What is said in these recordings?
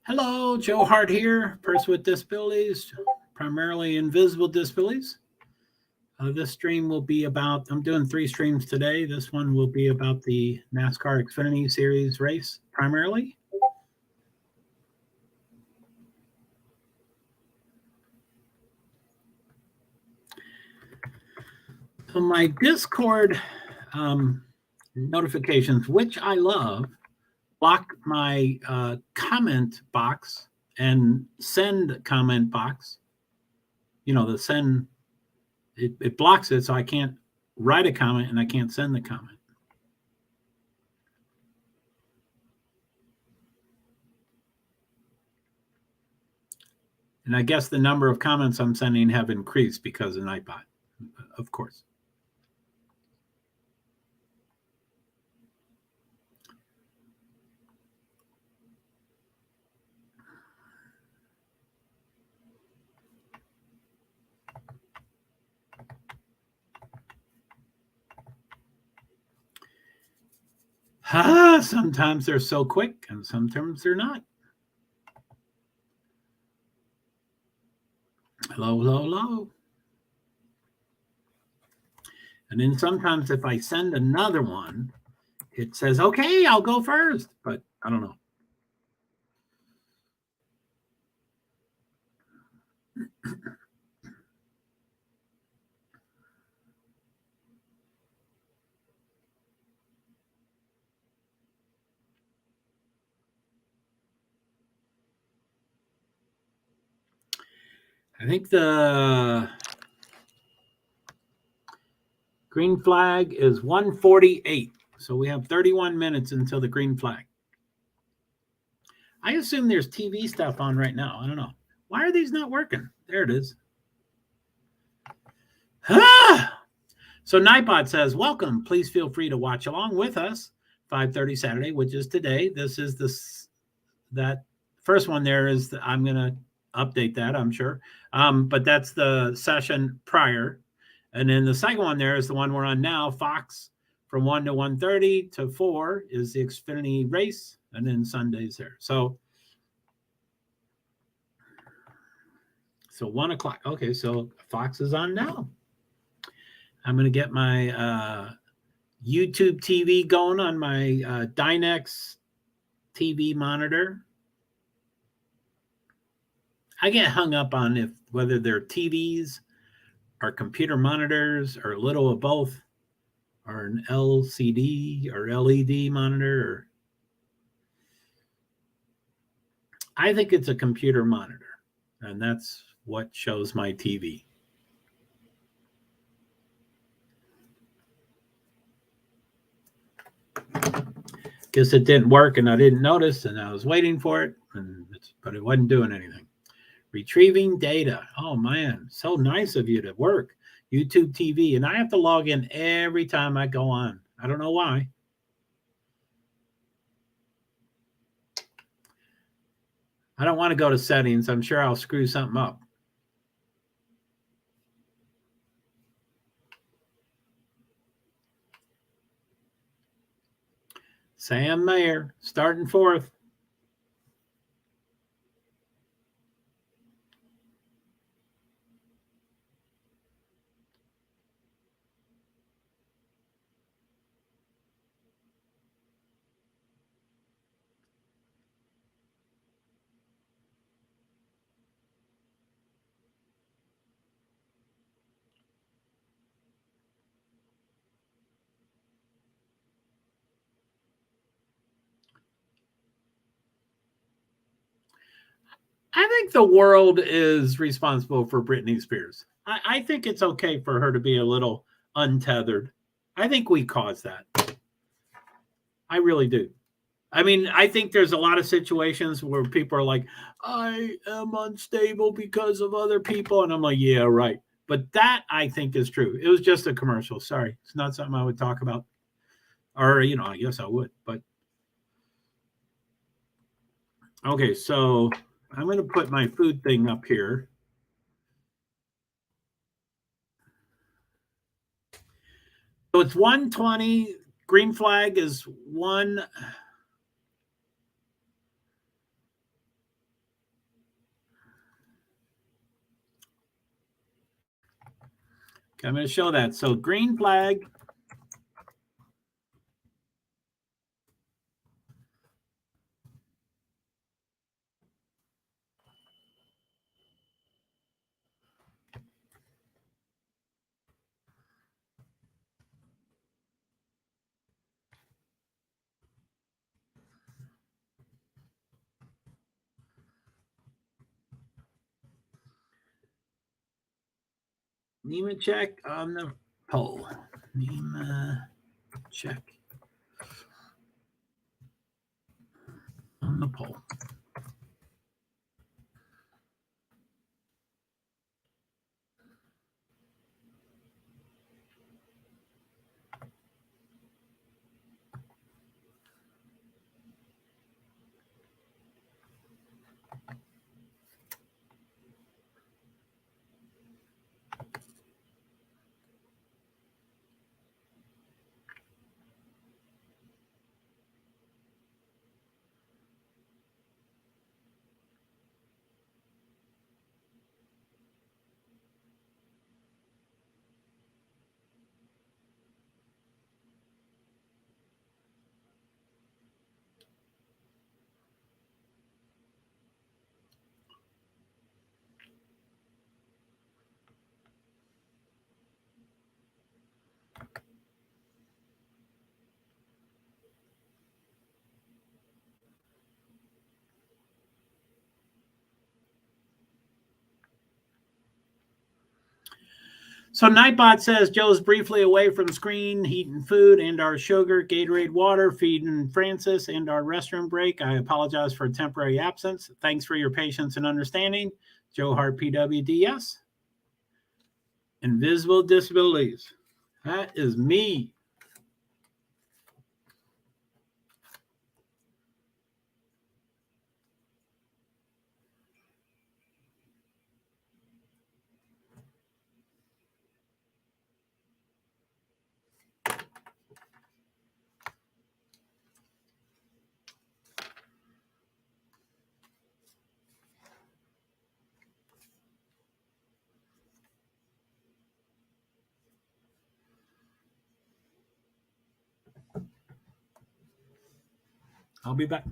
Hello, JoeHart here, person with disabilities, primarily invisible disabilities. This stream will be about, I'm doing 3 streams today. This one will be about the NASCAR Xfinity Series race, primarily. So my Discord notifications, which I love, block my comment box and send comment box. You know, the send, it blocks it, so I can't write a comment and I can't send the comment. And I guess the number of comments I'm sending have increased because of Nightbot, of course. Sometimes they're so quick and sometimes they're not. Hello, hello, hello. And then sometimes if I send another one, it says, okay, I'll go first, but I don't know. I think the green flag is 1:48. So we have 31 minutes until the green flag. I assume there's TV stuff on right now. I don't know. Why are these not working? There it is. So Nightbot says, welcome. Please feel free to watch along with us. 5:30 Saturday, which is today. This is that first one there is, I'm going to update that, I'm sure. But that's the session prior. And then the second one there is the one we're on now. Fox from 1 to 1:30 to 4 is the Xfinity race. And then Sunday's there. So 1 o'clock. Okay, so Fox is on now. I'm going to get my YouTube TV going on my Dynex TV monitor. I get hung up on whether they're TVs or computer monitors or a little of both, or an LCD or LED monitor. I think it's a computer monitor, and that's what shows my TV. Guess it didn't work, and I didn't notice, and I was waiting for it, but it wasn't doing anything. Retrieving data. Oh, man, so nice of you to work. YouTube TV, and I have to log in every time I go on. I don't know why. I don't want to go to settings. I'm sure I'll screw something up. Sam Mayer, starting 4th. I think the world is responsible for Britney Spears. I think it's okay for her to be a little untethered. I think we caused that. I really do. I mean, I think there's a lot of situations where people are like, I am unstable because of other people. And I'm like, yeah, right. But that, I think, is true. It was just a commercial. Sorry. It's not something I would talk about. Or, I guess I would. But okay, so I'm going to put my food thing up here. So it's 1:20. Green flag is 1. I'm going to show that. So green flag. NEMA check on the pole. NEMA check on the pole. So Nightbot says Joe's briefly away from screen, heating food and our sugar, Gatorade water, feeding Francis and our restroom break. I apologize for a temporary absence. Thanks for your patience and understanding. JoeHart, PwD's. Invisible disabilities. That is me. I'll be back.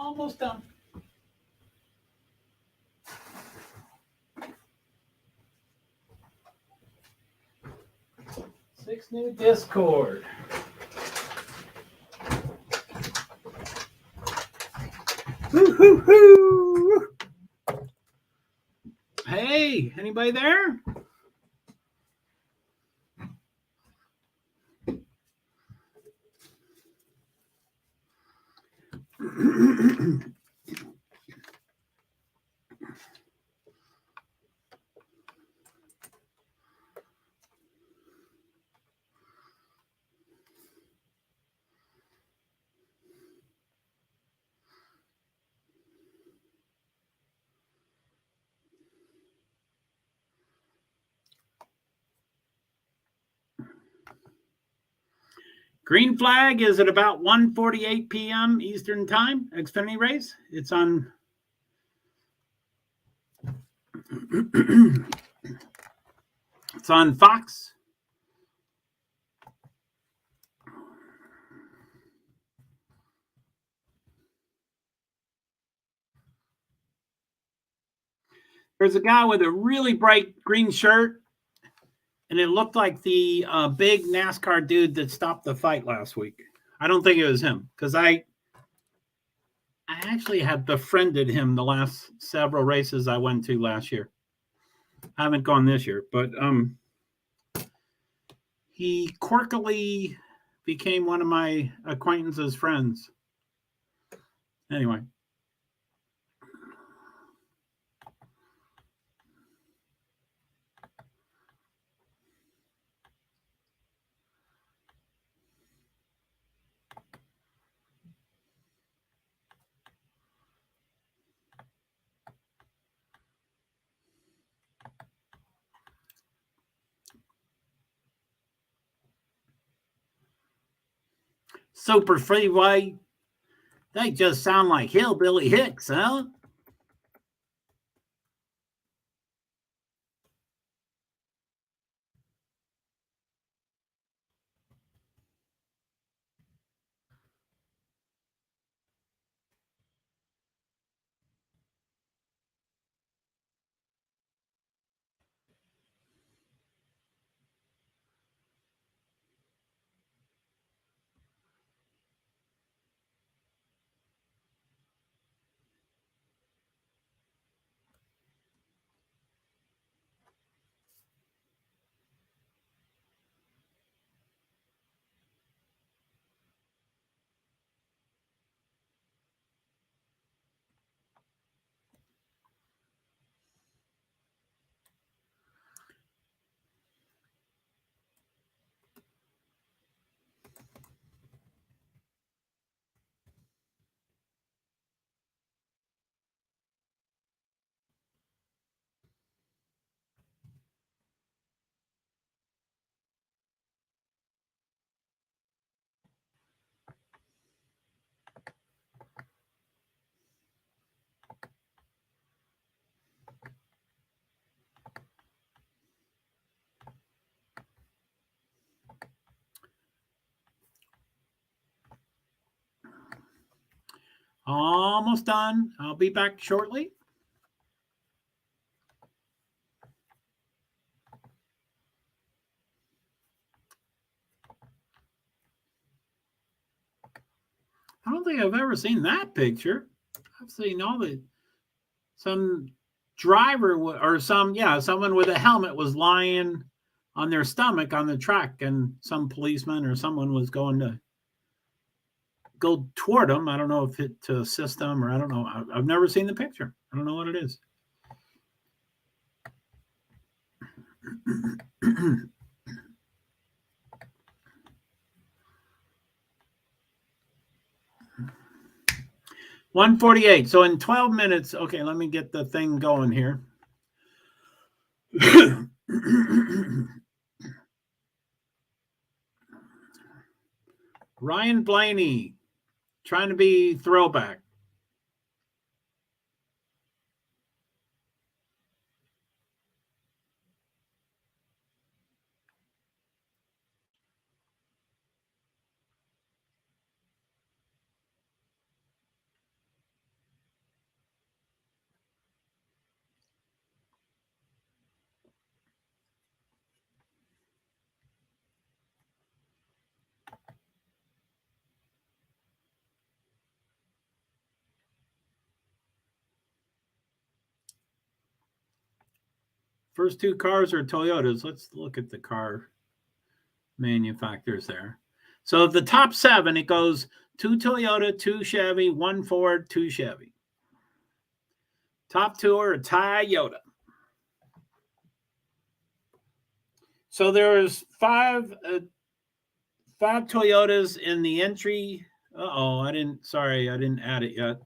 Almost done. 6 new Discord. Woo-hoo-hoo! Hey, anybody there? Green flag is at about 1:48 p.m. Eastern Time. Xfinity race. It's on. It's on Fox. There's a guy with a really bright green shirt, and it looked like the big NASCAR dude that stopped the fight last week. I don't think it was him, because I actually have befriended him the last several races I went to last year. I haven't gone this year, but he quirkily became one of my acquaintances' friends. Anyway. Super Freeway. They just sound like Hillbilly Hicks, huh? Almost done. I'll be back shortly. I don't think I've ever seen that picture. I've seen some driver or someone with a helmet was lying on their stomach on the track, and some policeman or someone was going to go toward them. I don't know if it to assist them, or I don't know. I've never seen the picture. I don't know what it is. 1:48. So in 12 minutes, okay, let me get the thing going here. Ryan Blaney, trying to be throwback. First two cars are Toyotas. Let's look at the car manufacturers there. So the top 7, it goes 2 Toyota, 2 Chevy, 1 Ford, 2 Chevy. Top 2 are Toyota. So there's 5 Toyotas in the entry. I didn't add it yet.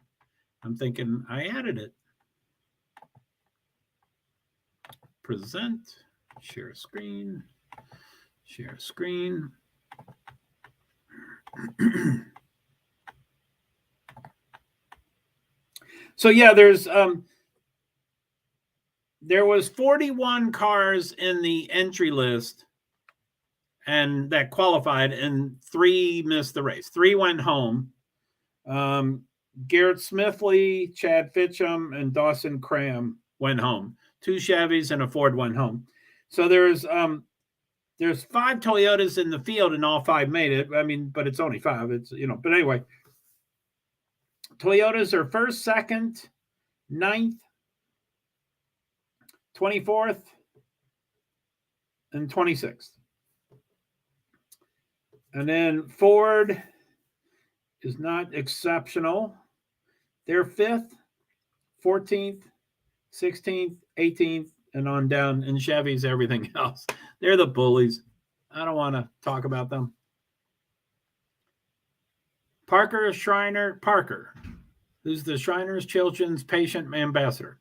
I'm thinking I added it. Present, share screen. So yeah, there was 41 cars in the entry list and that qualified, and 3 missed the race. 3 went home. Garrett Smithley, Chad Fitchum, and Dawson Cram went home. 2 Chevys and a Ford went home. So there's 5 Toyotas in the field, and all 5 made it. I mean, but it's only 5. It's But anyway, Toyotas are 1st, 2nd, 9th, 24th, and 26th. And then Ford is not exceptional. They're 5th, 14th, 16th, 18th, and on down. And Chevy's everything else. They're the bullies. I don't want to talk about them. Parker Schreiner Parker, who's the Shriners Children's Patient Ambassador.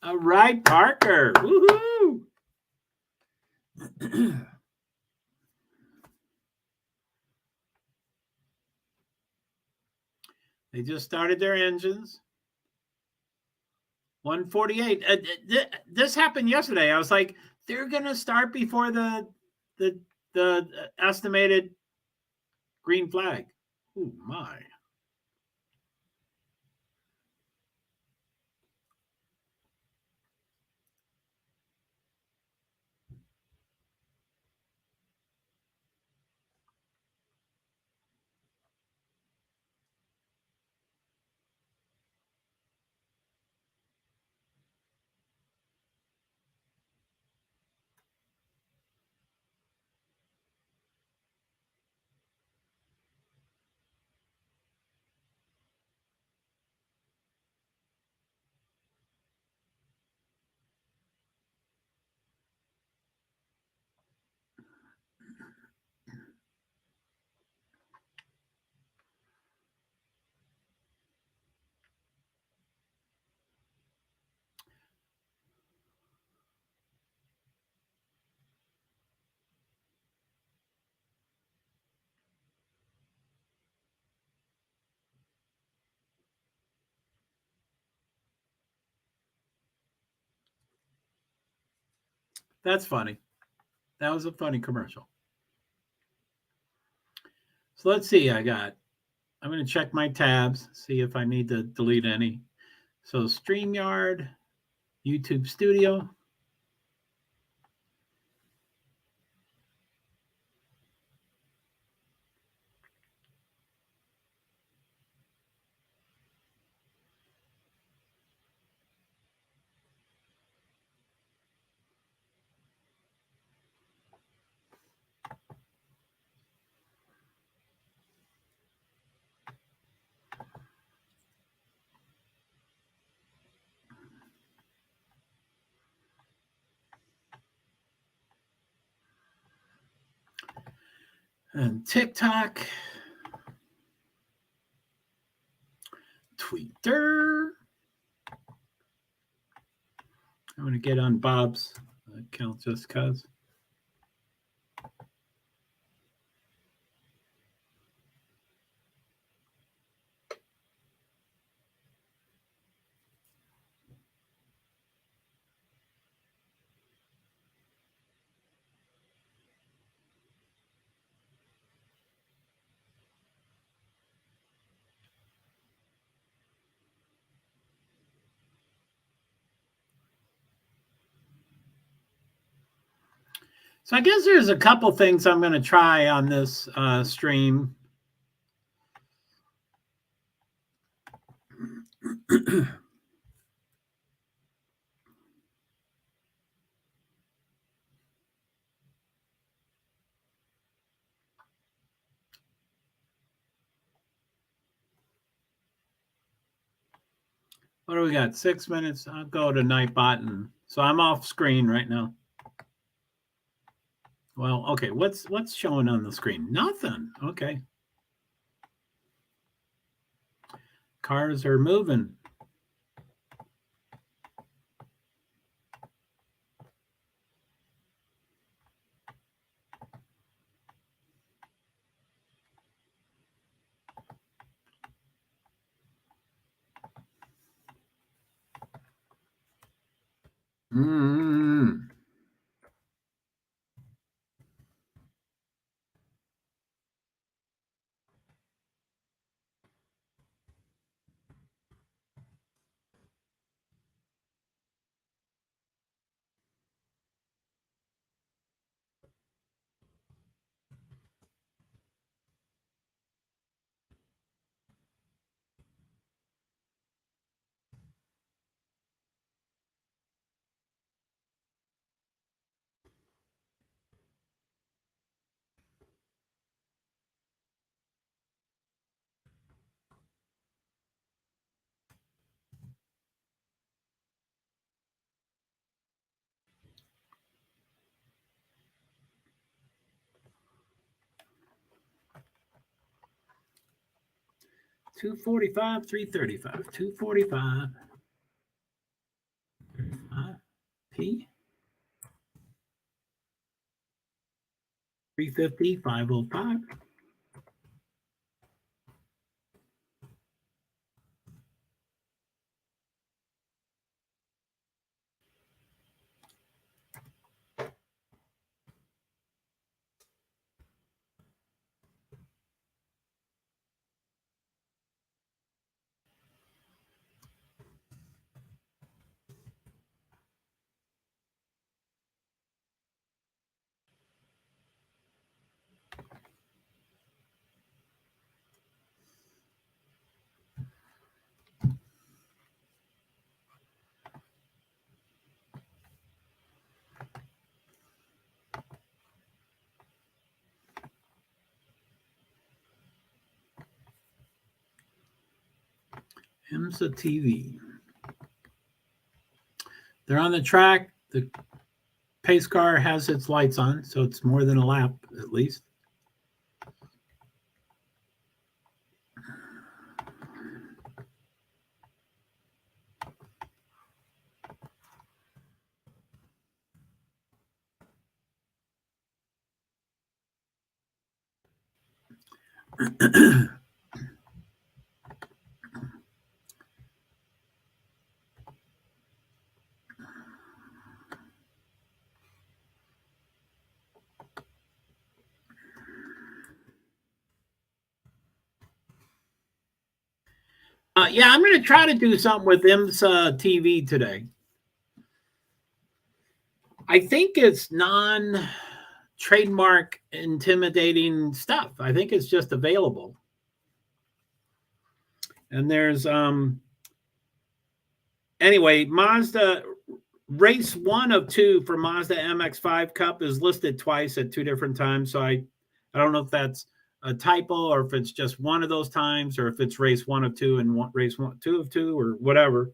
All right, Parker. Woohoo! They just started their engines. 148. This happened yesterday. I was like, they're going to start before the estimated green flag. Oh, my. That's funny. That was a funny commercial. So let's see. I'm going to check my tabs, see if I need to delete any. So StreamYard, YouTube Studio. And TikTok, Twitter. I'm going to get on Bob's account just because. So I guess there's a couple things I'm going to try on this stream. What do we got? 6 minutes. I'll go to Nightbot, and so I'm off screen right now. Well, okay. What's showing on the screen? Nothing. Okay. Cars are moving. Mm. $245, $335, $245. P. 350, 505. IMSA TV. They're on the track. The pace car has its lights on, so it's more than a lap at least. Yeah, I'm going to try to do something with IMSA TV today. I think it's non-trademark intimidating stuff. I think it's just available. And there's anyway, Mazda race 1 of 2 for Mazda MX-5 Cup is listed twice at 2 different times. So I don't know if that's a typo or if it's just one of those times or if it's race 1 of 2 and race 2 of 2 or whatever.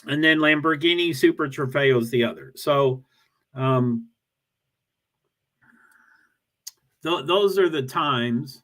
And then Lamborghini Super Trofeo is the other. So those are the times.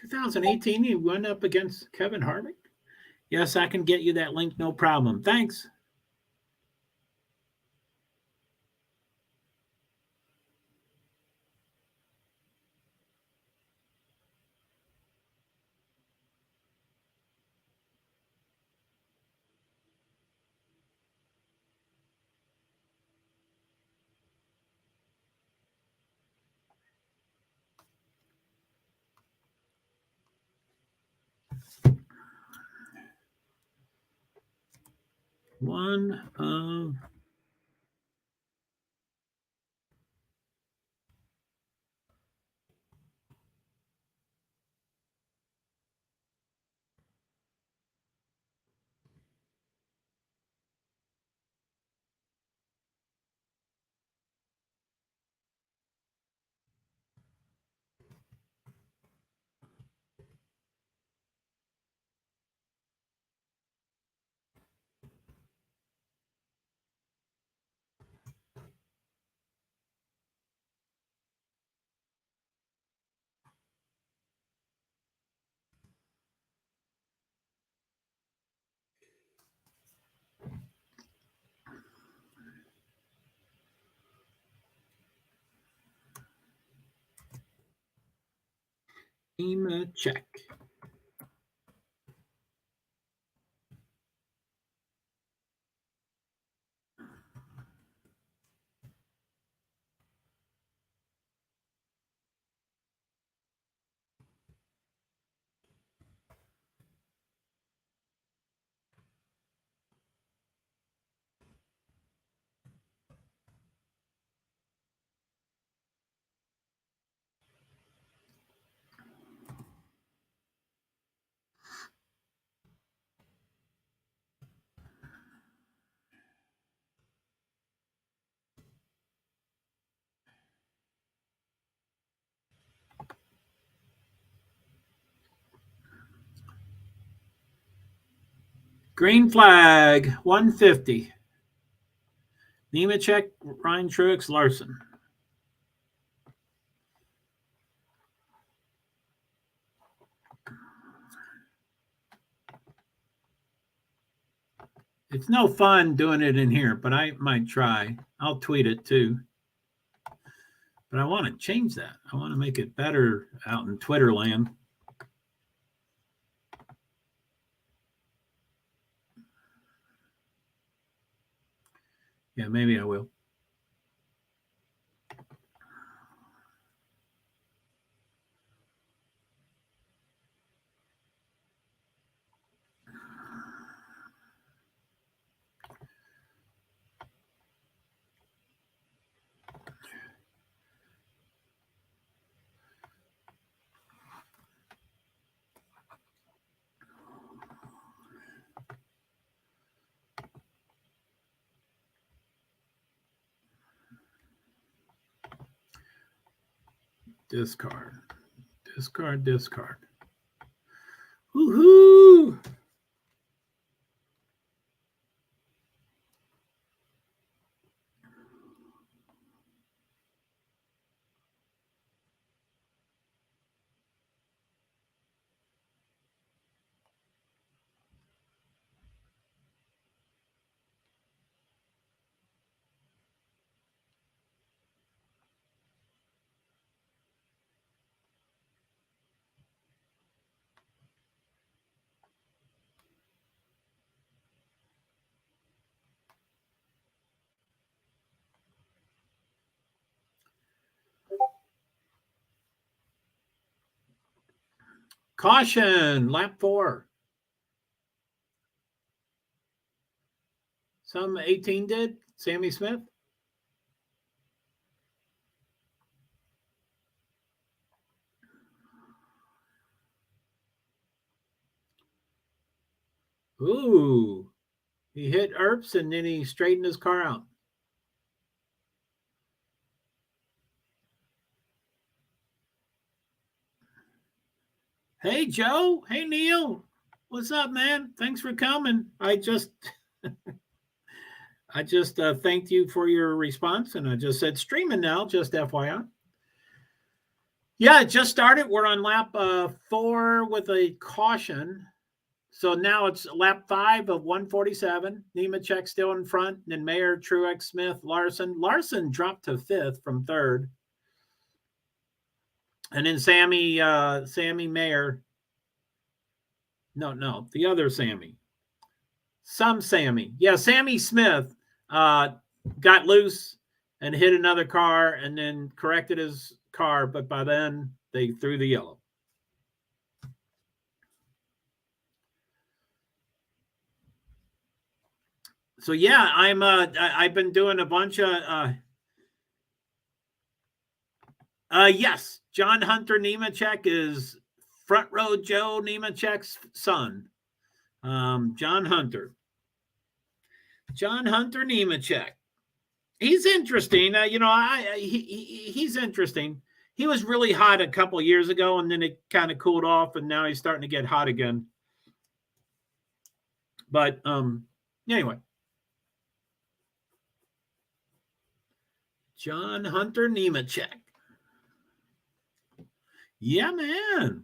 2018, he went up against Kevin Harvick. Yes, I can get you that link, no problem. Thanks. One of check. Green flag, 150. Nemechek, Ryan Truex, Larson. It's no fun doing it in here, but I might try. I'll tweet it too. But I want to change that. I want to make it better out in Twitter land. Yeah, maybe I will. Discard. Discard, discard. Woohoo! Caution, lap 4. Some 18 did. Sammy Smith. Ooh. He hit Earps and then he straightened his car out. Hey, Joe. Hey, Neil. What's up, man? Thanks for coming. I just thanked you for your response, and I just said streaming now, just FYI. Yeah, it just started. We're on lap 4 with a caution. So now it's lap 5 of 147. Nemechek still in front. Then Mayer, Truex, Smith, Larson. Larson dropped to 5th from 3rd. And then Sammy Mayer. No, the other Sammy. Some Sammy. Yeah, Sammy Smith got loose and hit another car and then corrected his car. But by then, they threw the yellow. So yeah, I've been doing a bunch of yes, John Hunter Nemechek is Front Row Joe Nemechek's son. John Hunter Nemechek. He's interesting. He's interesting. He was really hot a couple years ago, and then it kind of cooled off, and now he's starting to get hot again. But anyway, John Hunter Nemechek. Yeah, man.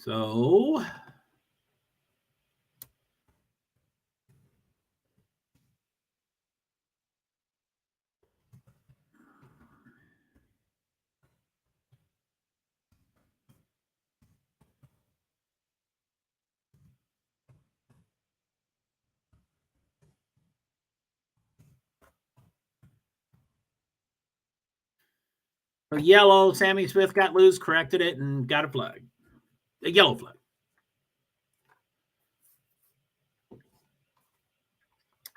So yellow, Sammy Smith got loose, corrected it, and got a flag. A yellow flag.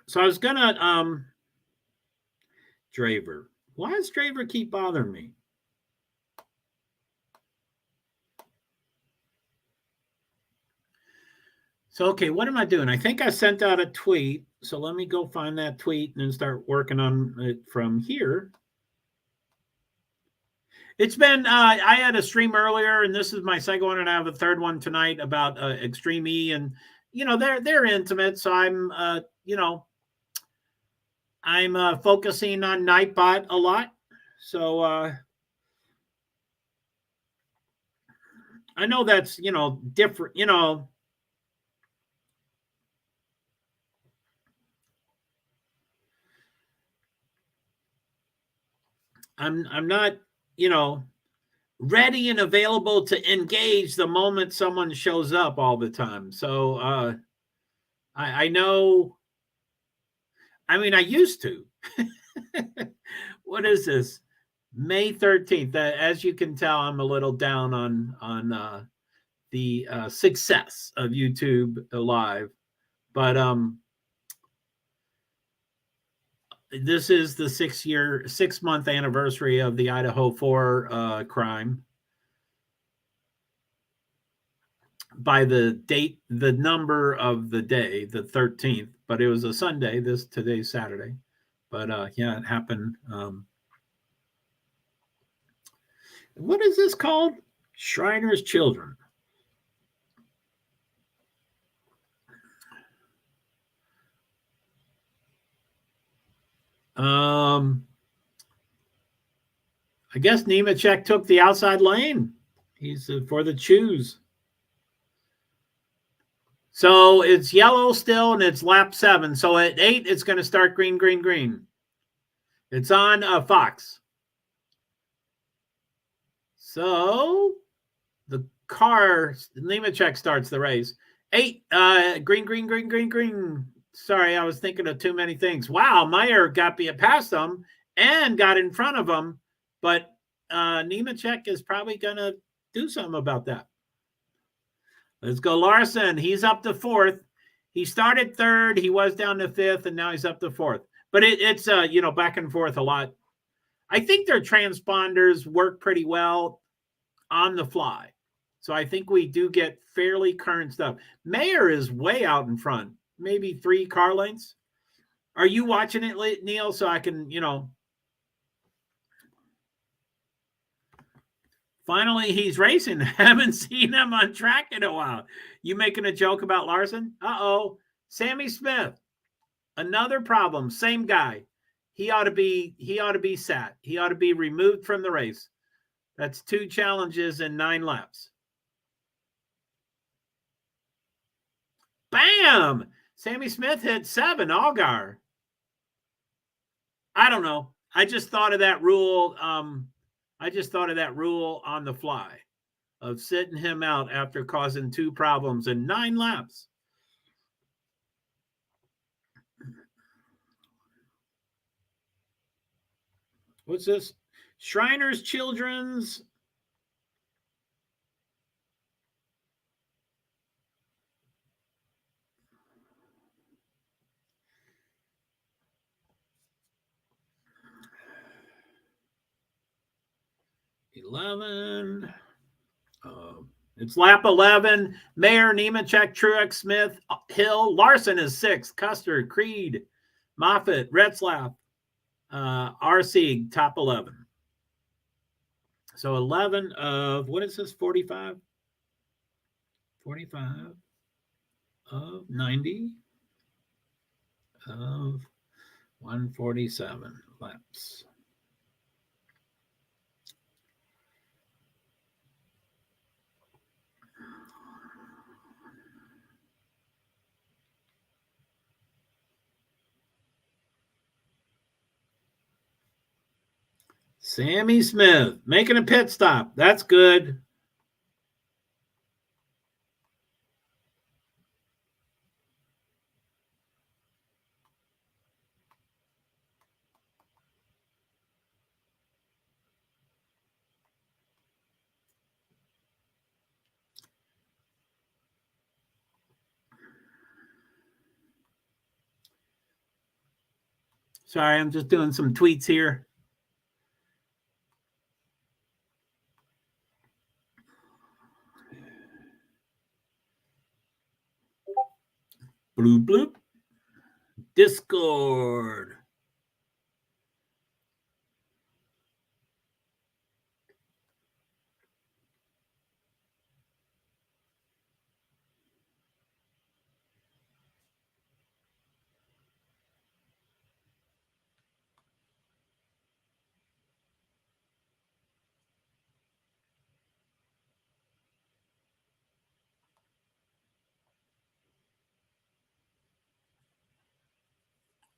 So I was gonna Draver. Why does Draver keep bothering me? So okay, what am I doing? I think I sent out a tweet. So let me go find that tweet and then start working on it from here. It's been I had a stream earlier, and this is my second one, and I have a third one tonight about Extreme E, and they're intimate, so I'm I'm focusing on Nightbot a lot. So I know that's different, I'm not ready and available to engage the moment someone shows up all the time. So I know. I mean, I used to. What is this? May 13th. As you can tell, I'm a little down on the success of YouTube Live, but this is the 6-month anniversary of the Idaho 4 crime. By the date, the number of the day, the 13th, but it was a Sunday. Today's Saturday, but yeah, it happened. What is this called? Shriner's Children. I guess Nemechek took the outside lane. He's for the choose. So it's yellow still, and it's lap 7. So at 8, it's going to start green, green, green. It's on Fox. So the car, Nemechek starts the race. 8, green, green, green, green, green. Sorry, I was thinking of too many things. Wow, Meyer got past them and got in front of them, but Nemechek is probably going to do something about that. Let's go Larson. He's up to 4th. He started 3rd. He was down to 5th, and now he's up to 4th. But it's back and forth a lot. I think their transponders work pretty well on the fly. So I think we do get fairly current stuff. Mayer is way out in front, maybe 3 car lengths. Are you watching it, Neil, so I can, Finally, he's racing. Haven't seen him on track in a while. You making a joke about Larson? Uh-oh. Sammy Smith. Another problem. Same guy. he ought to be sat. He ought to be removed from the race. That's 2 challenges in 9 laps. Bam! Sammy Smith hit 7, Allgaier. I don't know. I just thought of that rule. I just thought of that rule on the fly of sitting him out after causing 2 problems in 9 laps. What's this? Shriners Children's. It's lap 11. Mayer, Nemechek, Truex, Smith, Hill. Larson is 6. Custer, Creed, Moffitt, Retzlaff, RC, top 11. So 11 of, what is this, 45? 45 of 90 of 147 laps. Sammy Smith making a pit stop. That's good. Sorry, I'm just doing some tweets here. Bloop, bloop. Discord.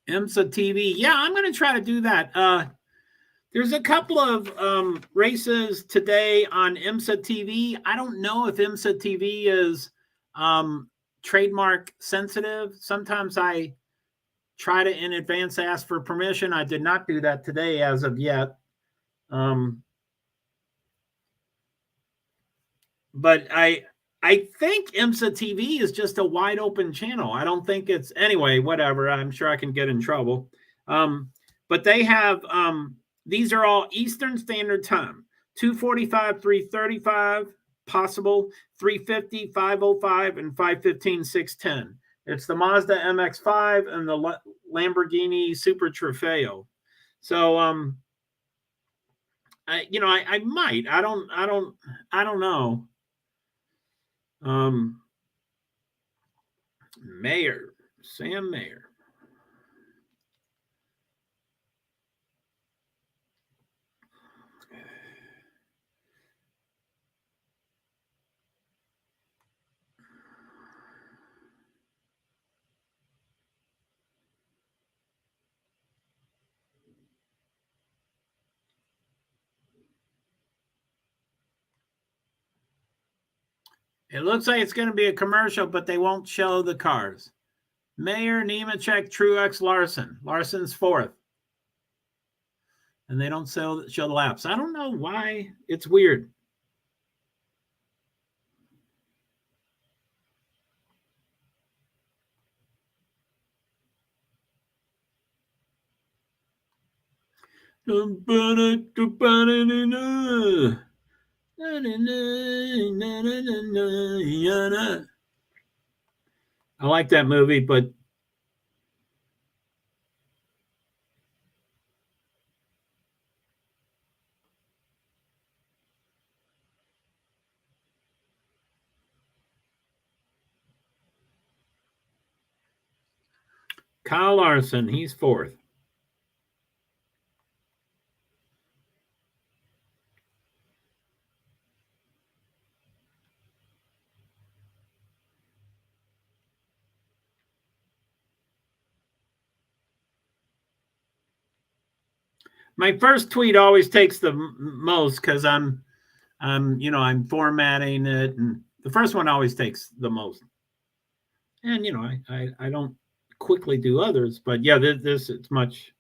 IMSA TV. Yeah, I'm going to try to do that. There's a couple of races today on IMSA TV. I don't know if IMSA TV is trademark sensitive. Sometimes I try to in advance ask for permission. I did not do that today as of yet. But I think IMSA TV is just a wide open channel. I don't think it's anyway, whatever. I'm sure I can get in trouble. But they have these are all Eastern Standard Time. 245, 335, possible 350, 505, and 515, 610. It's the Mazda MX-5 and the Lamborghini Super Trofeo. So I might. I don't know. Mayer, Sam Mayer. It looks like it's going to be a commercial, but they won't show the cars. Mayer, Nemechek, Truex, Larson. Larson's 4th. And they don't show the laps. I don't know why. It's weird. I like that movie, but Kyle Larson, he's 4th. My first tweet always takes the most because I'm formatting it, and the first one always takes the most. And I don't quickly do others, but yeah, this it's much.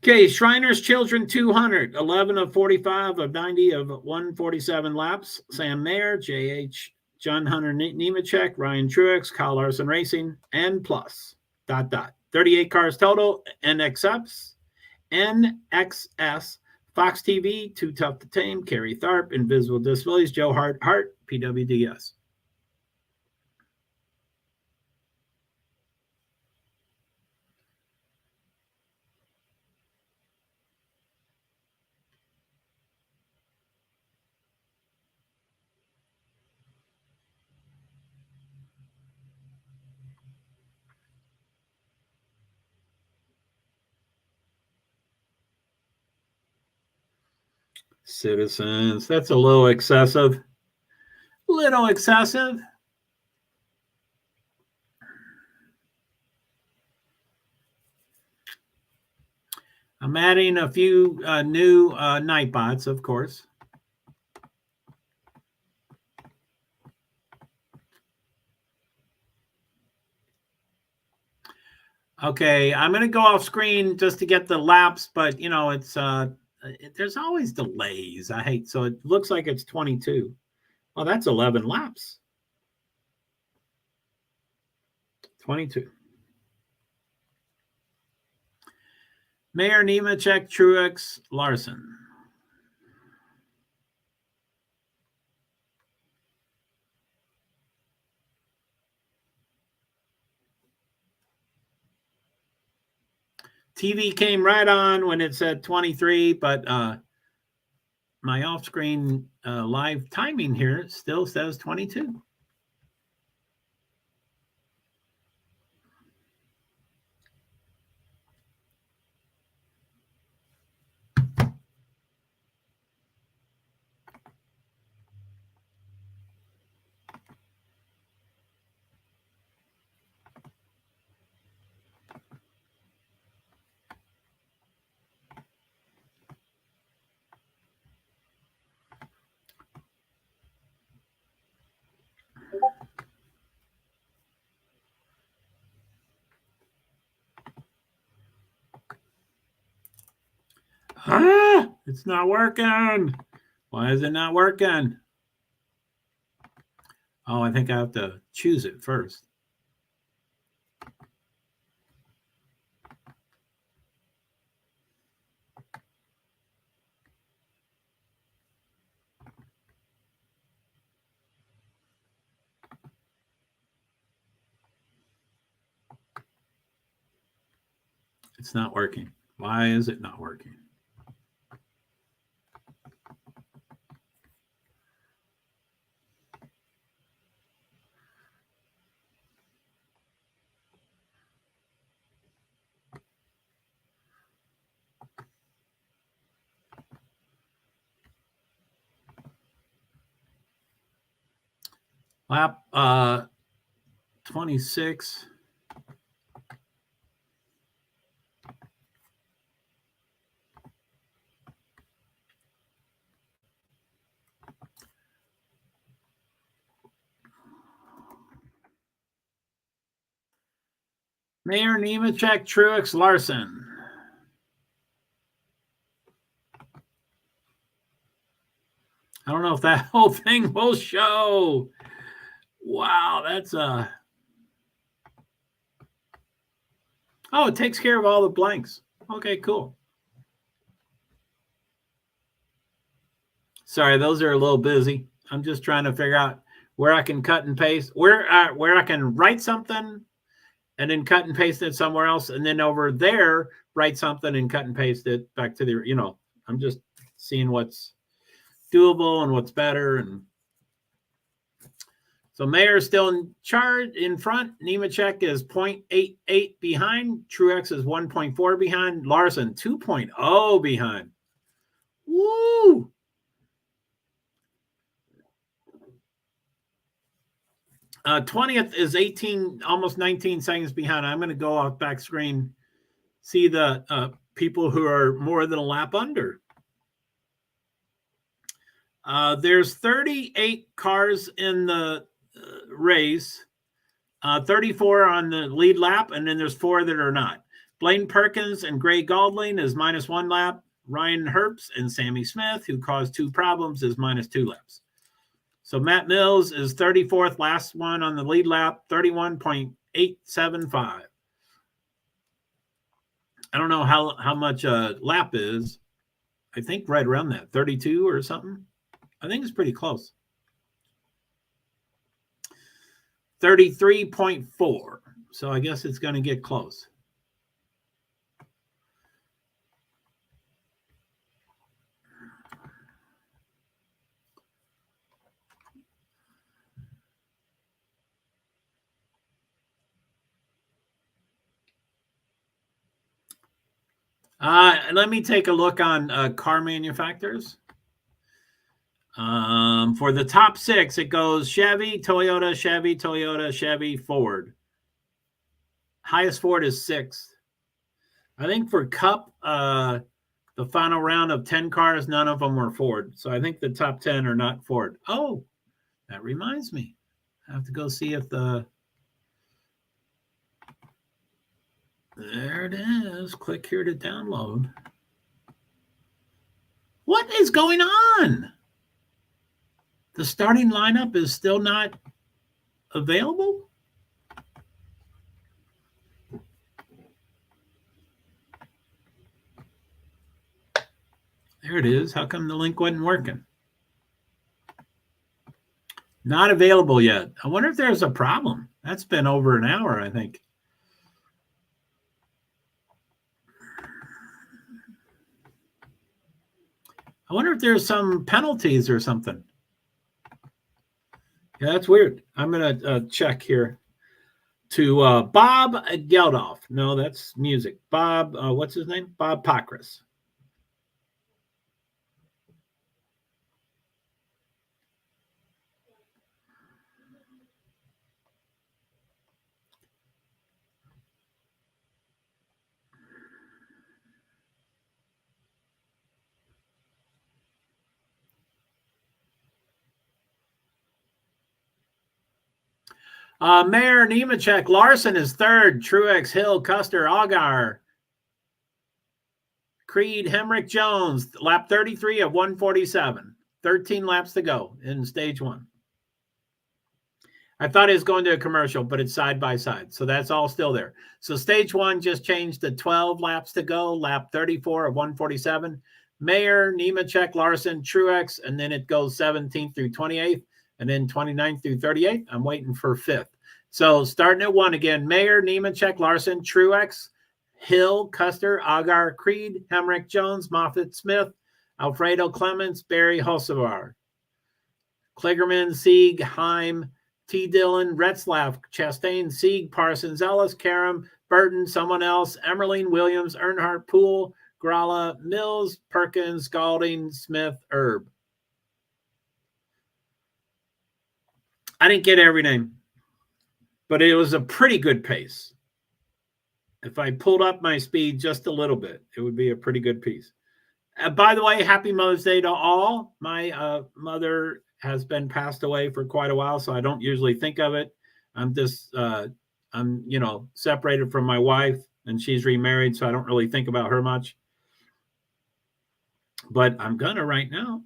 Okay, Shriner's Children 200, 11 of 45 of 90 of 147 laps. Sam Mayer, JoeH, John Hunter Nemechek, Ryan Truex, Kyle Larson Racing, and plus, ... 38 cars total, NXS, Fox TV, Too Tough to Tame, Kerry Tharp, Invisible Disabilities, JoeHart, PwD's. Citizens, that's a little excessive. Little excessive. I'm adding a few new Nightbots, of course. Okay, I'm going to go off screen just to get the laps, but it's there's always delays. I hate, so it looks like it's 22. Oh, that's 11 laps. 22. Mayer, Nemechek, Truex, Larson. TV came right on when it said 23, but my off-screen live timing here still says 22. It's not working. Why is it not working? Oh, I think I have to choose it first. It's not working. Why is it not working? Lap 26. Mayer, Nemechek, Truex, Larson. I don't know if that whole thing will show. Wow, that's oh, it takes care of all the blanks. Okay, cool. Sorry, those are a little busy. I'm just trying to figure out where I can cut and paste, where I can write something and then cut and paste it somewhere else, and then over there write something and cut and paste it back to the. I'm just seeing what's doable and what's better. And so Mayer is still in charge in front. Nemechek is 0.88 behind. Truex is 1.4 behind. Larson 2.0 behind. Woo! 20th is 18, almost 19 seconds behind. I'm going to go off back screen, see the people who are more than a lap under. There's 38 cars in the race, 34 on the lead lap, and then there's 4 that are not. Blaine Perkins and Gray Galdling is -1 lap. Ryan Herbst and Sammy Smith, who caused 2 problems, is -2 laps. So Matt Mills is 34th, last one on the lead lap, 31.875. I don't know how much a lap is. I think right around that, 32 or something. I think it's pretty close. 33.4. So I guess it's going to get close. Let me take a look on car manufacturers. For the top 6, it goes Chevy, Toyota, Chevy, Ford. Highest Ford is 6th. I think for Cup, the final round of 10 cars, none of them were Ford. So I think the top 10 are not Ford. Oh, that reminds me. I have to go see if the... There it is. Click here to download. What is going on? The starting lineup is still not available? There it is. How come the link wasn't working? Not available yet. I wonder if there's a problem. That's been over an hour, I think. I wonder if there's some penalties or something. Yeah, that's weird. I'm going to check here to Bob Geldof. No, that's music. Bob, what's his name? Bob Pockrass. Mayor Nemechek, Larson is 3rd. Truex, Hill, Custer, Agar, Creed, Hemrick, Jones, lap 33 of 147. 13 laps to go in stage 1. I thought it was going to a commercial, but it's side by side. So that's all still there. So stage 1 just changed to 12 laps to go, lap 34 of 147. Mayer, Nemechek, Larson, Truex, and then it goes 17th through 28th, and then 29th through 38th. I'm waiting for 5th. So starting at 1 again, Mayer, Nemechek, Larson, Truex, Hill, Custer, Agar, Creed, Hemrick, Jones, Moffitt, Smith, Alfredo Clements, Barry, Hocevar, Kligerman, Sieg, Heim, T. Dillon, Retzlaff, Chastain, Sieg, Parsons, Ellis, Karam, Burton, someone else, Emerling, Williams, Earnhardt, Poole, Gralla, Mills, Perkins, Galding, Smith, Erb. I didn't get every name, but it was a pretty good pace. If I pulled up my speed just a little bit, it would be a pretty good piece. By the way, happy Mother's Day to all. My mother has been passed away for quite a while, so I don't usually think of it. I'm just, I'm, separated from my wife, and she's remarried, so I don't really think about her much. But I'm gonna right now.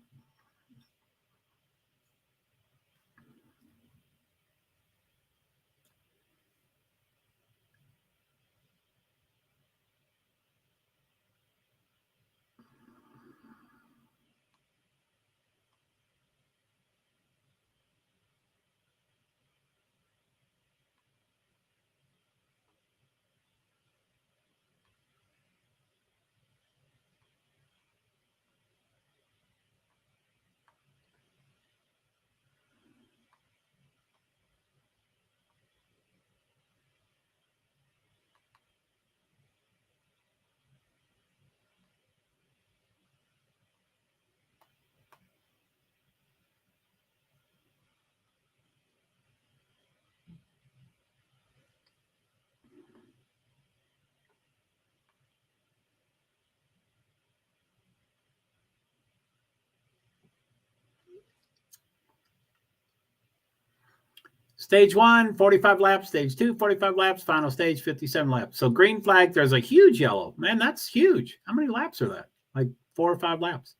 Stage 1, 45 laps. Stage 2, 45 laps. Final stage, 57 laps. So green flag, there's a huge yellow. Man, that's huge. How many laps are that? Like 4 or 5 laps.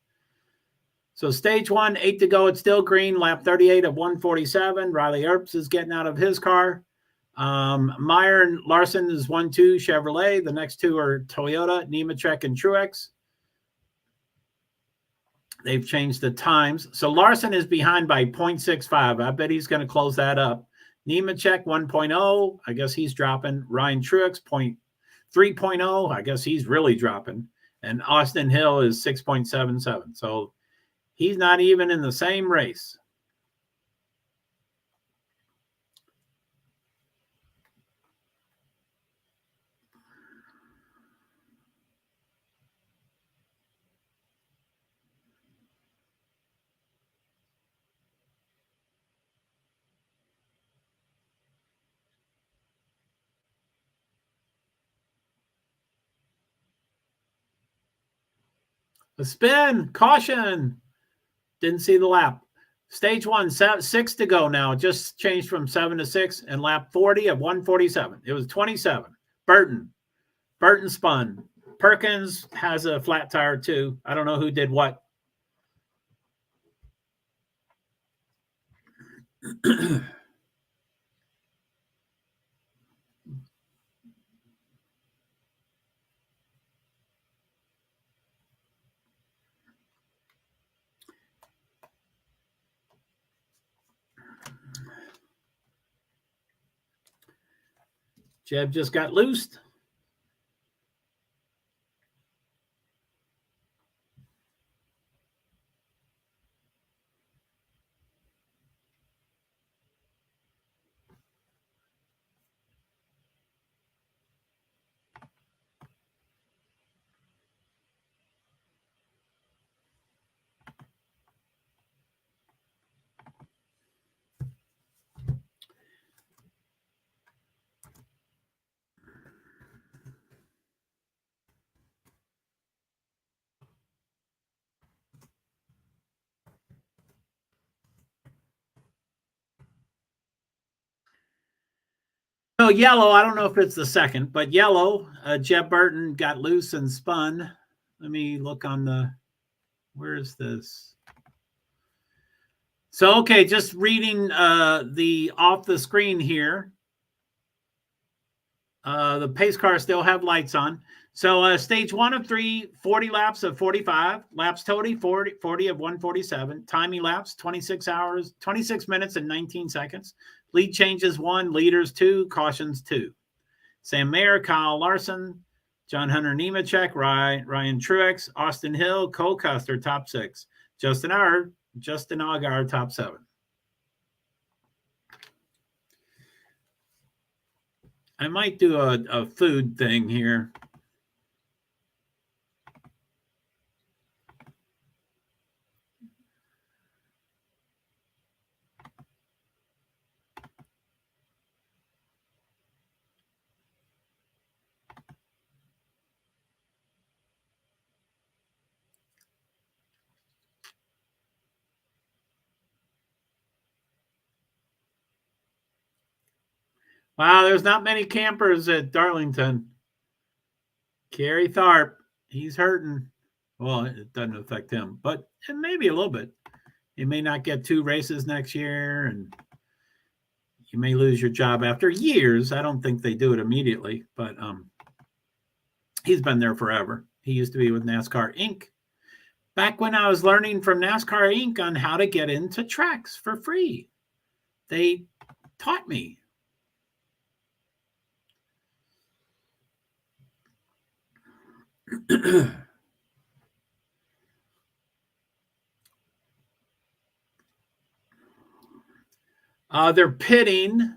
So stage 1, 8 to go. It's still green. Lap 38 of 147. Riley Earps is getting out of his car. Meyer and Larson is 1-2 Chevrolet. The next two are Toyota, Nemechek, and Truex. They've changed the times. So Larson is behind by 0.65. I bet he's going to close that up. Nemechek 1.0. I guess he's dropping. Ryan Truex 3.0. I guess he's really dropping. And Austin Hill is 6.77. So he's not even in the same race. A spin, caution. Didn't see the lap. Stage 1, 6 to go now. It just changed from 7 to 6 and lap 40 of 147. It was 27. Burton spun. Perkins has a flat tire too. I don't know who did what. Jeb just got loosed. So yellow, I don't know if it's the second, but yellow, Jeb Burton got loose and spun. Let me look on the, where's this? So, okay, just reading the off the screen here. The pace cars still have lights on. So stage 1 of 3, 40 laps of 45. Laps total, 40 of 147. Timing laps, 26 minutes and 19 seconds. Lead changes 1, leaders 2, cautions 2. Sam Mayer, Kyle Larson, John Hunter Nemechek, Ryan Truex, Austin Hill, Cole Custer, top 6. Justin Allgaier, top 7. I might do a food thing here. Wow, there's not many campers at Darlington. Kerry Tharp, he's hurting. Well, it doesn't affect him, but maybe a little bit. You may not get 2 races next year, and you may lose your job after years. I don't think they do it immediately, but he's been there forever. He used to be with NASCAR Inc. Back when I was learning from NASCAR Inc. on how to get into tracks for free. They taught me. They're pitting.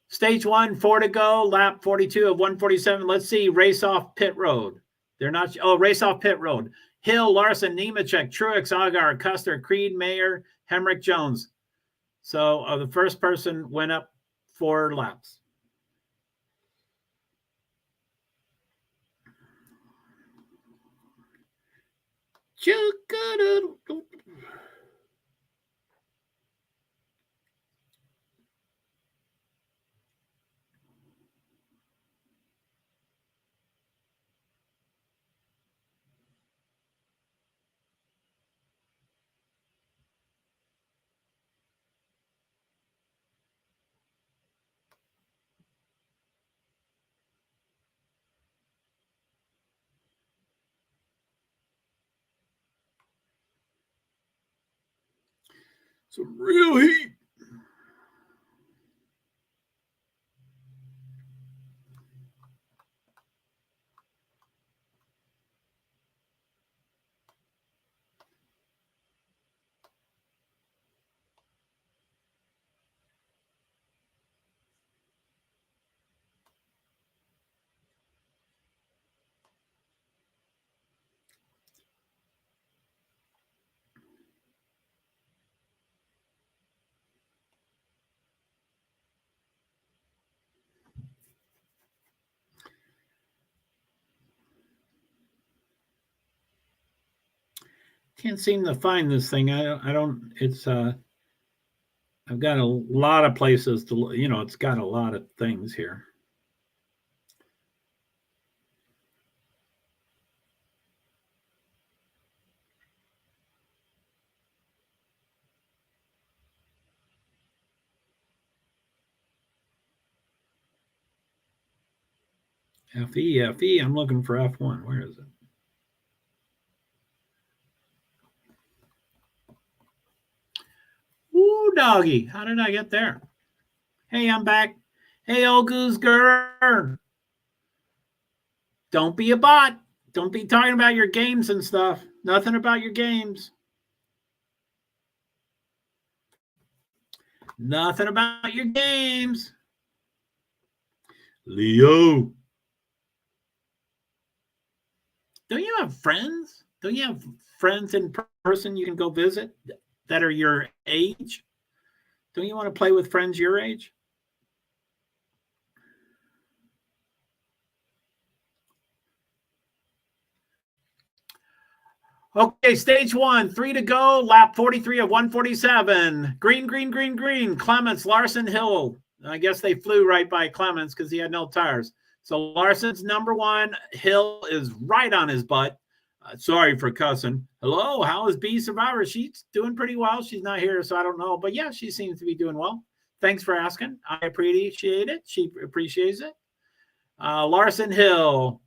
Stage 1, 4 to go. Lap 42 of 147. Let's see. Race off pit road. They're not. Oh, race off pit road. Hill, Larson, Nemechek, Truex, Allgaier, Custer, Creed, Mayer, Hemrick, Jones. So the first person went up 4 laps. Some real heat. Can't seem to find this thing. I don't. It's I've got a lot of places to. It's got a lot of things here. FE. I'm looking for F1. Where is it? Ooh, doggy. How did I get there? Hey, I'm back. Hey, old goose girl. Don't be a bot. Don't be talking about your games and stuff. Nothing about your games. Nothing about your games. Leo. Don't you have friends? Don't you have friends in person you can go visit that are your age? Don't you want to play with friends your age? Okay, stage 1, 3 to go, lap 43 of 147. Green. Clements, Larson, Hill. I guess they flew right by Clements because he had no tires. So Larson's number 1. Hill is right on his butt. Sorry for cussing. Hello, how is B Survivor? She's doing pretty well. She's not here, so I don't know. But yeah, she seems to be doing well. Thanks for asking. I appreciate it. She appreciates it. Larson, Hill.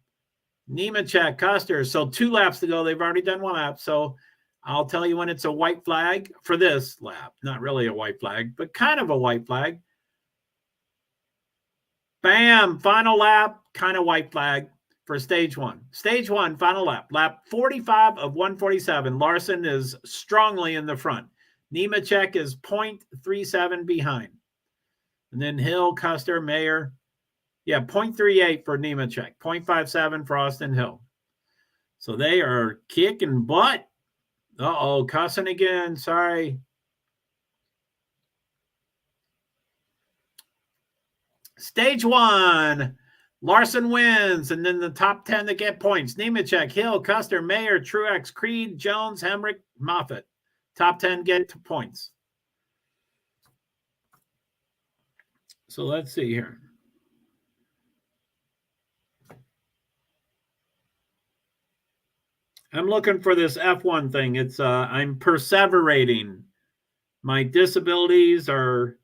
Nemechek, Custer. So 2 laps to go. They've already done 1 lap. So I'll tell you when it's a white flag for this lap. Not really a white flag, but kind of a white flag. Bam, final lap, kind of white flag for stage 1. Stage 1, final lap. Lap 45 of 147. Larson is strongly in the front. Nemechek is 0.37 behind. And then Hill, Custer, Mayer. Yeah, 0.38 for Nemechek, 0.57 for Austin Hill. So they are kicking butt. Uh-oh, cussing again. Sorry. Stage 1. Larson wins, and then the top 10 that get points. Nemechek, Hill, Custer, Mayer, Truex, Creed, Jones, Hemrick, Moffitt. Top 10 get points. So let's see here. I'm looking for this F1 thing. It's I'm perseverating. My disabilities are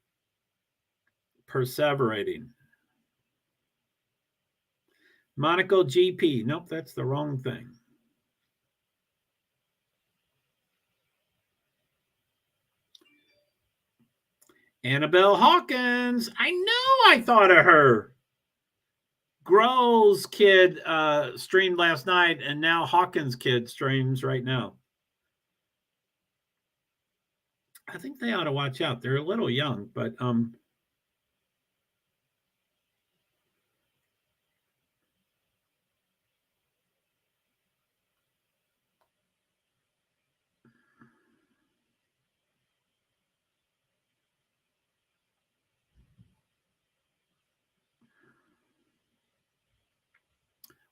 perseverating. Monaco GP. Nope, that's the wrong thing. Annabelle Hawkins. I know I thought of her. Grohl's kid streamed last night, and now Hawkins' kid streams right now. I think they ought to watch out. They're a little young, but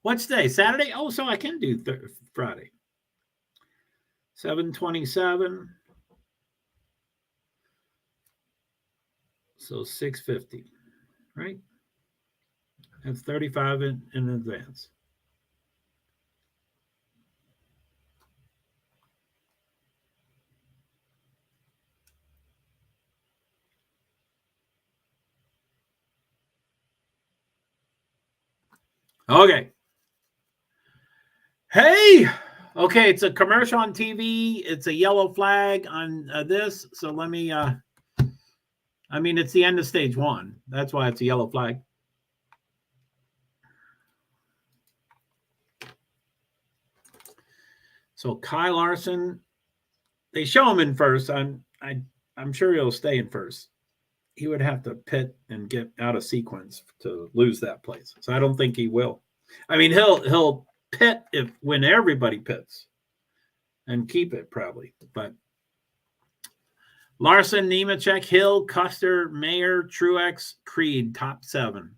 what's today? Saturday? Oh, so I can do Friday. 7:27. So 6:50, right? That's 35 in advance. Okay. Hey, Okay, it's a commercial on TV. It's a yellow flag on this. So let me, I mean, it's the end of stage 1. That's why it's a yellow flag. So Kyle Larson, they show him in first. I'm sure he'll stay in first. He would have to pit and get out of sequence to lose that place. So I don't think he will. I mean, he'll pit when everybody pits and keep it probably. But Larson, Nemechek, Hill, Custer, Mayer, Truex, Creed, top 7.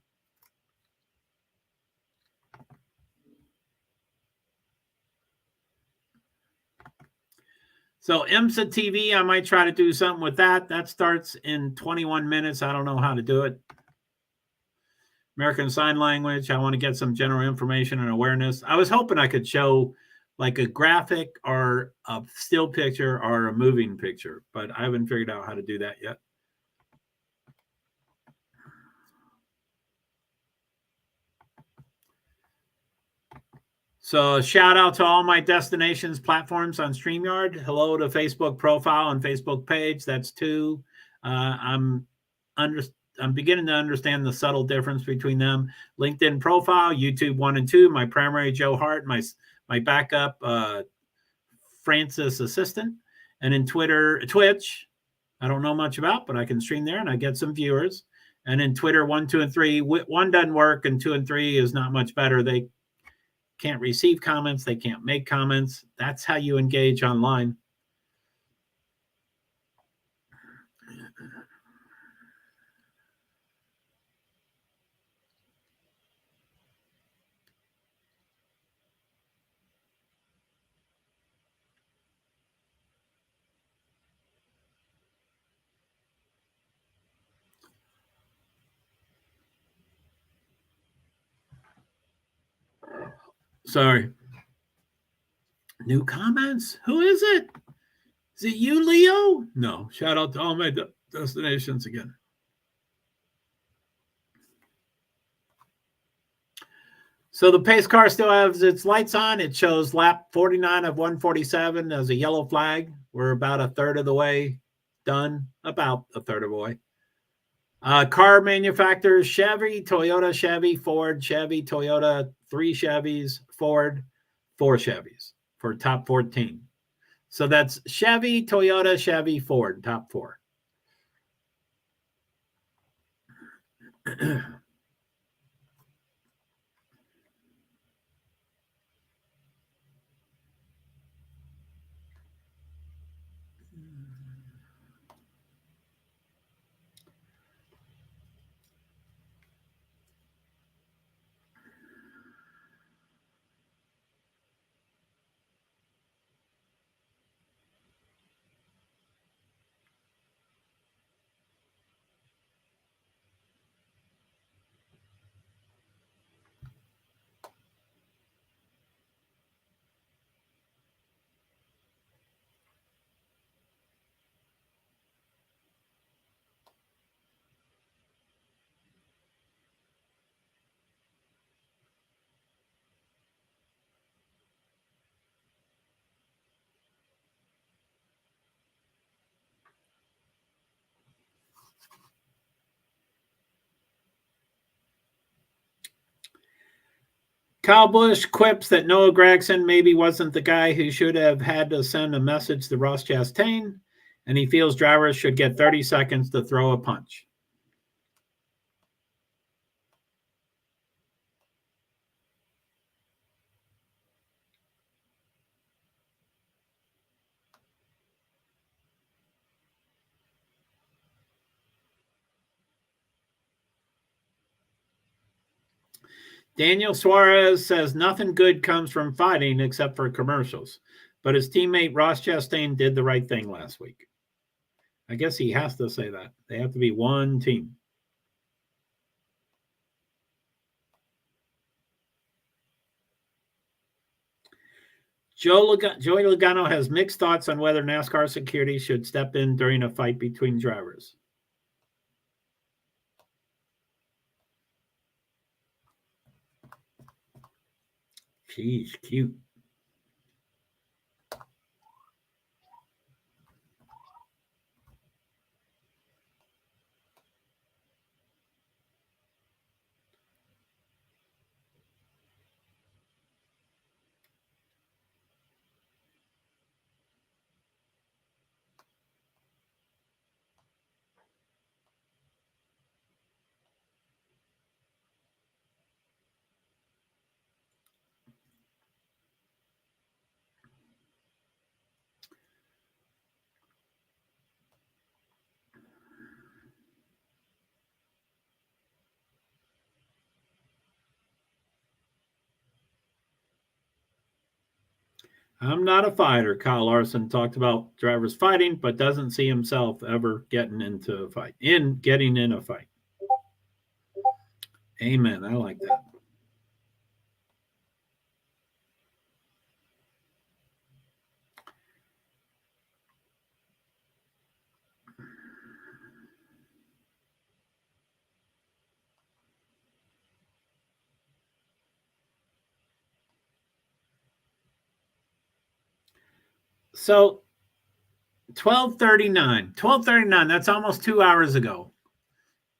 So IMSA TV, I might try to do something with that. That starts in 21 minutes. I don't know how to do it. American Sign Language, I want to get some general information and awareness. I was hoping I could show like a graphic or a still picture or a moving picture, but I haven't figured out how to do that yet. So shout out to all my destinations platforms on StreamYard. Hello to Facebook profile and Facebook page. That's 2. I'm beginning to understand the subtle difference between them. LinkedIn profile, YouTube 1 and 2. My primary JoeHart, my backup Francis assistant, and in Twitch. I don't know much about, but I can stream there and I get some viewers. And in Twitter 1, 2, and 3. 1 doesn't work, and 2 and 3 is not much better. They can't receive comments. They can't make comments. That's how you engage online. Sorry. New comments? Who is it? Is it you, Leo? No. Shout out to all my destinations again. So the pace car still has its lights on. It shows lap 49 of 147 as a yellow flag. We're about a third of the way done. About a third of the way. Car manufacturers: Chevy, Toyota, Chevy, Ford, Chevy, Toyota, 3 Chevys, Ford, 4 Chevys for top 14. So that's Chevy, Toyota, Chevy, Ford, top 4. Kyle Busch quips that Noah Gragson maybe wasn't the guy who should have had to send a message to Ross Chastain, and he feels drivers should get 30 seconds to throw a punch. Daniel Suarez says nothing good comes from fighting except for commercials, but his teammate Ross Chastain did the right thing last week. I guess he has to say that. They have to be one team. Joey Logano has mixed thoughts on whether NASCAR security should step in during a fight between drivers. She's cute. I'm not a fighter. Kyle Larson talked about drivers fighting, but doesn't see himself ever getting into a fight. Getting in a fight. Amen. I like that. So 12:39. That's almost 2 hours ago.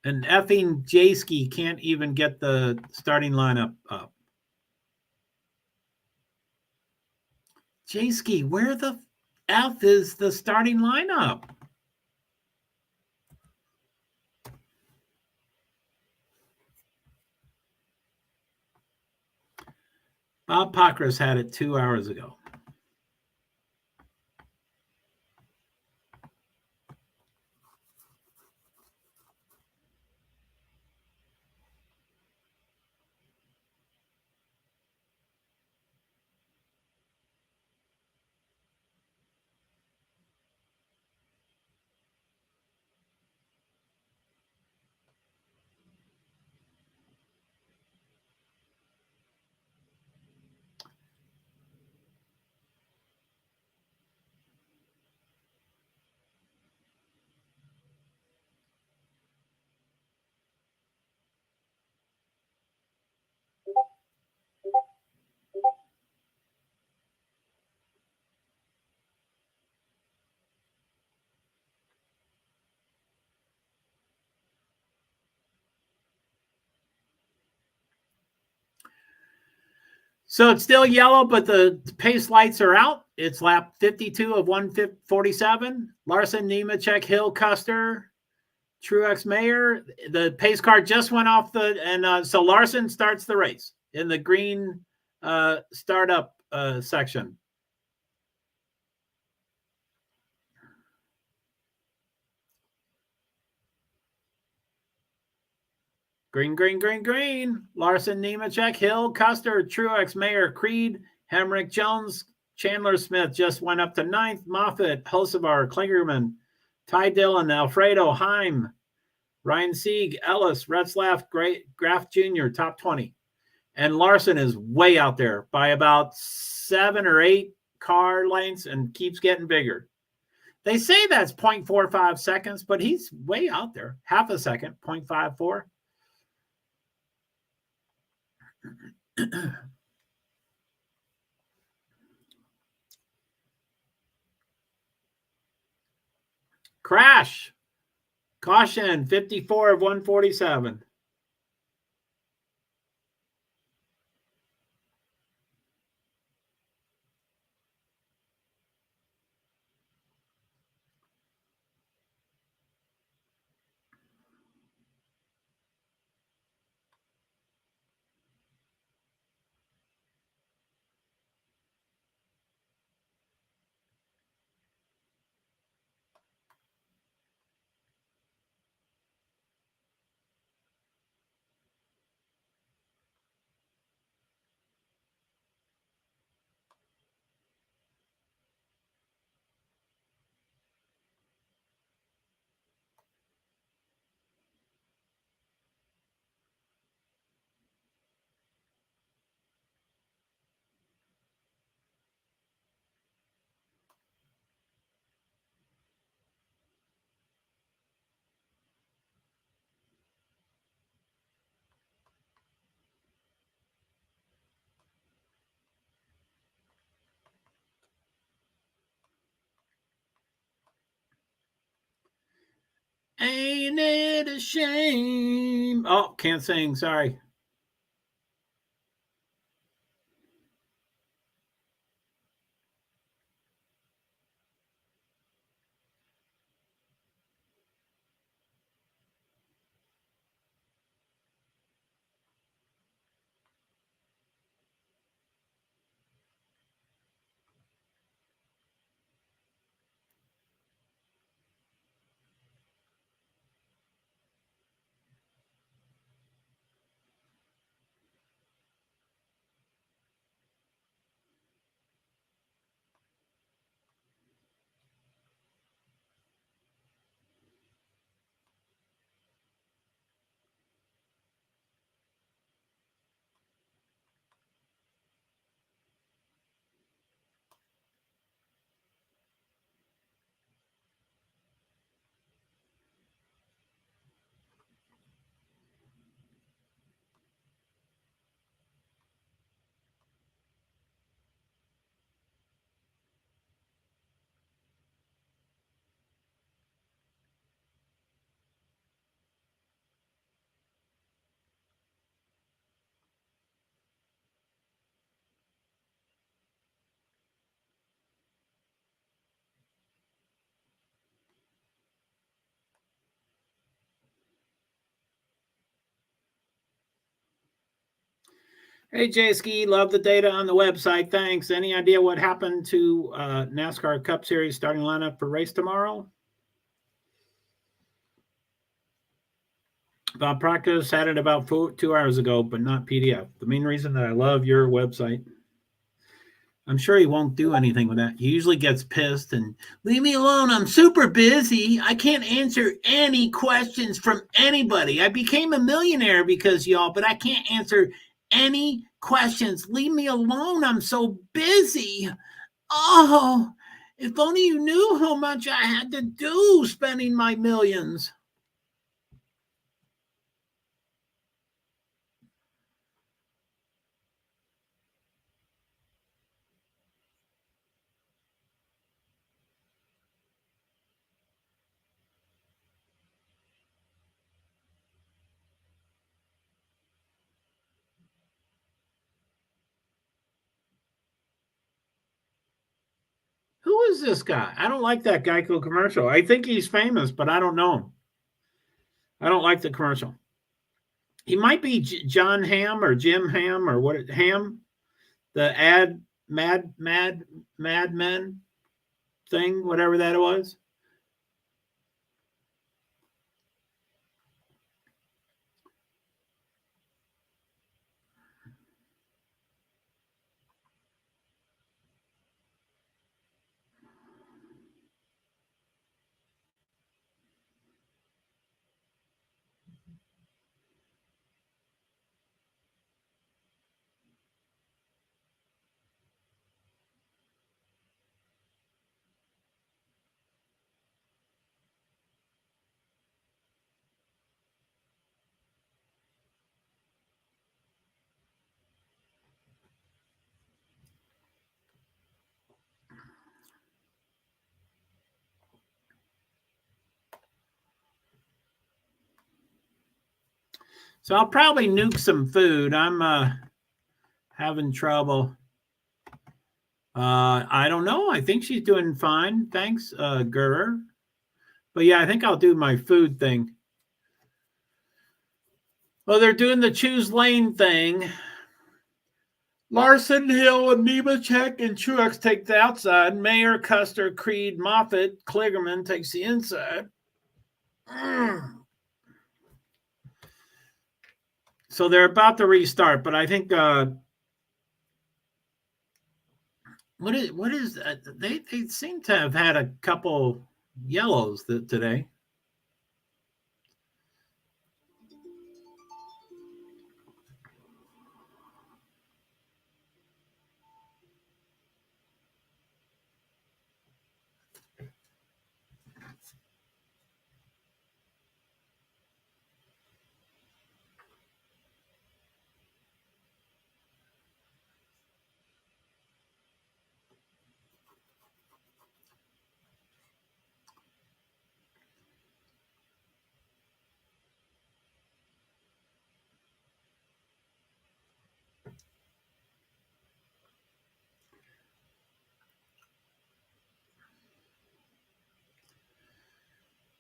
And effing Jayski can't even get the starting lineup up. Jayski, where the F is the starting lineup? Bob Pockris had it 2 hours ago. So it's still yellow, but the pace lights are out. It's lap 52 of 147. Larson, Nemechek, Hill, Custer, Truex, Mayer. The pace car just went off so Larson starts the race in the green startup section. Green. Larson, Nemechek, Hill, Custer, Truex, Mayer, Creed, Hemrick, Jones, Chandler Smith just went up to 9th. Moffitt, Hulsevar, Klingerman, Ty Dillon, Alfredo, Heim, Ryan Sieg, Ellis, Retzlaff, Graf Jr., top 20. And Larson is way out there by about 7 or 8 car lengths and keeps getting bigger. They say that's 0.45 seconds, but he's way out there. Half a second, 0.54. Crash. Caution, 54 of 147. Ain't it a shame? Oh, can't sing. Sorry. Hey, J-Ski, love the data on the website. Thanks. Any idea what happened to NASCAR Cup Series starting lineup for race tomorrow? About practice, had it about 2 hours ago, but not PDF. The main reason that I love your website. I'm sure he won't do anything with that. He usually gets pissed and leave me alone. I'm super busy. I can't answer any questions from anybody. I became a millionaire because y'all, but I can't answer any questions. Leave me alone. I'm so busy. Oh, if only you knew how much I had to do spending my millions. Who is this guy? I don't like that Geico commercial. I think he's famous, but I don't know him. I don't like the commercial. He might be John Hamm or Jim Hamm or what? Hamm, the Mad Men thing, whatever that was. So I'll probably nuke some food. I'm having trouble. I don't know. I think she's doing fine. Thanks, Gurr. But yeah, I think I'll do my food thing. Well, they're doing the choose lane thing. Larson, Hill, and Nemechek and Truex take the outside. Mayer, Custer, Creed, Moffitt, Kligerman takes the inside. So they're about to restart, but I think what is they seem to have had a couple yellows today.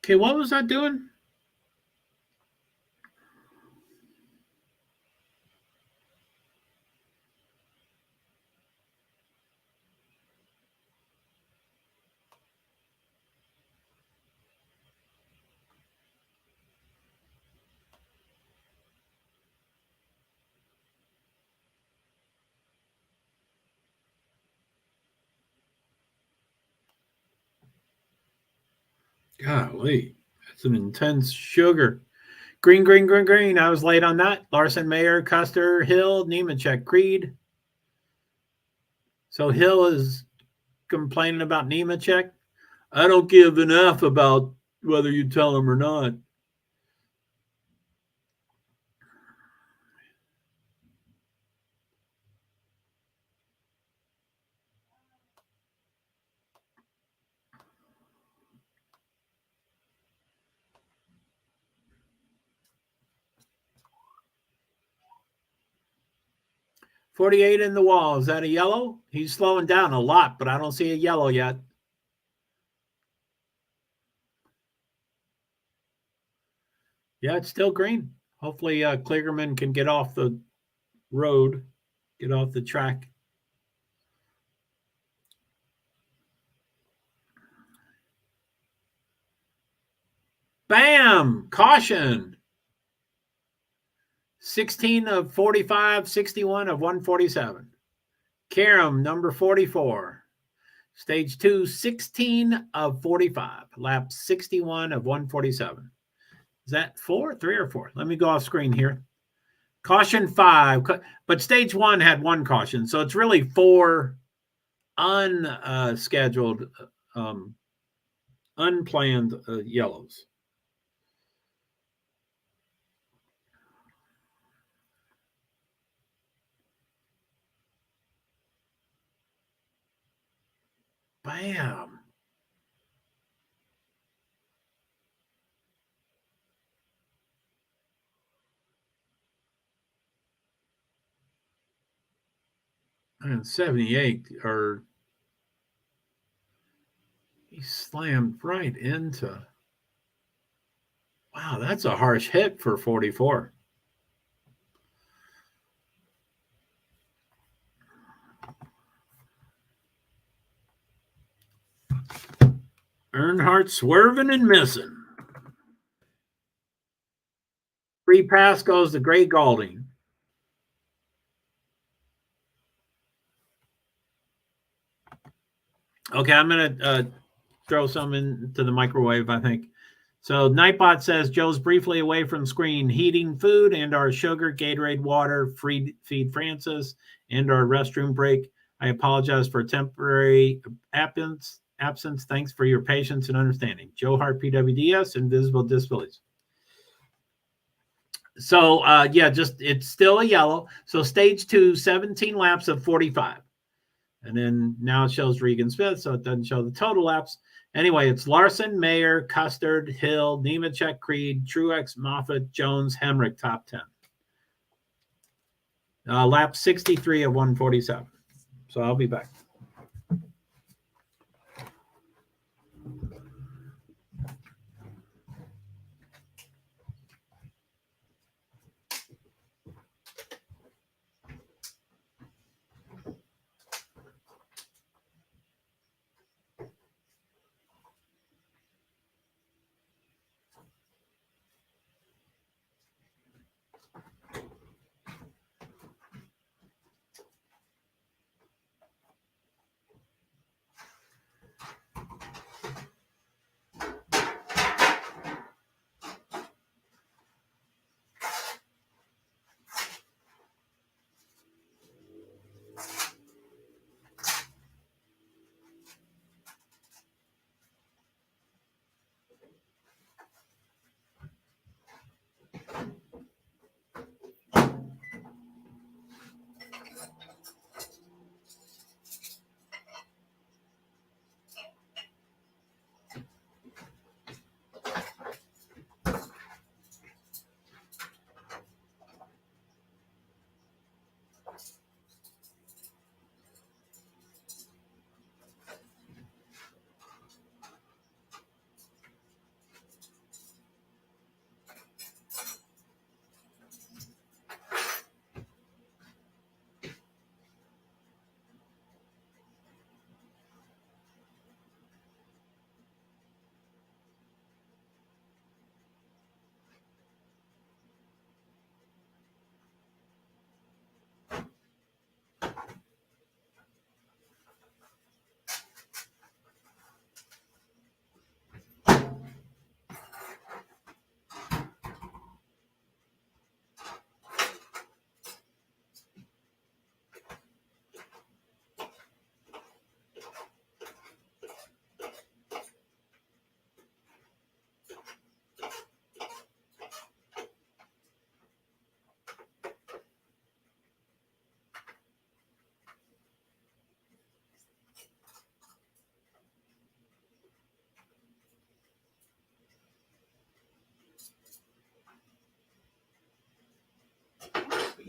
Okay, what was I doing? Golly, that's an intense sugar. Green, green, green, green. I was late on that. Larson, Mayer, Custer, Hill, Nemechek, Creed. So Hill is complaining about Nemechek. I don't give an F about whether you tell him or not. $48 in the wall. Is that a yellow? He's slowing down a lot, but I don't see a yellow yet. Yeah, it's still green. Hopefully, Kligerman can get off the road. Get off the track. Bam! Caution. 16 of 45, 61 of 147. Karam, number 44. Stage 2, 16 of 45. Lap 61 of 147. Is that 4, 3, or 4? Let me go off screen here. Caution 5. But stage 1 had 1 caution. So it's really 4 unscheduled, unplanned yellows. Bam. And 78, or he slammed right into. Wow, that's a harsh hit for 44. Earnhardt swerving and missing. Free pass goes to Gray Galding. Okay, I'm going to throw some into the microwave, I think. So Nightbot says, Joe's briefly away from screen, heating food and our sugar, Gatorade water, free feed Francis, and our restroom break. I apologize for temporary absence. Thanks for your patience and understanding. JoeHart, PwD's, Invisible Disabilities. So, yeah, just it's still a yellow. So stage 2, 17 laps of 45. And then now it shows Regan Smith, so it doesn't show the total laps. Anyway, it's Larson, Mayer, Custard, Hill, Nemechek, Creed, Truex, Moffitt, Jones, Hemrick, top 10. Lap 63 of 147. So I'll be back.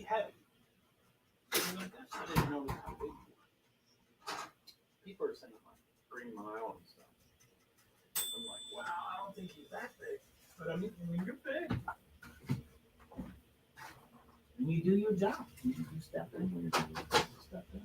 Heavy. I didn't know how big. People are saying like 3 mile and stuff. I'm like, wow, I don't think he's that big. But I mean you're big. And you do your job. You stay step in when you're going to step in.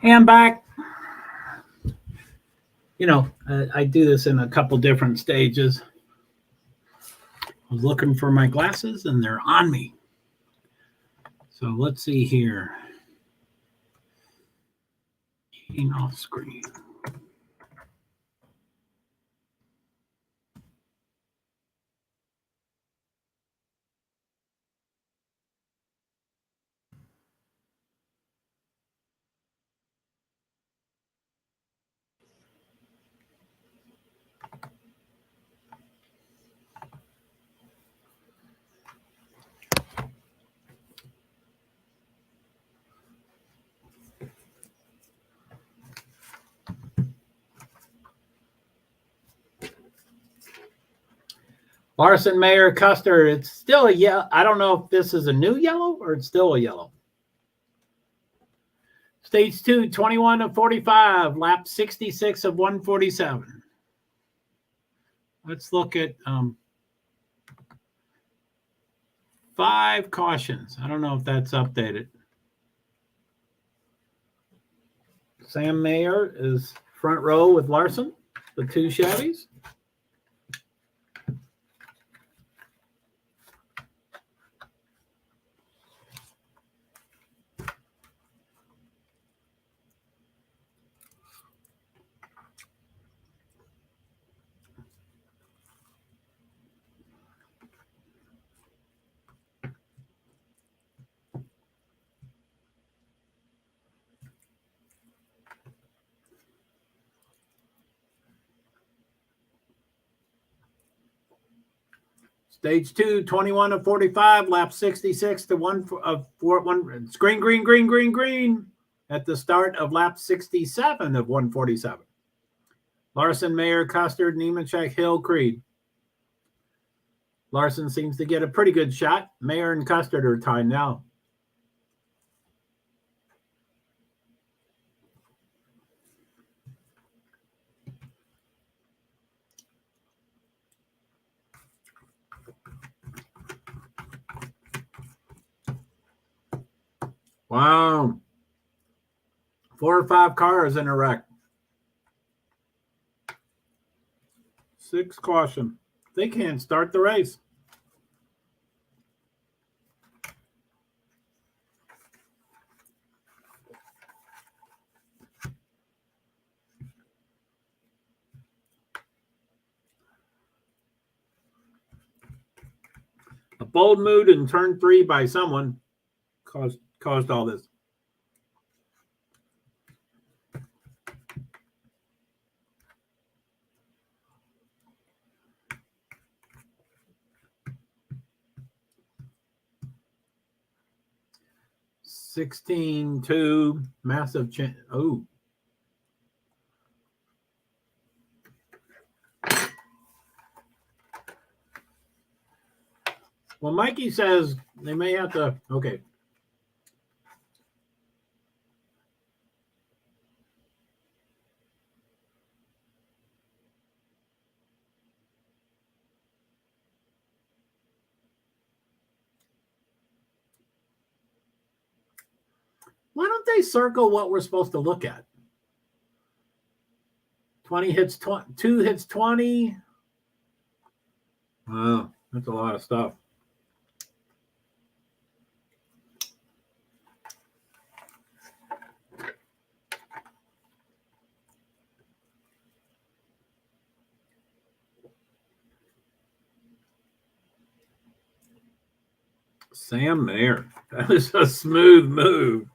And back. You know, I do this in a couple different stages. I was looking for my glasses and they're on me. So let's see here. Off screen. Larson, Mayer, Custer. It's still a yellow. I don't know if this is a new yellow or it's still a yellow. Stage 2, 21 of 45, lap 66 of 147. Let's look at 5 cautions. I don't know if that's updated. Sam Mayer is front row with Larson, the 2 Chevys. Stage 2, 21 of 45, lap 66 to 1 of 4, 1. Green, green, green, green, green at the start of lap 67 of 147. Larson, Mayer, Custer, Nemechek, Hill, Creed. Larson seems to get a pretty good shot. Mayer and Custer are tied now. Wow. 4 or 5 cars in a wreck. 6 caution. They can't start the race. A bold move in turn 3 by someone caused all this. (16-2) massive change. Oh. Well, Mikey says they may have to. Okay. Why don't they circle what we're supposed to look at? 20 hits, 2 hits 20. Wow, that's a lot of stuff. Sam Mayer. That was a smooth move.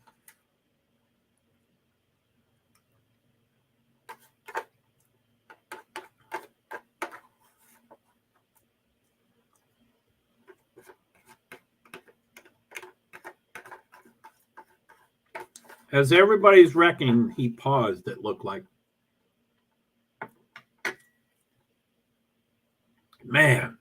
As everybody's wrecking, he paused, it looked like. Man.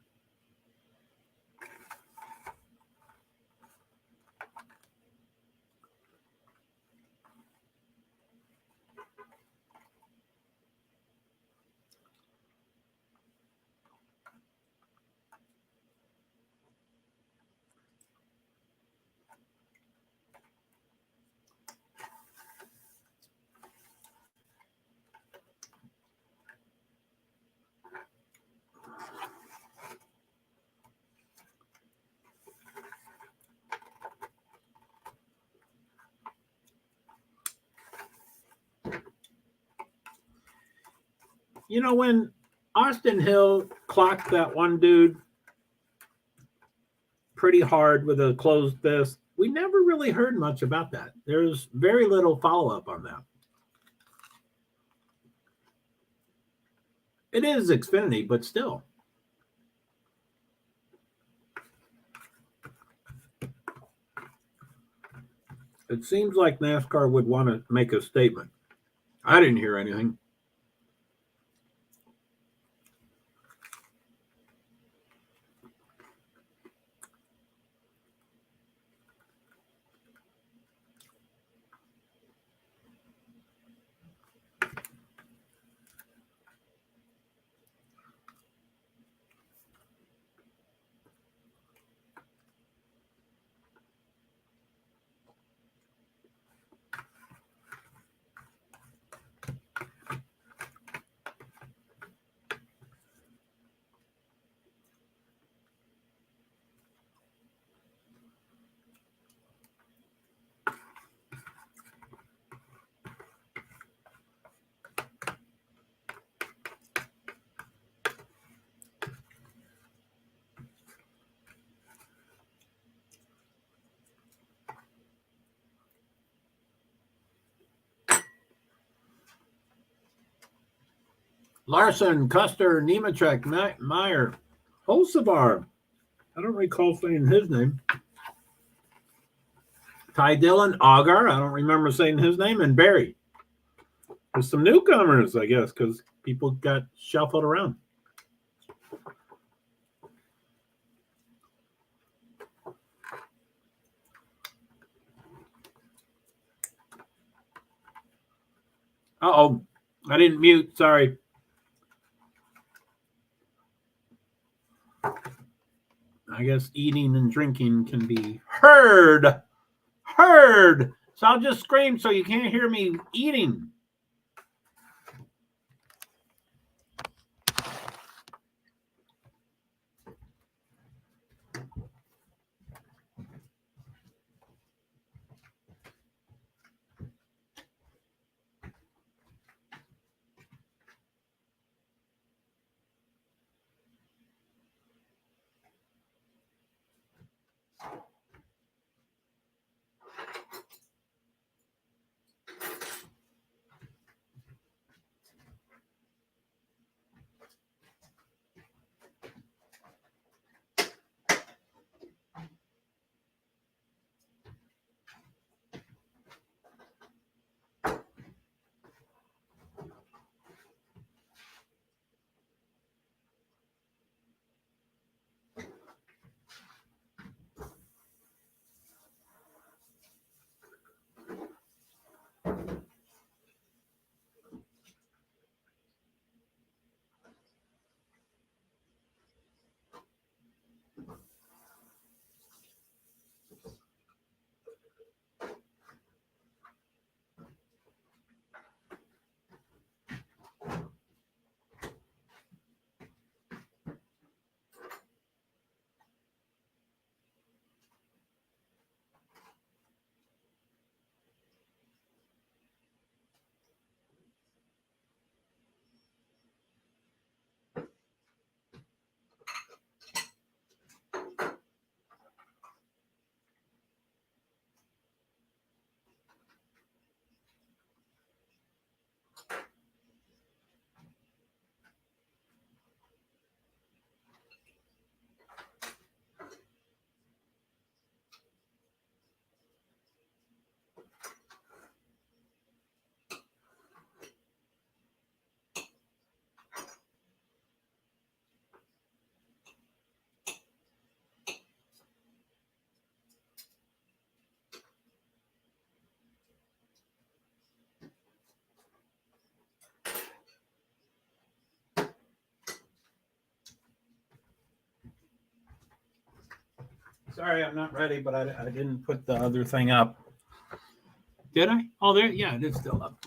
You know, when Austin Hill clocked that one dude pretty hard with a closed fist, we never really heard much about that. There's very little follow-up on that. It is Xfinity, but still. It seems like NASCAR would want to make a statement. I didn't hear anything. Larson, Custer, Nemechek, Meyer, Holsevar. I don't recall saying his name. Ty Dillon, Augar. I don't remember saying his name. And Barry. There's some newcomers, I guess, because people got shuffled around. Uh-oh. I didn't mute. Sorry. I guess eating and drinking can be heard. Heard. So I'll just scream so you can't hear me eating. Sorry, I'm not ready, but I didn't put the other thing up. Did I? Oh, there. Yeah, it is still up.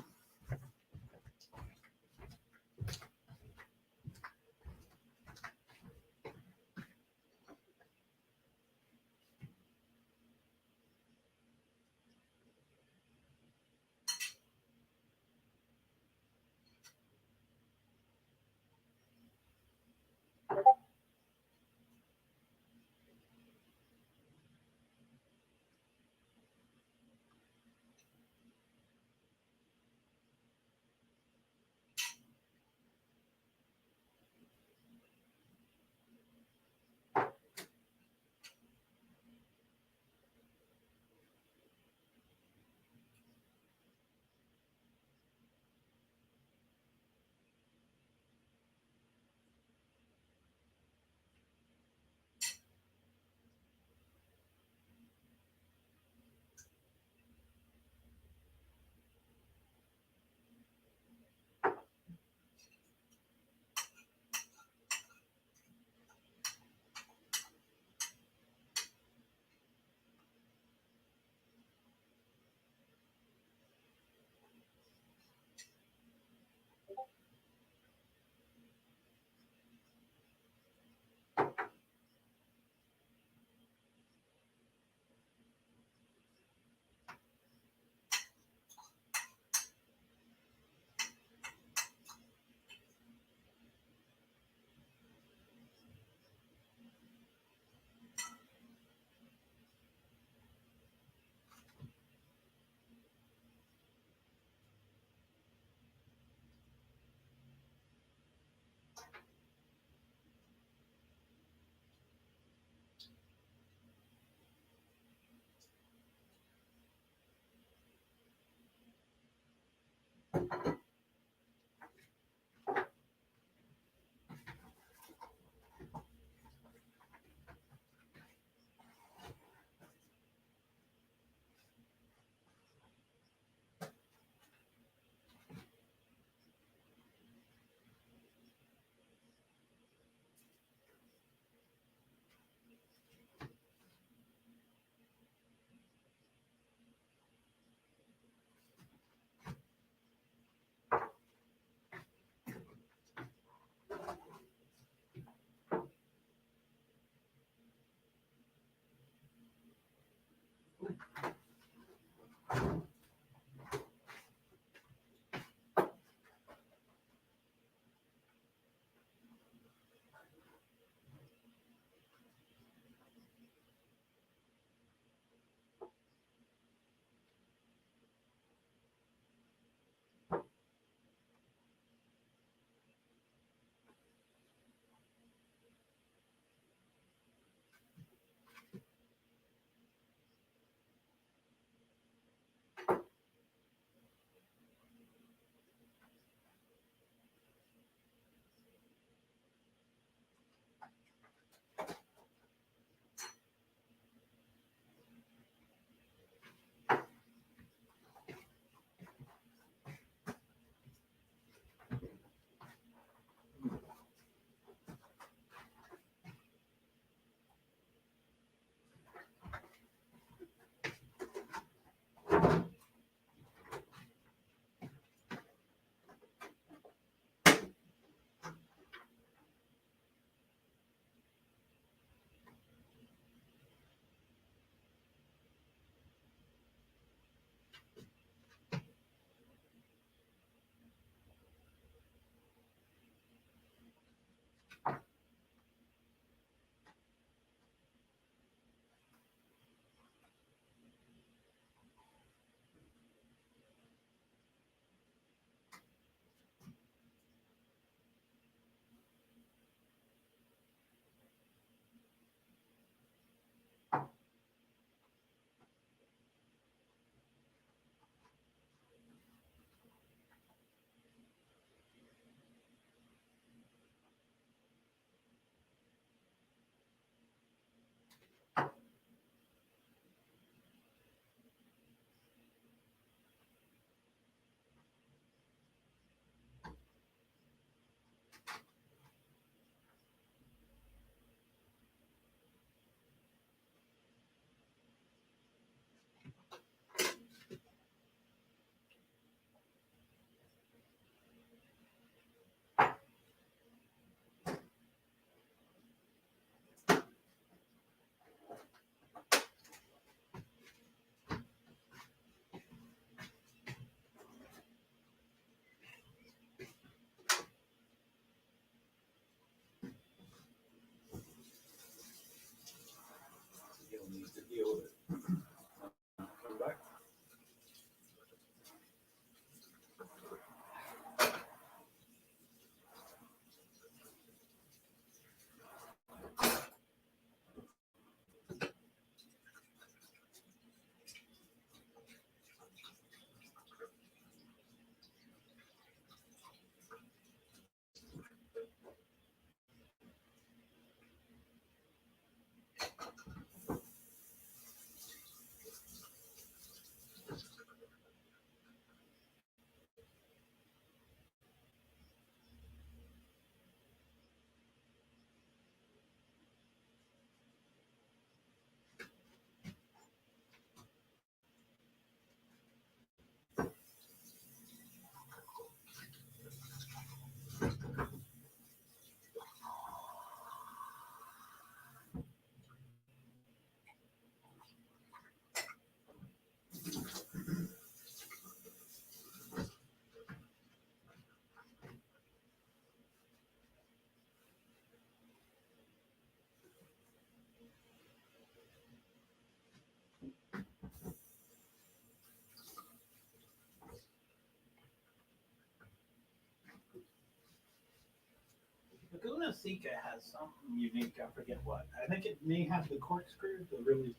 Laguna Seca has something unique. I forget what. I think it may have the corkscrew, the really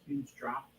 huge drop.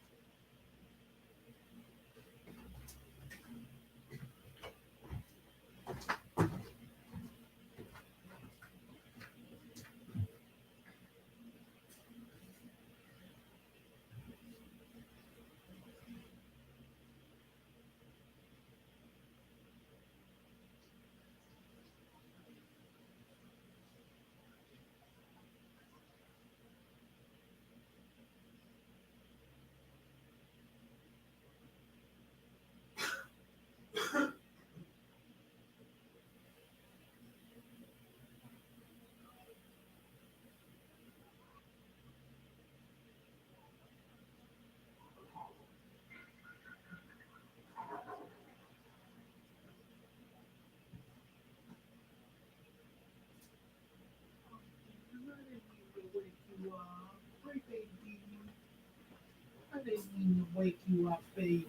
I didn't mean to wake you up, baby.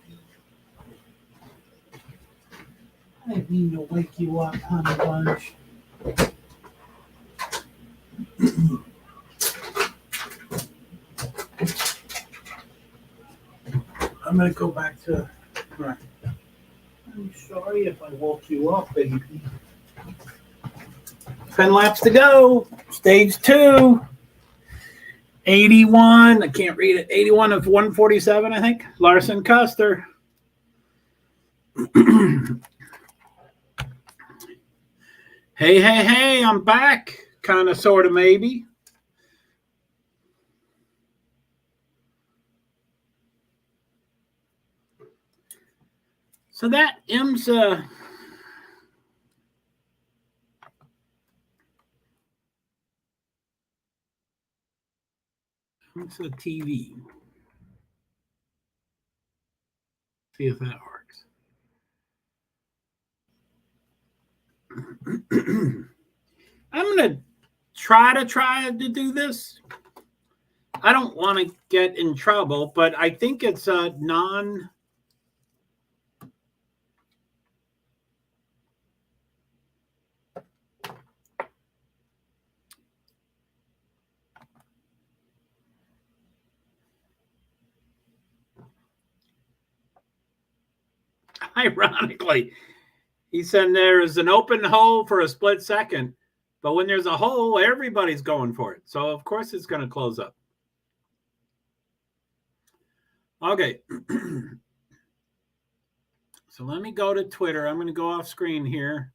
I didn't mean to wake you up, honey bunch. I'm going to go back to... Right. I'm sorry if I woke you up, baby. 10 laps to go. Stage 2. 81. I can't read it. 81 of 147, I think. Larson Custer. Hey, I'm back. Kind of, sort of, maybe. So that IMSA TV. See if that works. I'm going to try to do this. I don't want to get in trouble, but I think it's a non... Ironically, he said there is an open hole for a split second, but when there's a hole, everybody's going for it. So, of course, it's going to close up. Okay. So let me go to Twitter. I'm going to go off screen here.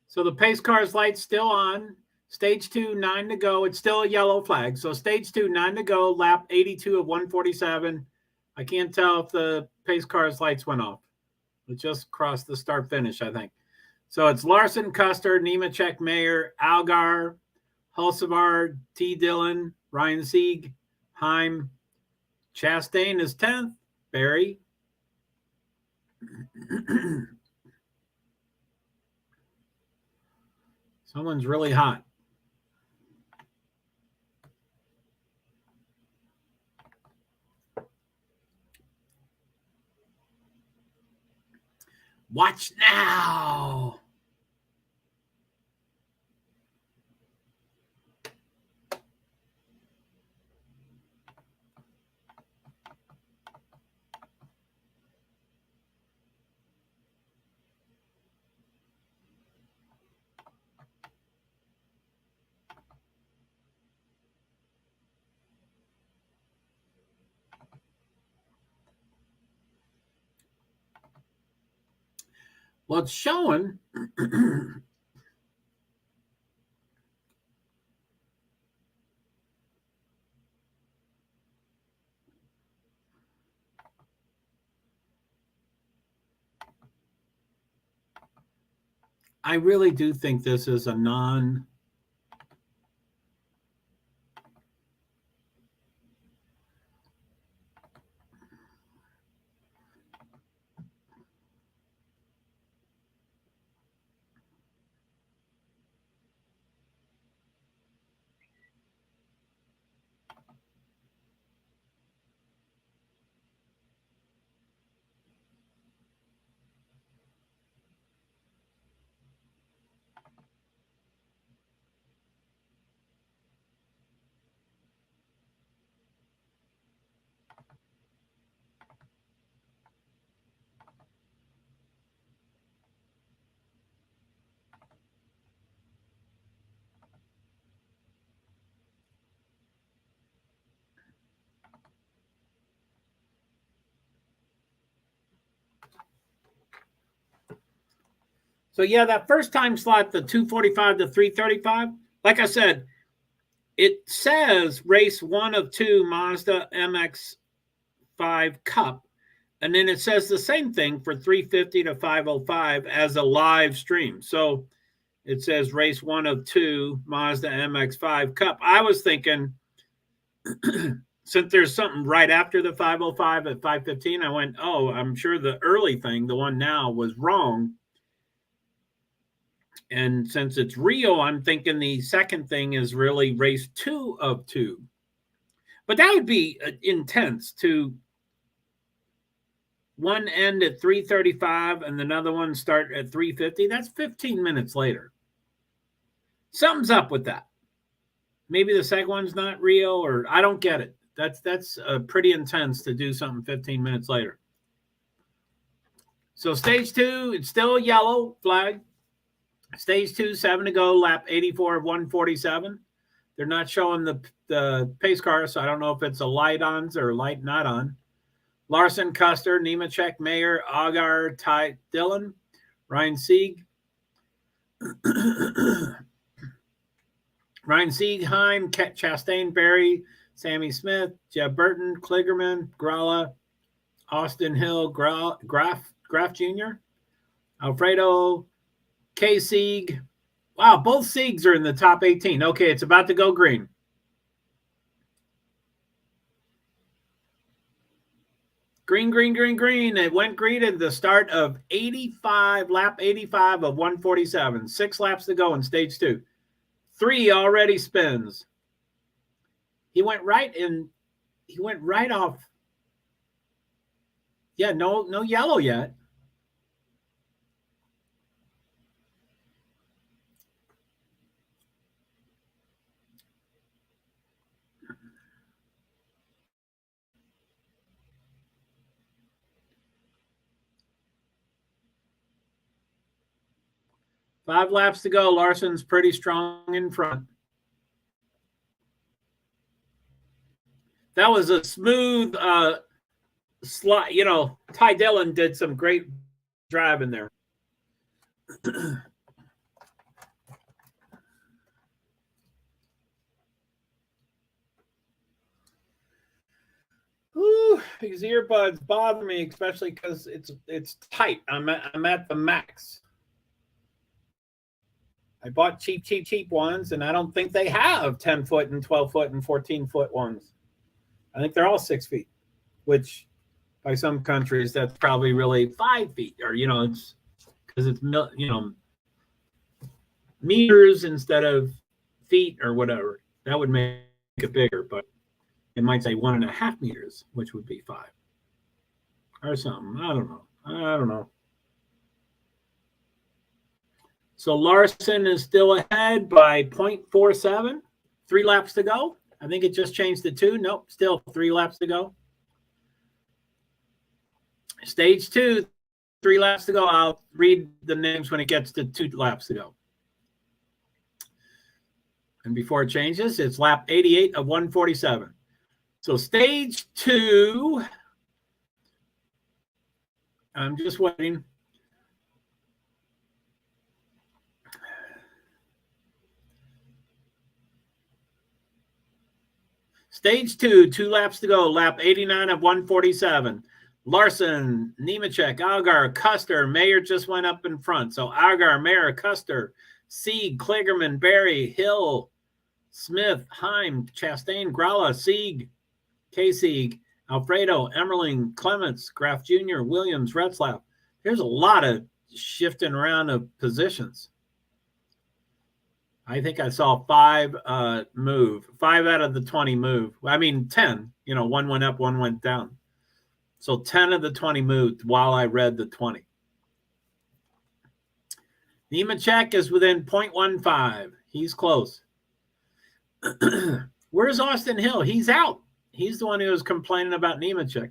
So the pace car's light's still on. Stage 2, 9 to go. It's still a yellow flag. So stage 2, 9 to go. Lap 82 of 147. I can't tell if the pace car's lights went off. It just crossed the start finish, I think. So it's Larson, Custer, Nemechek, Mayer, Algar, Hulsevar, T. Dillon, Ryan Sieg, Heim. Chastain is 10th. Barry. Someone's really hot. Watch now. Well, it's showing. I really do think this is a non... So yeah, that first time slot, the 245 to 335, like I said, it says race 1 of 2 Mazda MX-5 Cup. And then it says the same thing for 350 to 505 as a live stream. So it says race 1 of 2 Mazda MX-5 Cup. I was thinking, since there's something right after the 505 at 515, I went, oh, I'm sure the early thing, the one now, was wrong. And since it's Rio, I'm thinking the second thing is really race 2 of 2. But that would be intense to one end at 335 and another one start at 350. That's 15 minutes later. Something's up with that. Maybe the second one's not Rio, or I don't get it. That's pretty intense to do something 15 minutes later. So stage 2, it's still a yellow flag. Stage 2, 7 to go, lap 84 of 147. They're not showing the pace car, so I don't know if it's a light on or light not on. Larson, Custer, Nemechek, Mayer, Agar, Ty Dillon, Ryan Sieg. Ryan Siegheim, Chastain, Berry, Sammy Smith, Jeb Burton, Kligerman, Gralla, Austin Hill, Graf Jr., Alfredo, K. Sieg. Wow, both Siegs are in the top 18. Okay, it's about to go green. Green, green, green, green. It went green at the start of 85, lap 85 of 147. 6 laps to go in stage 2. 3 already spins. He went right off. Yeah, no yellow yet. Five laps to go. Larson's pretty strong in front. That was a smooth slide. You know, Ty Dillon did some great driving there. Ooh, these earbuds bother me, especially because it's tight. I'm at the max. I bought cheap ones, and I don't think they have 10-foot and 12-foot and 14-foot ones. I think they're all 6 feet, which by some countries that's probably really 5 feet, or it's because it's meters instead of feet or whatever. That would make it bigger, but it might say 1.5 meters, which would be 5 or something. I don't know. So Larson is still ahead by 0.47. 3 laps to go. I think it just changed to 2. Nope, still 3 laps to go. Stage 2, 3 laps to go. I'll read the names when it gets to 2 laps to go. And before it changes, it's lap 88 of 147. So stage 2, I'm just waiting. Stage 2, 2 laps to go, lap 89 of 147. Larson, Nemechek, Algar, Custer, Mayer just went up in front. So Algar, Mayer, Custer, Sieg, Kligerman, Berry, Hill, Smith, Heim, Chastain, Gralla, Sieg, K. Sieg, Alfredo, Emmerling, Clements, Graf Jr., Williams, Retzlaff. There's a lot of shifting around of positions. I think I saw 5 move. 5 out of the 20 move. I mean, 10. One went up, one went down. So 10 of the 20 moved while I read the 20. Nemechek is within 0.15. He's close. Where's Austin Hill? He's out. He's the one who was complaining about Nemechek.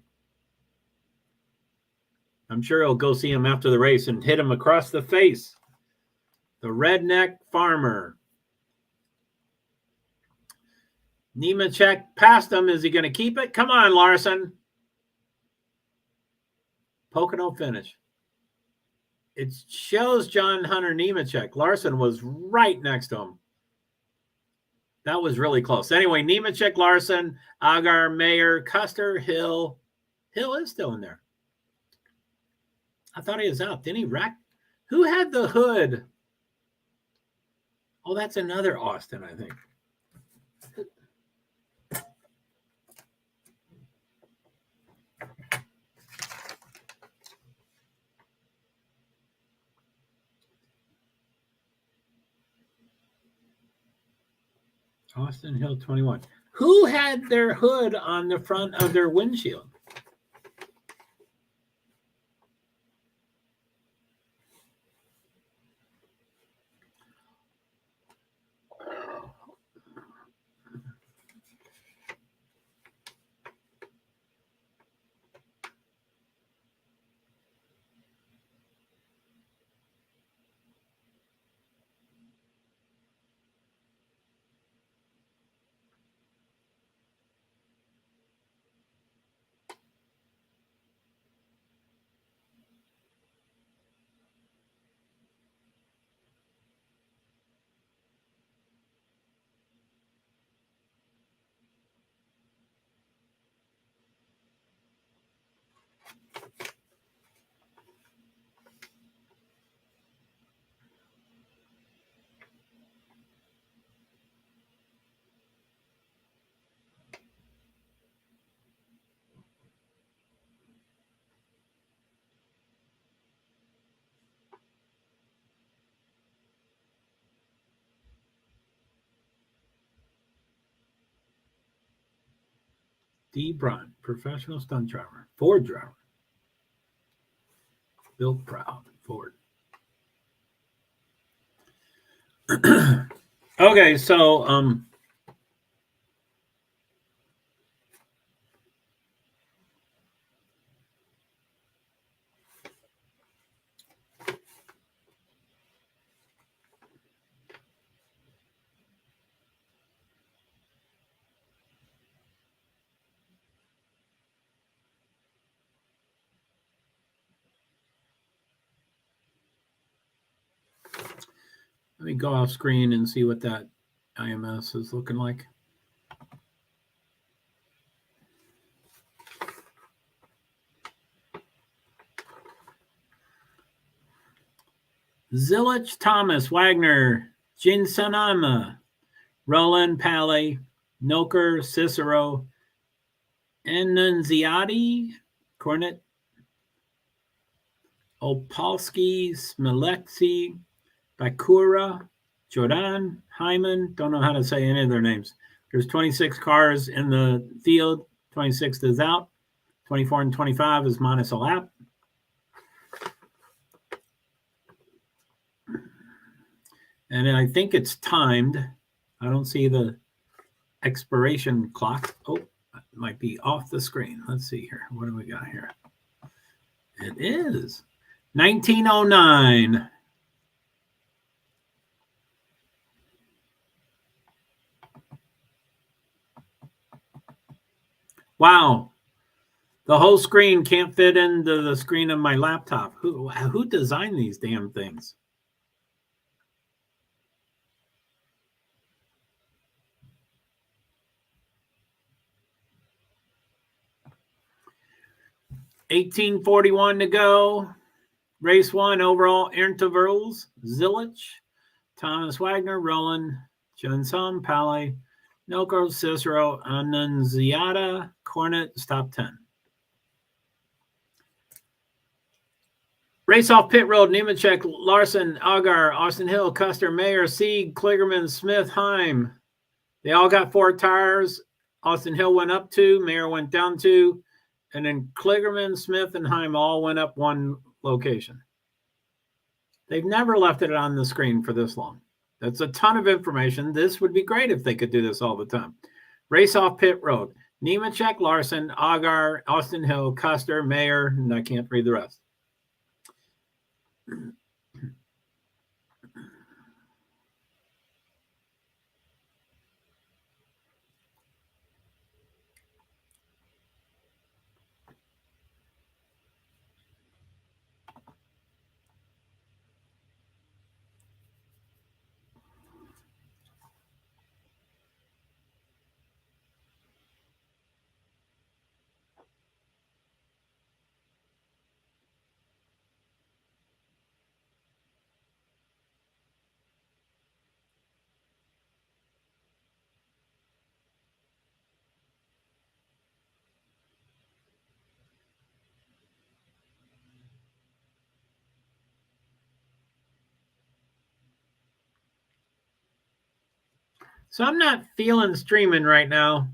I'm sure he'll go see him after the race and hit him across the face. The redneck farmer. Nemechek passed him. Is he going to keep it? Come on, Larson. Pocono finish. It shows John Hunter Nemechek. Larson was right next to him. That was really close. Anyway, Nemechek, Larson, Agar, Mayer, Custer, Hill. Hill is still in there. I thought he was out. Didn't he wreck? Who had the hood? Oh, that's another Austin, I think. Austin Hill 21. Who had their hood on the front of their windshield? D. Brunt, professional stunt driver, Ford driver. Built proud, Ford. Okay, so let me go off screen and see what that IMS is looking like. Zilich, Thomas, Wagner, Jinsanama, Roland, Paley, Noker, Cicero, Annunziati, Cornet, Opalski, Smileksi, Bakura, Jordan, Hyman. Don't know how to say any of their names. There's 26 cars in the field. 26th is out. 24 and 25 is minus a lap. And I think it's timed. I don't see the expiration clock. Oh, it might be off the screen. Let's see here. What do we got here? It is 1909. Wow. The whole screen can't fit into the screen of my laptop. Who designed these damn things? $18.41 to go. Race 1 overall intervals. Zilich, Thomas Wagner, Roland, Johnson, Paley, Noko, Cicero, Annunziata, Cornet, top 10. Race off pit road, Nemechek, Larson, Agar, Austin Hill, Custer, Mayer, Sieg, Kligerman, Smith, Heim. They all got 4 tires. Austin Hill went up 2, Mayer went down 2, and then Kligerman, Smith, and Heim all went up 1 location. They've never left it on the screen for this long. That's a ton of information. This would be great if they could do this all the time. Race off pit road. Nemechek, Larson, Agar, Austin Hill, Custer, Mayer, and I can't read the rest. So I'm not feeling streaming right now.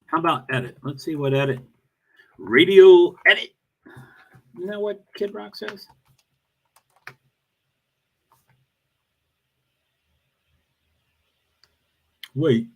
How about edit? Let's see what edit. Radio edit. You know what Kid Rock says? Wait.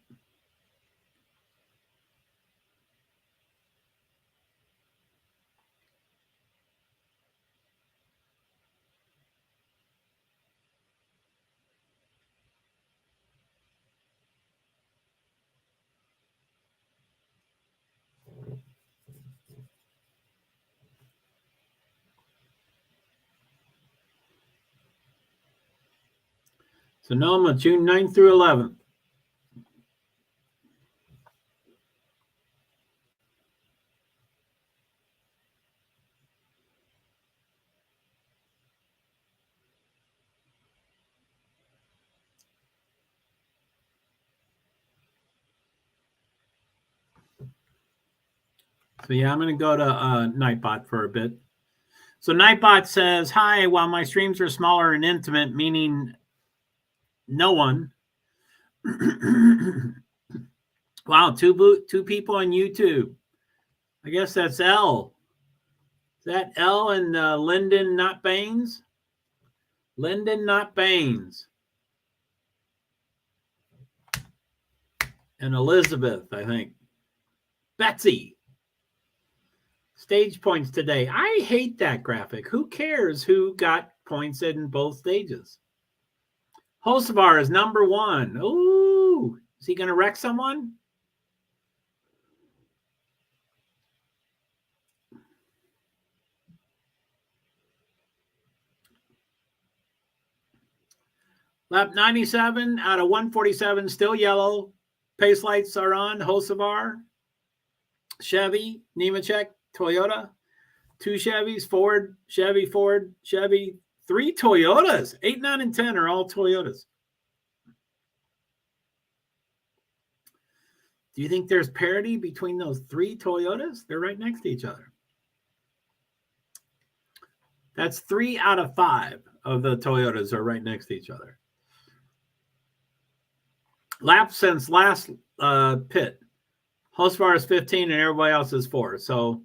Sonoma, June 9th through 11th. So yeah, I'm going to go to Nightbot for a bit. So Nightbot says, hi, while my streams are smaller and intimate, meaning no one. Wow, two people on YouTube. I guess that's L. Is that L and Lyndon, not Baines? Lyndon, not Baines. And Elizabeth, I think. Betsy. Stage points today. I hate that graphic. Who cares who got points in both stages? Hocevar is number 1. Ooh, is he going to wreck someone? Lap 97 out of 147, still yellow. Pace lights are on. Hocevar, Chevy, Nemechek, Toyota. 2 Chevys, Ford, Chevy, 3 Toyotas. 8, 9, and 10 are all Toyotas. Do you think there's parity between those 3 Toyotas? They're right next to each other. That's 3 out of 5 of the Toyotas are right next to each other. Laps since last pit. Hocevar is 15 and everybody else is 4. So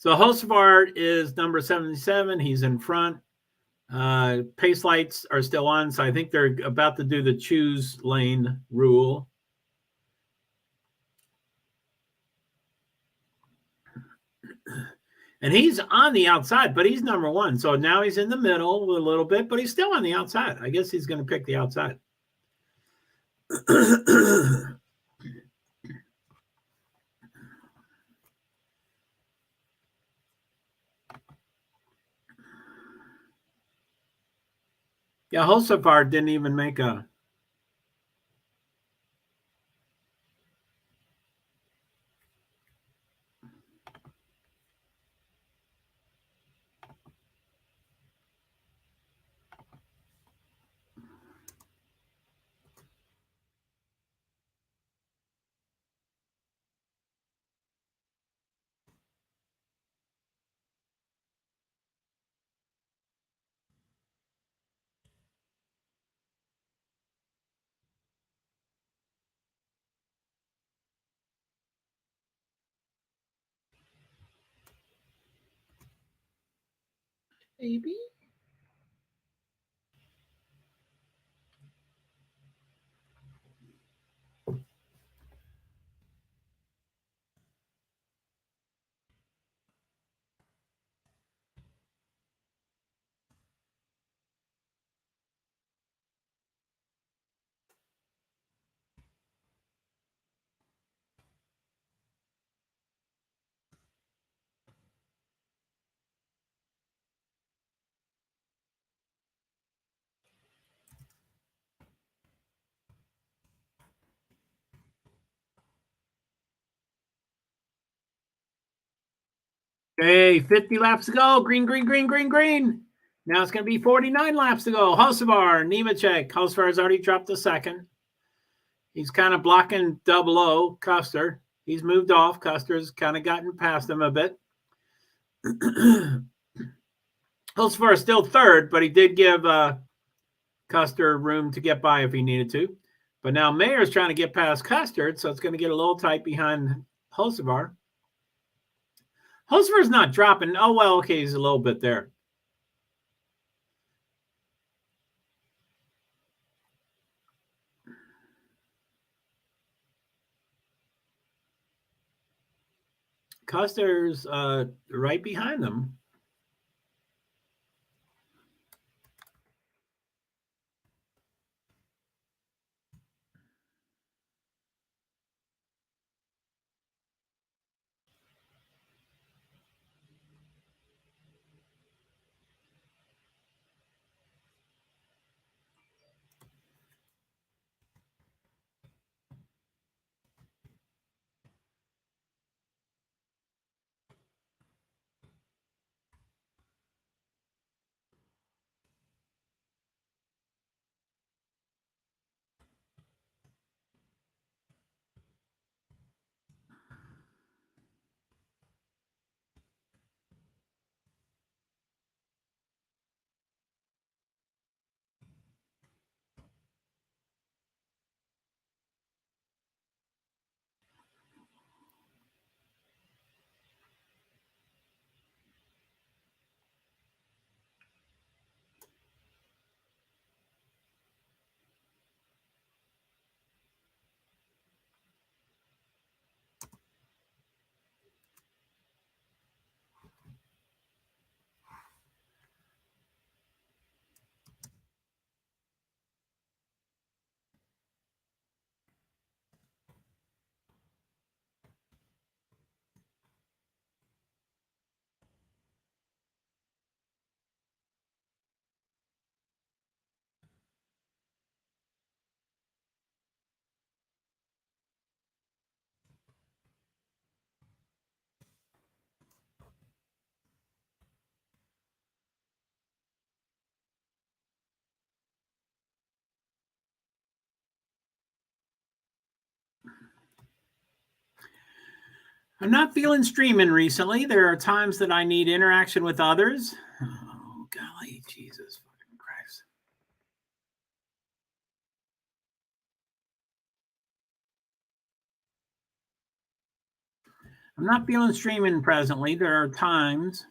Hocevar is number 77. He's in front. Pace lights are still on, so I think they're about to do the choose lane rule. And he's on the outside, but he's number 1. So now he's in the middle a little bit, but he's still on the outside. I guess he's going to pick the outside. Yeah, Hocevar didn't even make a... baby. Okay, 50 laps to go. Green, green, green, green, green. Now it's going to be 49 laps to go. Hocevar, Nemechek. Hocevar has already dropped a second. He's kind of blocking double O, Custer. He's moved off. Custer's kind of gotten past him a bit. Hocevar is still third, but he did give Custer room to get by if he needed to. But now Mayer's trying to get past Custer, so it's going to get a little tight behind Hocevar. Hocevar's not dropping. Oh, well, okay, he's a little bit there. Custer's right behind them. I'm not feeling streaming recently. There are times that I need interaction with others. Oh, golly, Jesus fucking Christ. I'm not feeling streaming presently. There are times.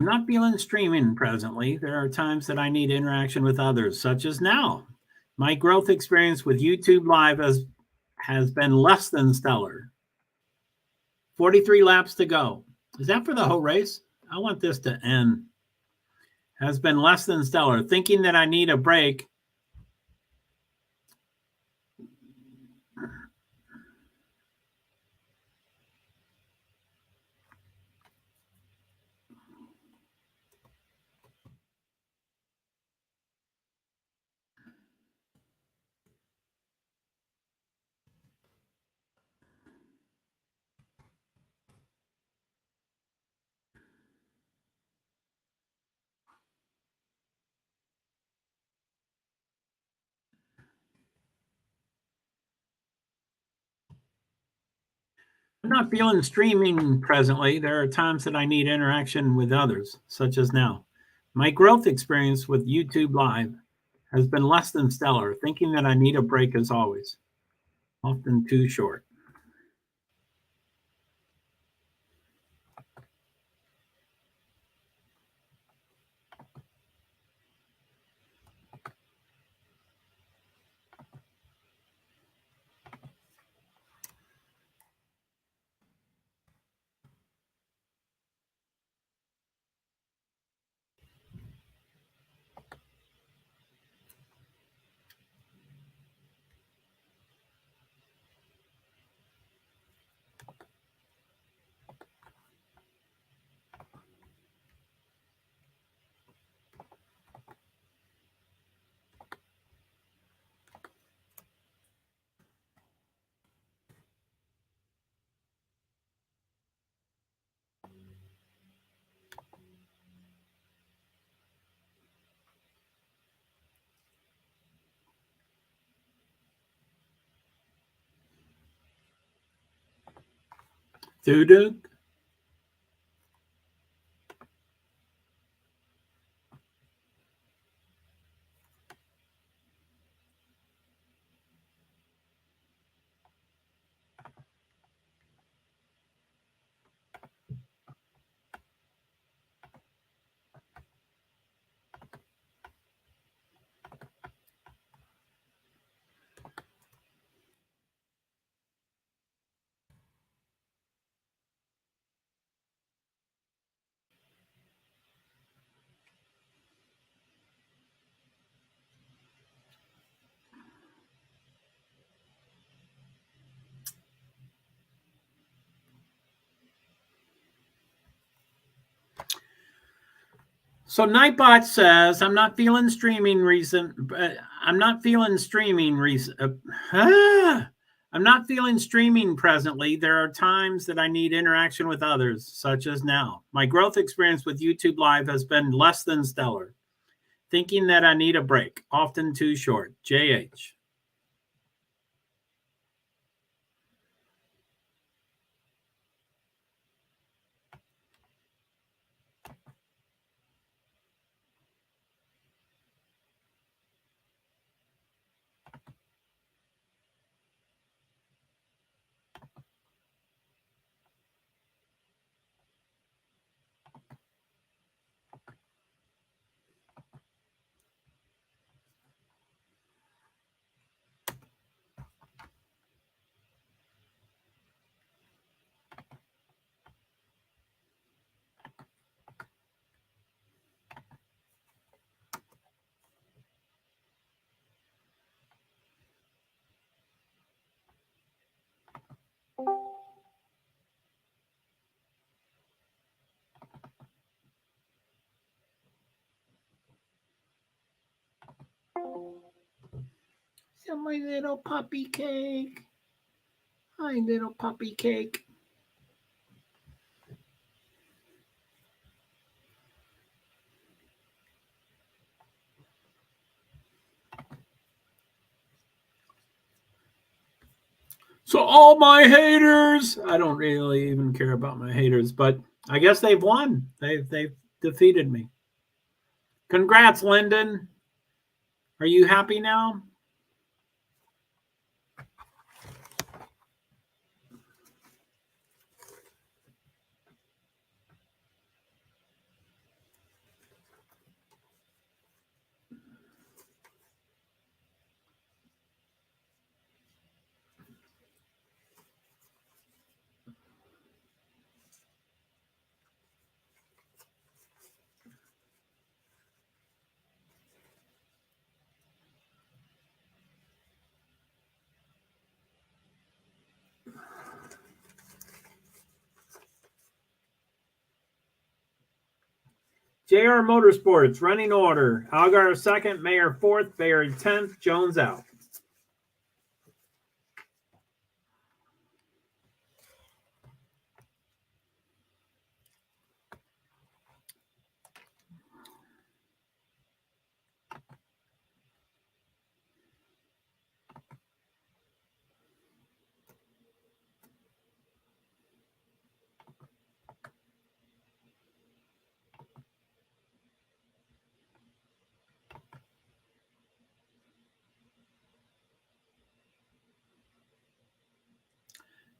I'm not feeling streaming presently. There are times that I need interaction with others, such as now. My growth experience with YouTube Live has been less than stellar. 43 laps to go. Is that for the whole race? I want this to end. Has been less than stellar. Thinking that I need a break. I'm not feeling streaming presently. There are times that I need interaction with others, such as now. My growth experience with YouTube Live has been less than stellar, thinking that I need a break as always. Often too short. Doo-doo. So Nightbot says, I'm not feeling streaming recent. I'm not feeling streaming recent. I'm not feeling streaming presently. There are times that I need interaction with others, such as now. My growth experience with YouTube Live has been less than stellar. Thinking that I need a break, often too short. JH. So my little puppy cake. Hi, little puppy cake. So all my haters, I don't really even care about my haters, but I guess they've won. They've defeated me. Congrats, Lyndon. Are you happy now? JR Motorsports, running order. Algar 2nd, Mayer 4th, Bayer 10th, Jones out.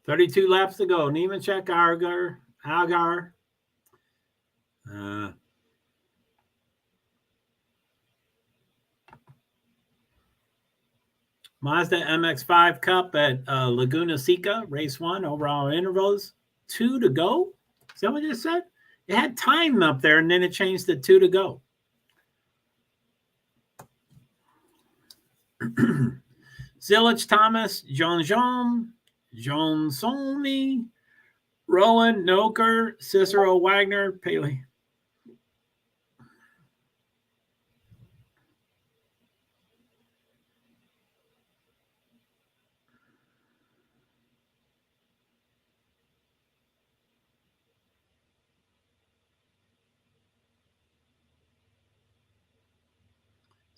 $32 laps to go. Nemechek, Algar. Mazda MX-5 Cup at Laguna Seca, race 1, overall intervals, 2 to go. Is that what it said? It had time up there, and then it changed to 2 to go. Zilich Thomas, John Sony, Rowan Noker, Cicero Wagner, Paley.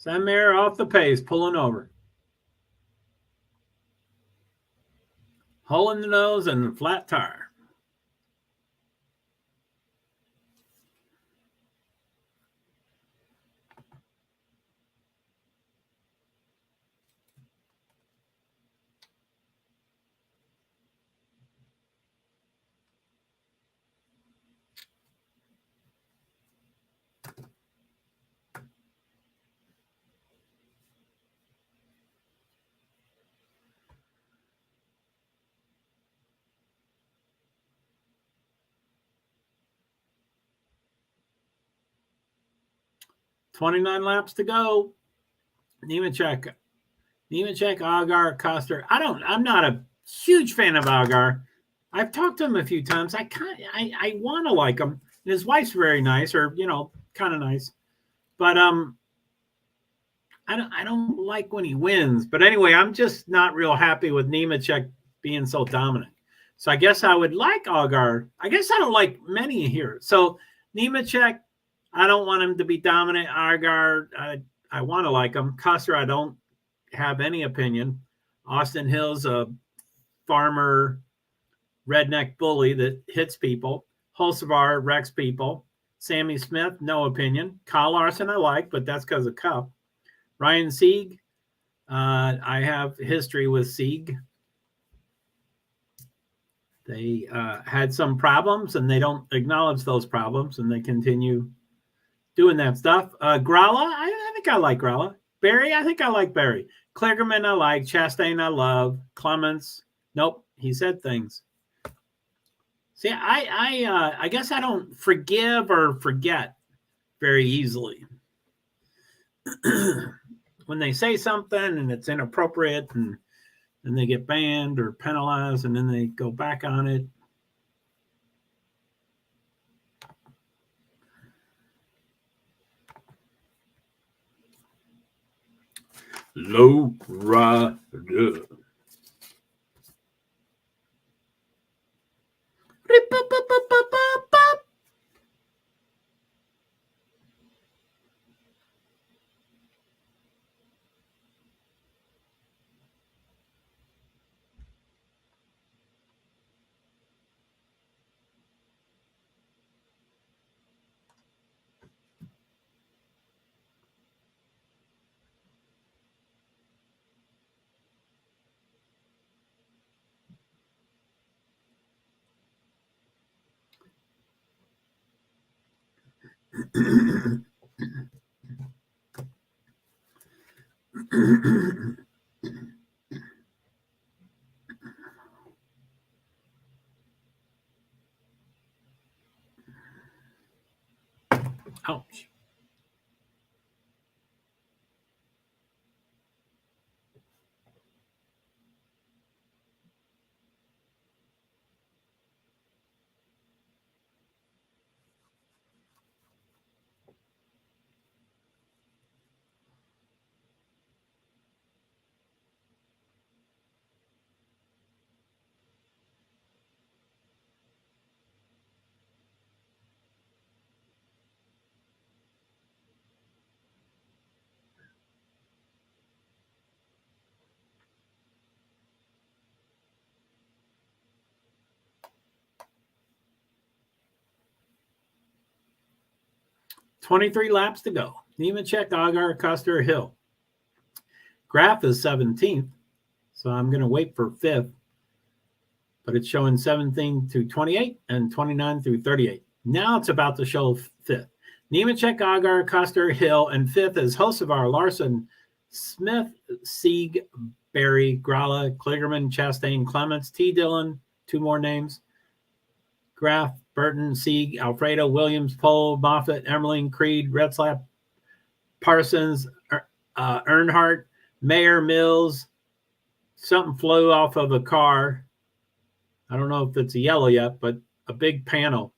Samir off the pace, pulling over. Hole in the nose and a flat tire. 29 laps to go. Nemechek, Agar, Custer. I'm not a huge fan of Agar. I've talked to him a few times. I want to like him. And his wife's very nice, or kind of nice. But I don't like when he wins. But anyway, I'm just not real happy with Nemechek being so dominant. So I guess I would like Agar. I guess I don't like many here. So Nemechek, I don't want him to be dominant. Agar, I want to like him. Custer, I don't have any opinion. Austin Hill's a farmer redneck bully that hits people. Hulsevar wrecks people. Sammy Smith, no opinion. Kyle Larson, I like, but that's because of Cup. Ryan Sieg, I have history with Sieg. They had some problems, and they don't acknowledge those problems, and they continue doing that stuff. Gralla, I think I like Gralla. Barry, I think I like Barry. Kligerman, I like. Chastain, I love. Clements, nope, he said things. See, I guess I don't forgive or forget very easily. When they say something and it's inappropriate and they get banned or penalized and then they go back on it. Low rider. Ouch. $23 laps to go. Nemechek, Agar, Custer, Hill. Graph is 17th, so I'm going to wait for 5th. But it's showing 17 through 28 and 29 through 38. Now it's about to show 5th. Nemechek, Agar, Custer, Hill, and 5th is Hocevar, Larson, Smith, Sieg, Barry, Gralla, Kligerman, Chastain, Clements, T. Dillon, 2 more names. Graf, Burton, Sieg, Alfredo, Williams, Pohl, Moffitt, Emmeline, Creed, Retzlaff, Parsons, Earnhardt, Mayer, Mills. Something flew off of a car. I don't know if it's a yellow yet, but a big panel.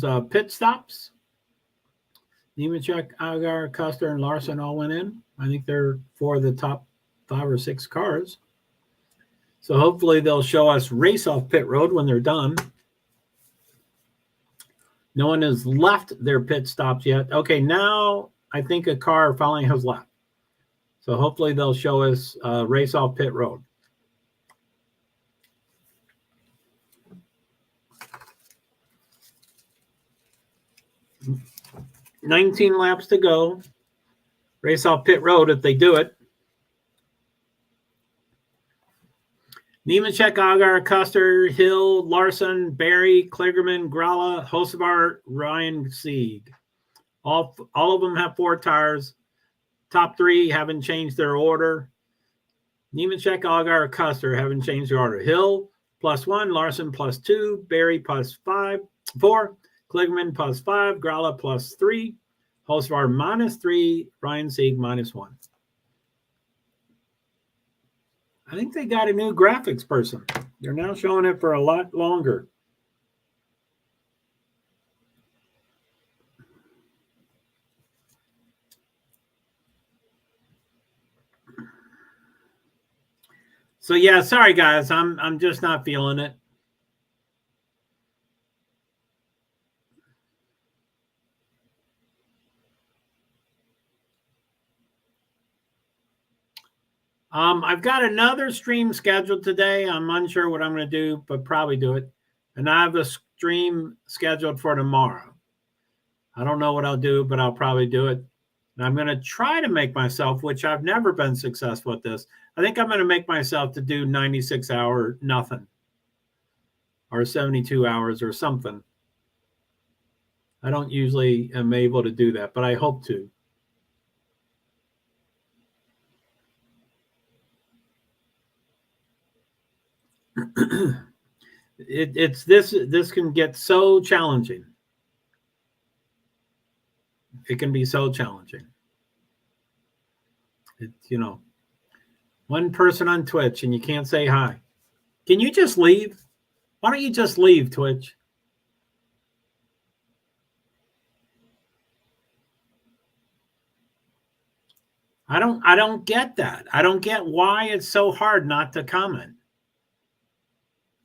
those pit stops. Nemechek, Agar, Custer, and Larson all went in. I think they're 4 of the top 5 or 6 cars. So hopefully they'll show us race off pit road when they're done. No one has left their pit stops yet. Okay, now I think a car finally has left. So hopefully they'll show us race off pit road. $19 laps to go. Race off pit road if they do it. Nemechek, Agar, Custer, Hill, Larson, Barry, Kligerman, Gralla, Hocevar, Ryan Sieg. All of them have 4 tires. Top 3 haven't changed their order. Nemechek, Agar, Custer haven't changed their order. Hill +1, Larson +2, Barry +4, Kligerman +5, Gralla +3, Hocevar -3, Ryan Sieg -1. I think they got a new graphics person. They're now showing it for a lot longer. So yeah, sorry guys, I'm just not feeling it. I've got another stream scheduled today. I'm unsure what I'm going to do, but probably do it. And I have a stream scheduled for tomorrow. I don't know what I'll do, but I'll probably do it. And I'm going to try to make myself, which I've never been successful at this. I think I'm going to make myself to do 96 hour nothing or 72 hours or something. I don't usually am able to do that, but I hope to. This can get so challenging. It can be so challenging. It's, you know, one person on Twitch and you can't say hi. Can you just leave? Why don't you just leave, Twitch? I don't get that. I don't get why it's so hard not to comment.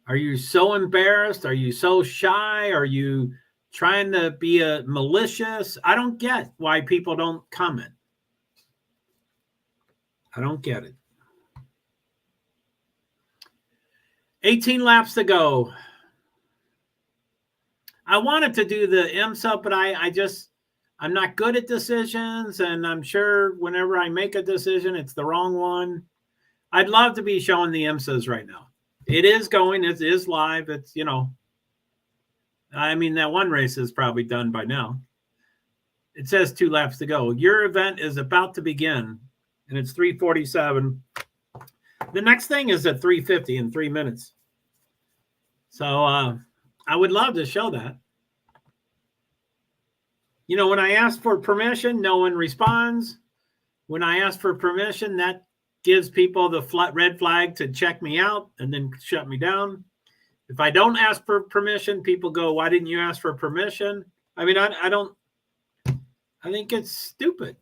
Are you so embarrassed? Are you so shy? Are you trying to be a malicious? I don't get why people don't comment. I don't get it. 18 laps to go. I wanted to do the IMSA, but I'm not good at decisions, and I'm sure whenever I make a decision, it's the wrong one. I'd love to be showing the IMSAs right now. It is going. It is live. It's, you know, I mean, that one race is probably done by now. It says 2 laps to go. Your event is about to begin, and it's 3:47. The next thing is at 3:50 in 3 minutes. So I would love to show that. You know, when I ask for permission, no one responds. When I ask for permission, that gives people the red flag to check me out and then shut me down. If I don't ask for permission, people go, why didn't you ask for permission? I mean, I think it's stupid.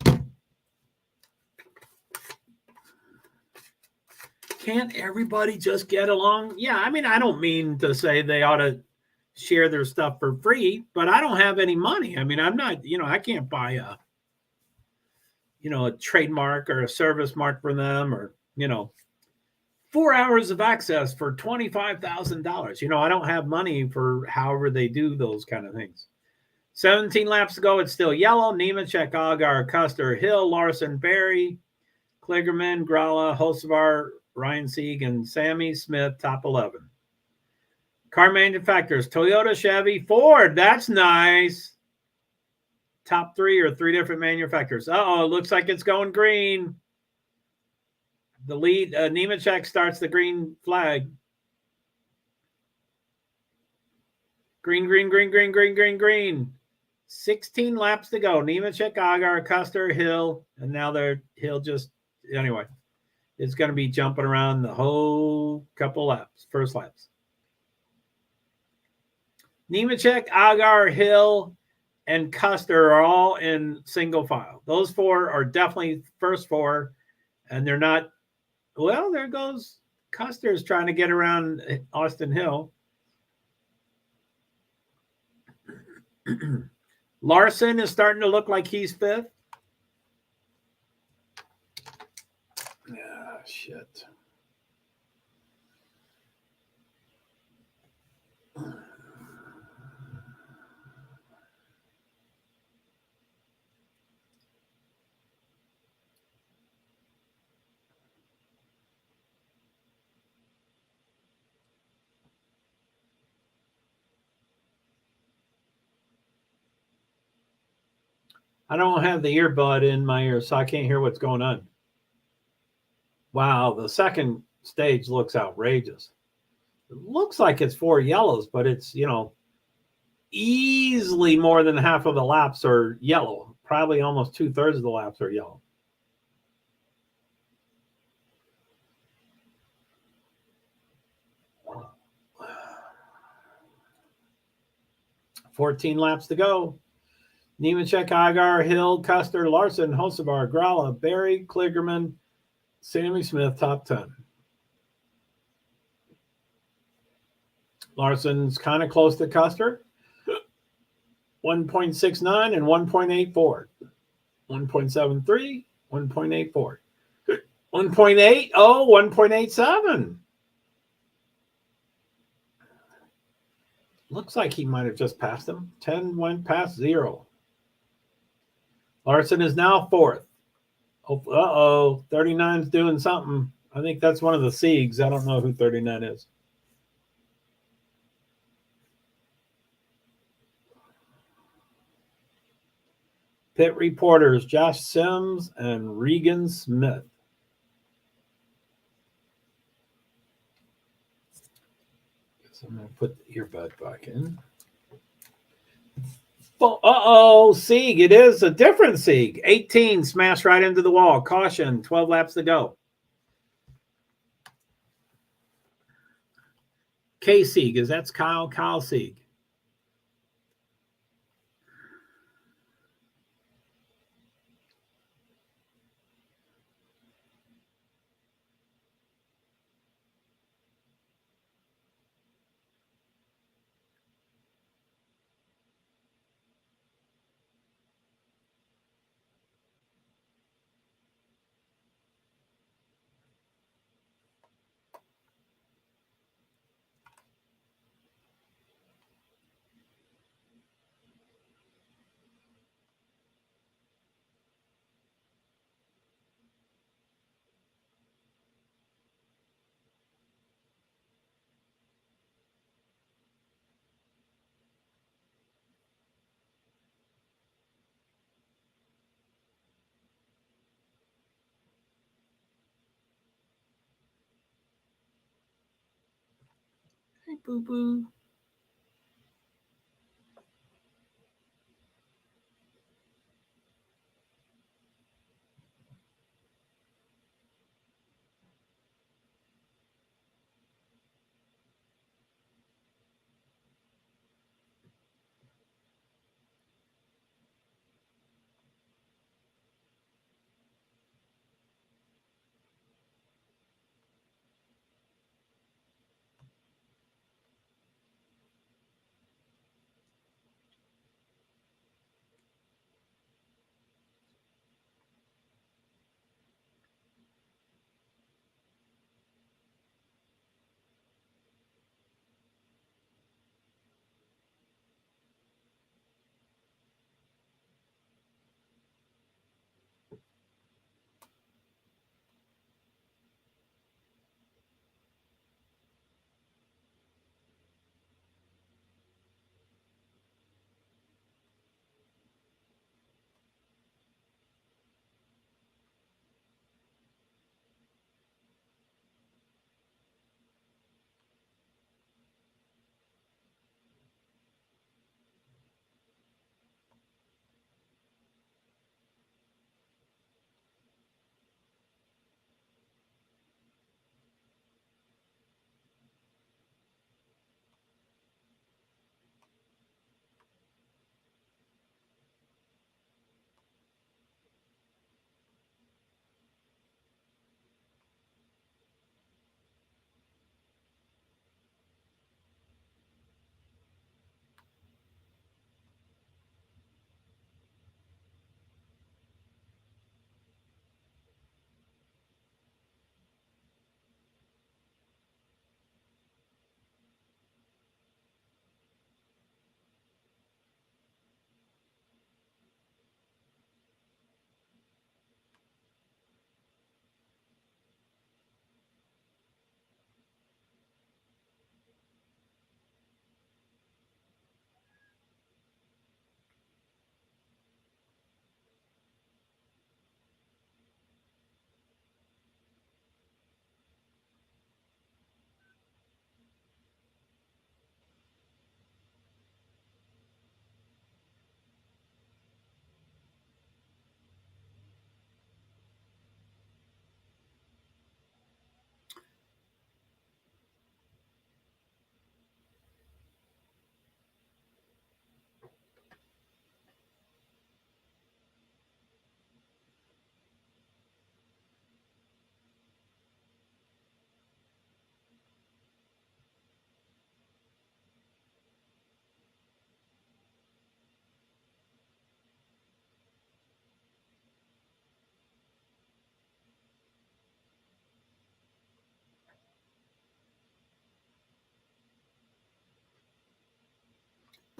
Can't everybody just get along? Yeah, I mean, I don't mean to say they ought to share their stuff for free, but I don't have any money. I mean, I'm not, you know, I can't buy a trademark or a service mark for them, or, 4 hours of access for $25,000. You know, I don't have money for however they do those kind of things. 17 laps to go. It's still yellow. Nemechek, Agar, Custer, Hill, Larson, Barry, Kligerman, Gralla, Hocevar, Ryan Sieg, and Sammy Smith, top 11. Car manufacturers, Toyota, Chevy, Ford. That's nice. Top 3 or 3 different manufacturers. Uh-oh, looks like it's going green. The lead, Nemechek starts the green flag. Green, green, green, green, green, green, green. 16 laps to go. Nemechek, Agar, Custer, Hill, and now Hill just, anyway, it's going to be jumping around the whole couple laps, first laps. Nemechek, Agar, Hill, and Custer are all in single file. Those four are definitely first four, and they're not. Well, there goes Custer's trying to get around Austin Hill. Larson is starting to look like he's fifth. Ah, shit. I don't have the earbud in my ear, so I can't hear what's going on. Wow, the second stage looks outrageous. It looks like it's 4 yellows, but it's, easily more than half of the laps are yellow. Probably almost 2/3 of the laps are yellow. $14 laps to go. Nemechek, Agar, Hill, Custer, Larson, Hosevar, Gralla, Barry, Kligerman, Sammy Smith, top 10. Larson's kind of close to Custer. 1.69 and 1.84. 1.73, 1.84. 1.80, 1.87. Looks like he might have just passed him. 10 went past 0. Larson is now fourth. 39's doing something. I think that's one of the Siegs. I don't know who 39 is. Pit reporters Josh Sims and Regan Smith. Guess I'm going to put the earbud back in. Sieg. It is a different Sieg. 18 smashed right into the wall. Caution, 12 laps to go. K Sieg, is that's Kyle Sieg. Hey, boo-boo.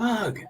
Bug.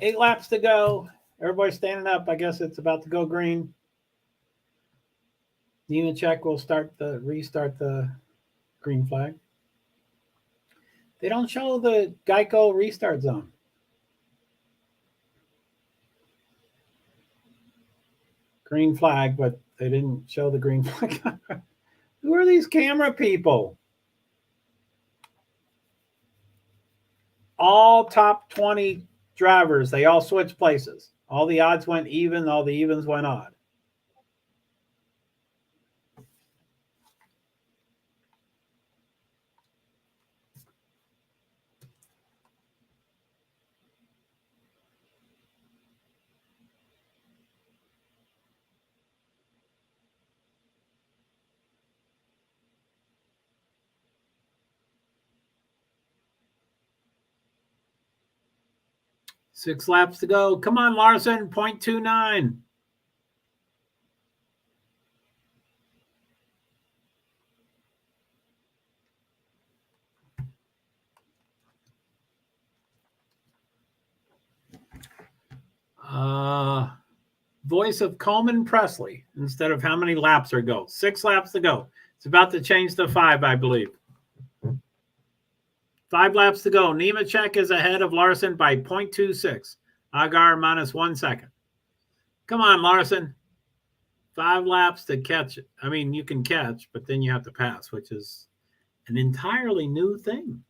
Eight laps to go. Everybody's standing up. I guess it's about to go green. Nemechek will restart the green flag. They don't show the Geico restart zone. Green flag, but they didn't show the green flag. Who are these camera people? All top 20 drivers, they all switched places. All the odds went even, all the evens went odd. Six laps to go. Come on, Larson, 0.29. Voice of Coleman Presley instead of how many laps are go. 6 laps to go. It's about to change to 5, I believe. 5 laps to go. Nemechek is ahead of Larson by 0.26. Agar minus 1 second. Come on, Larson. 5 laps to catch it. I mean, you can catch, but then you have to pass, which is an entirely new thing.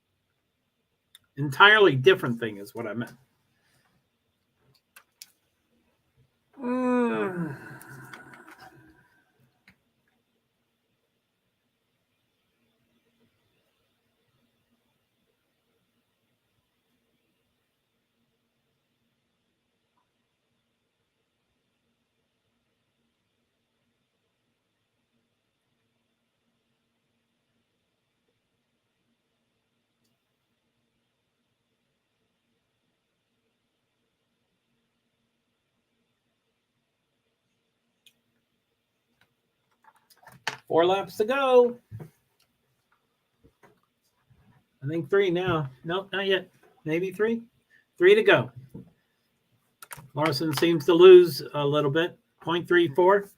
Entirely different thing is what I meant. Four laps to go. I think 3 now. Nope, not yet. Maybe 3. 3 to go. Larson seems to lose a little bit. 0.34.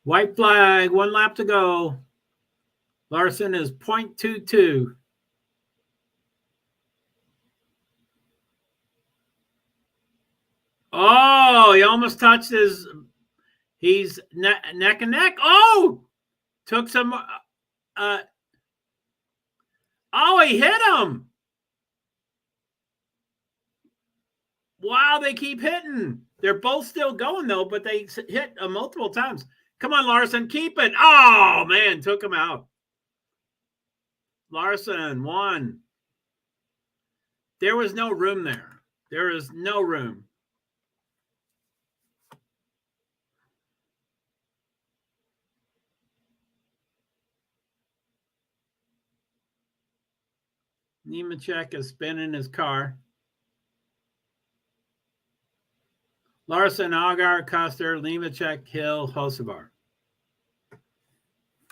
White flag, 1 lap to go. Larson is 0.22. Oh, he almost touched his. He's neck and neck. Oh, took some. Oh, he hit him. Wow, they keep hitting. They're both still going though, but they hit multiple times. Come on, Larson, keep it. Oh man, took him out. Larson won. There was no room there. There is no room. Nemechek is spinning his car. Larson, Agar, Custer, Nemechek, Hill, Hocevar.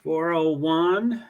401.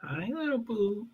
Hi, little boo.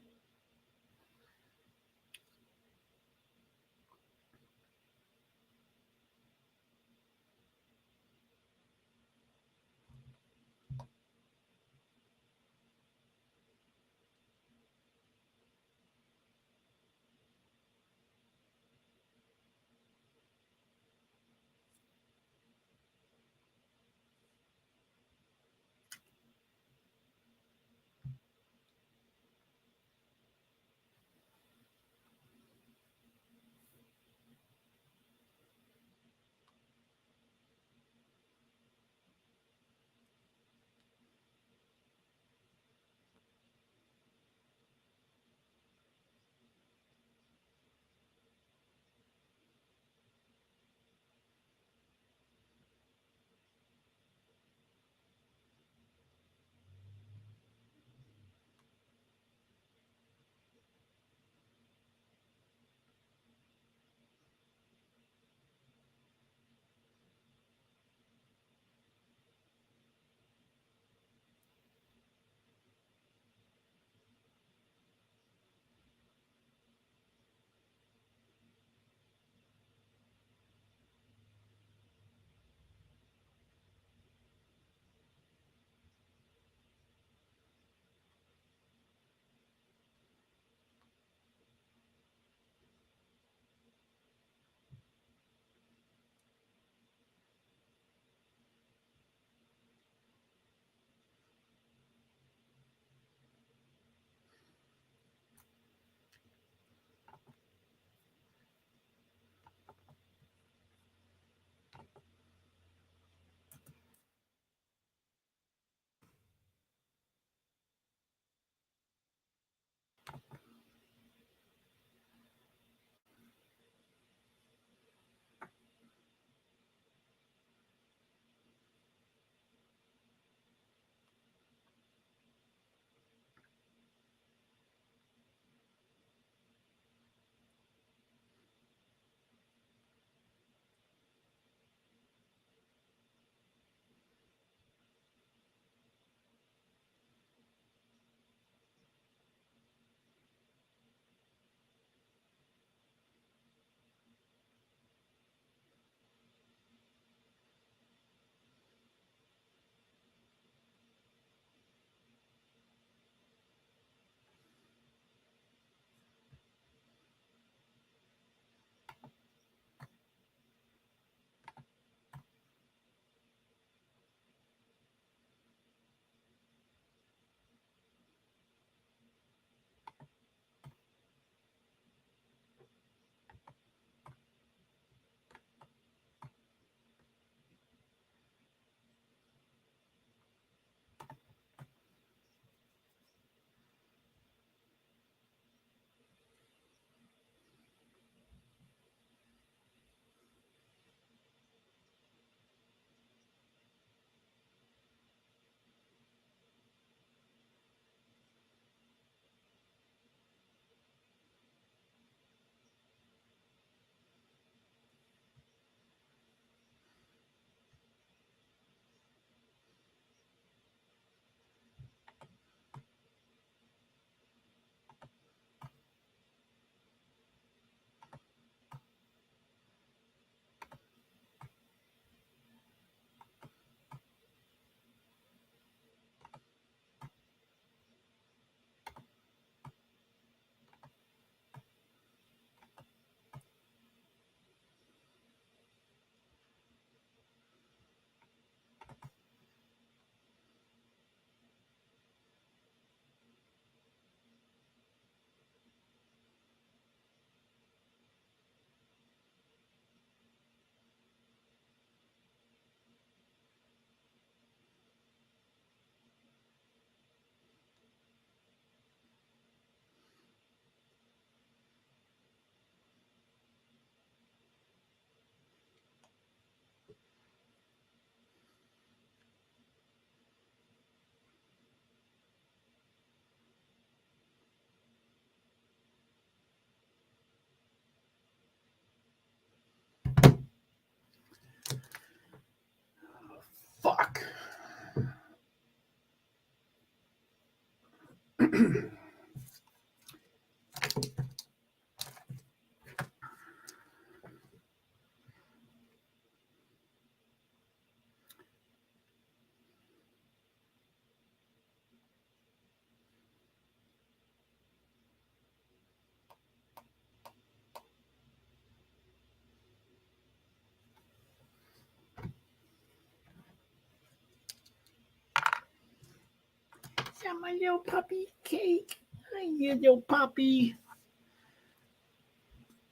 Is that my little puppy cake? Hi, you little puppy.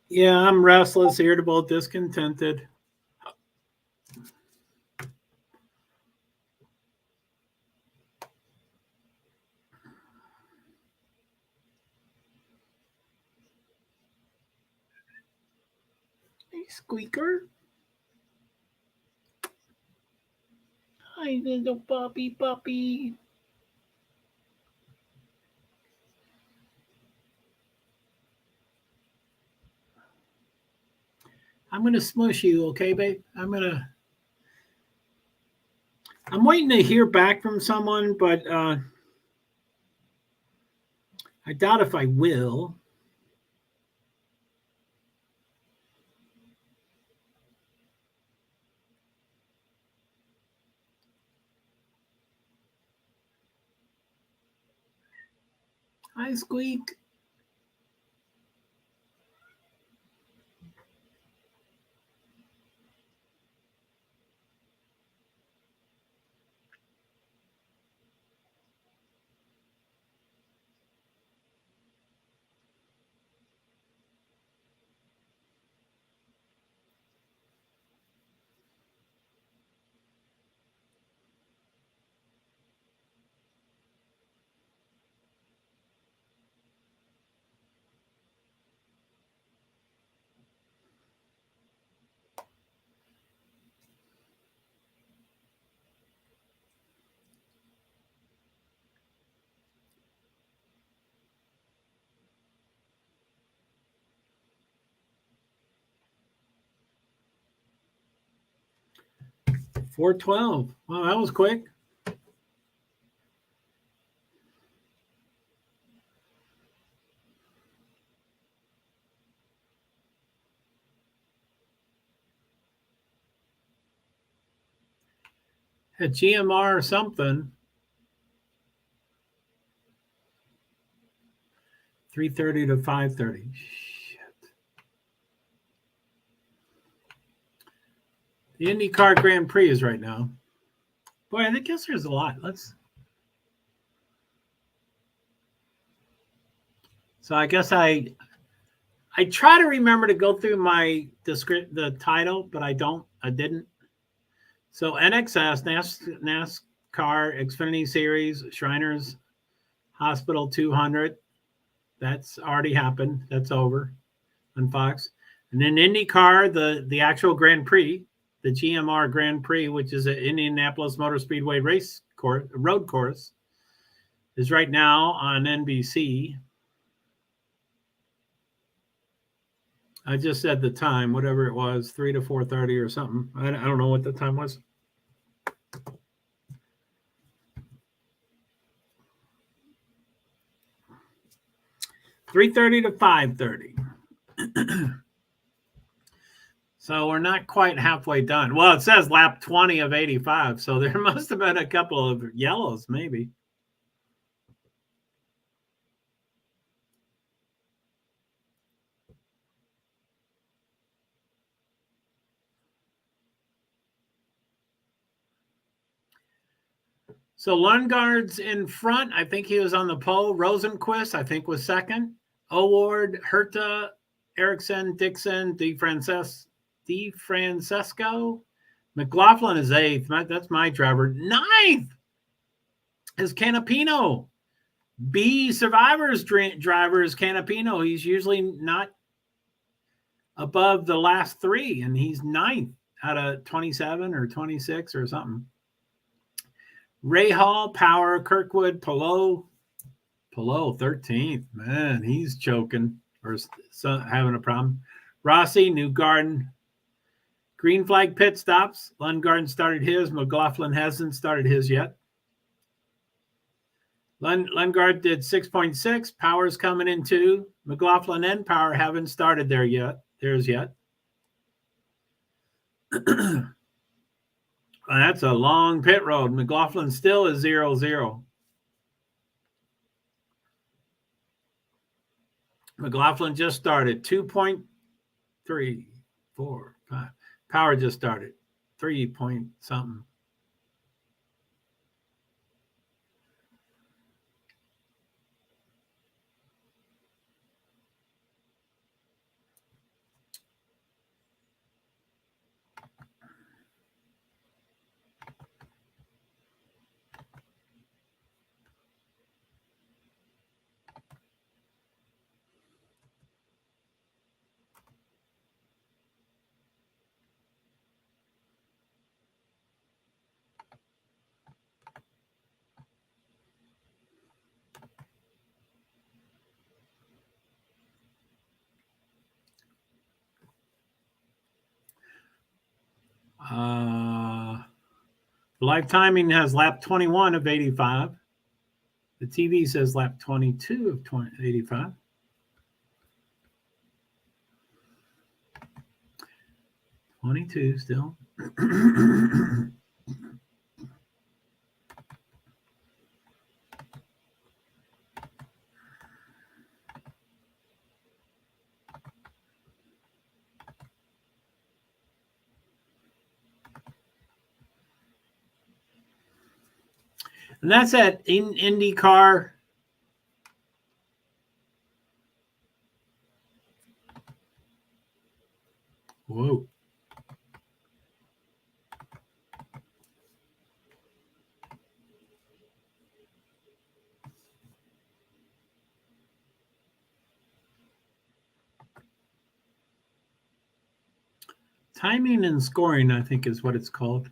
Yeah, I'm restless, irritable, discontented. Hey, Squeaker. Hi, little puppy. I'm going to smush you, okay, babe? I'm waiting to hear back from someone, but I doubt if I will. Hi, Squeak. $4.12. Wow, that was quick. At GMR or something. 3:30 to 5:30. Shit. The IndyCar Grand Prix is right now. Boy, I guess there's a lot. So I guess I try to remember to go through the title, but I didn't. So NXS, NASCAR Xfinity Series, Shriners Hospital 200. That's already happened. That's over on Fox. And then IndyCar, the actual Grand Prix, the GMR Grand Prix, which is an Indianapolis Motor Speedway road course, is right now on NBC. I just said the time, whatever it was, 3 to 4:30 or something. I don't know what the time was. $3:30 to 5:30. So we're not quite halfway done. Well, it says lap 20 of 85, so there must have been a couple of yellows, maybe. So Lundgaard's in front. I think he was on the pole. Rosenquist, I think, was second. O'Ward, Herta, Erickson, Dixon, DeFrancesco. McLaughlin is eighth. That's my driver. Ninth is Canapino. B Survivors driver is Canapino. He's usually not above the last three, and he's ninth out of 27 or 26 or something. Ray Hall, Power, Kirkwood, Palou 13th. Man, he's choking or having a problem. Rossi, Newgarden. Green flag pit stops. Lundgaard started his. McLaughlin hasn't started his yet. Lundgaard did 6.6. Power's coming in 2. McLaughlin and Power haven't started there yet. Theirs yet. That's a long pit road. McLaughlin still is 0-0. McLaughlin just started 2.3, 4, 5. Power just started 3 point something. Live timing has lap 21 of 85. The TV says lap 22 of 85. '22 still. And that's at IndyCar. Whoa. Timing and scoring, I think, is what it's called.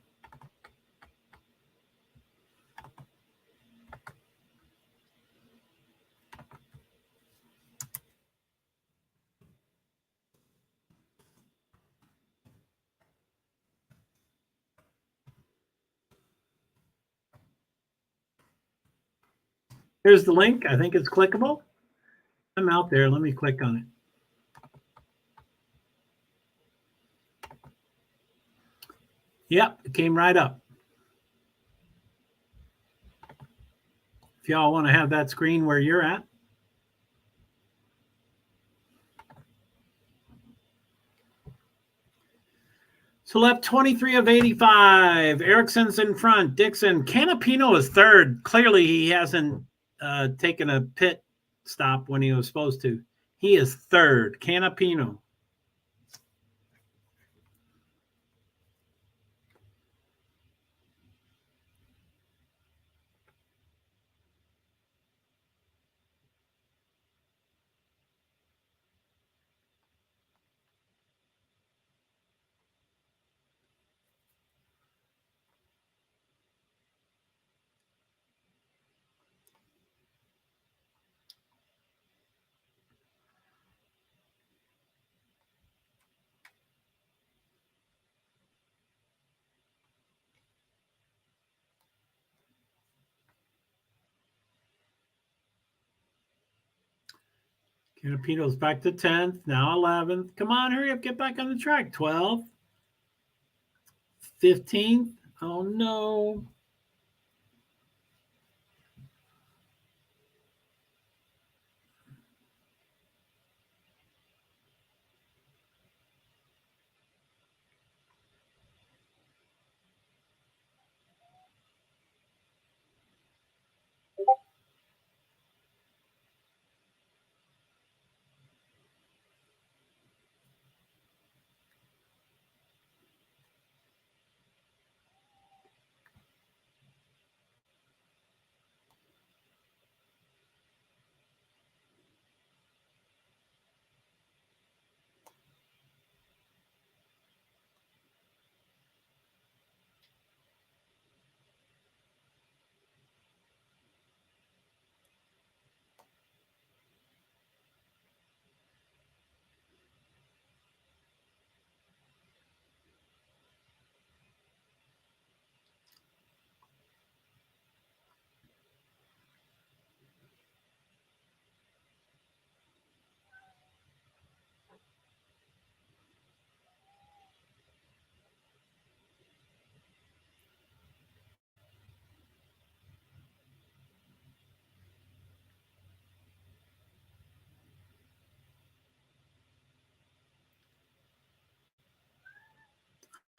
Here's the link. I think it's clickable. I'm out there. Let me click on it. Yep, it came right up. If y'all want to have that screen where you're at. So lap 23 of 85. Ericsson's in front. Dixon. Canapino is third. Clearly, he hasn't taken a pit stop when he was supposed to. He is third. Canapino. Canapino's back to 10th, now 11th. Come on, hurry up, get back on the track. 12th, 15th. Oh, no.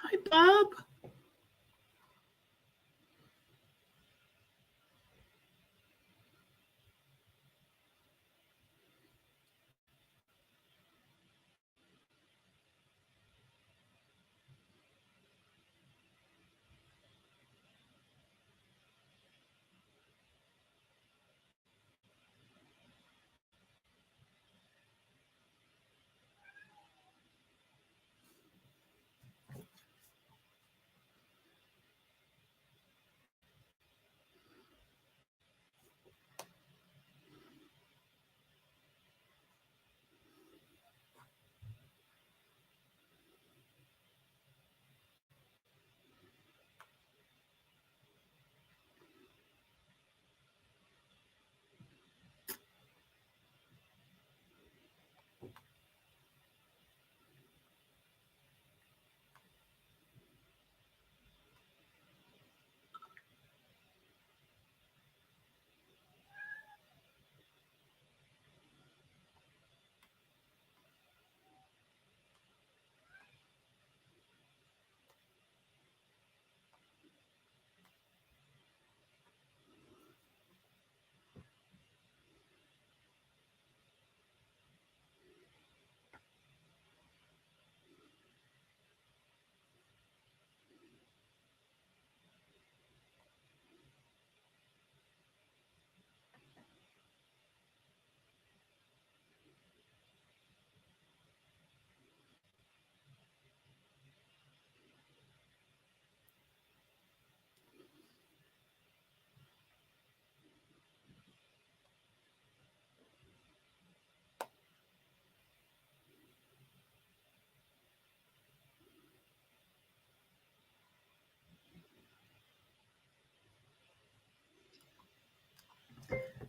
Hi, Bob.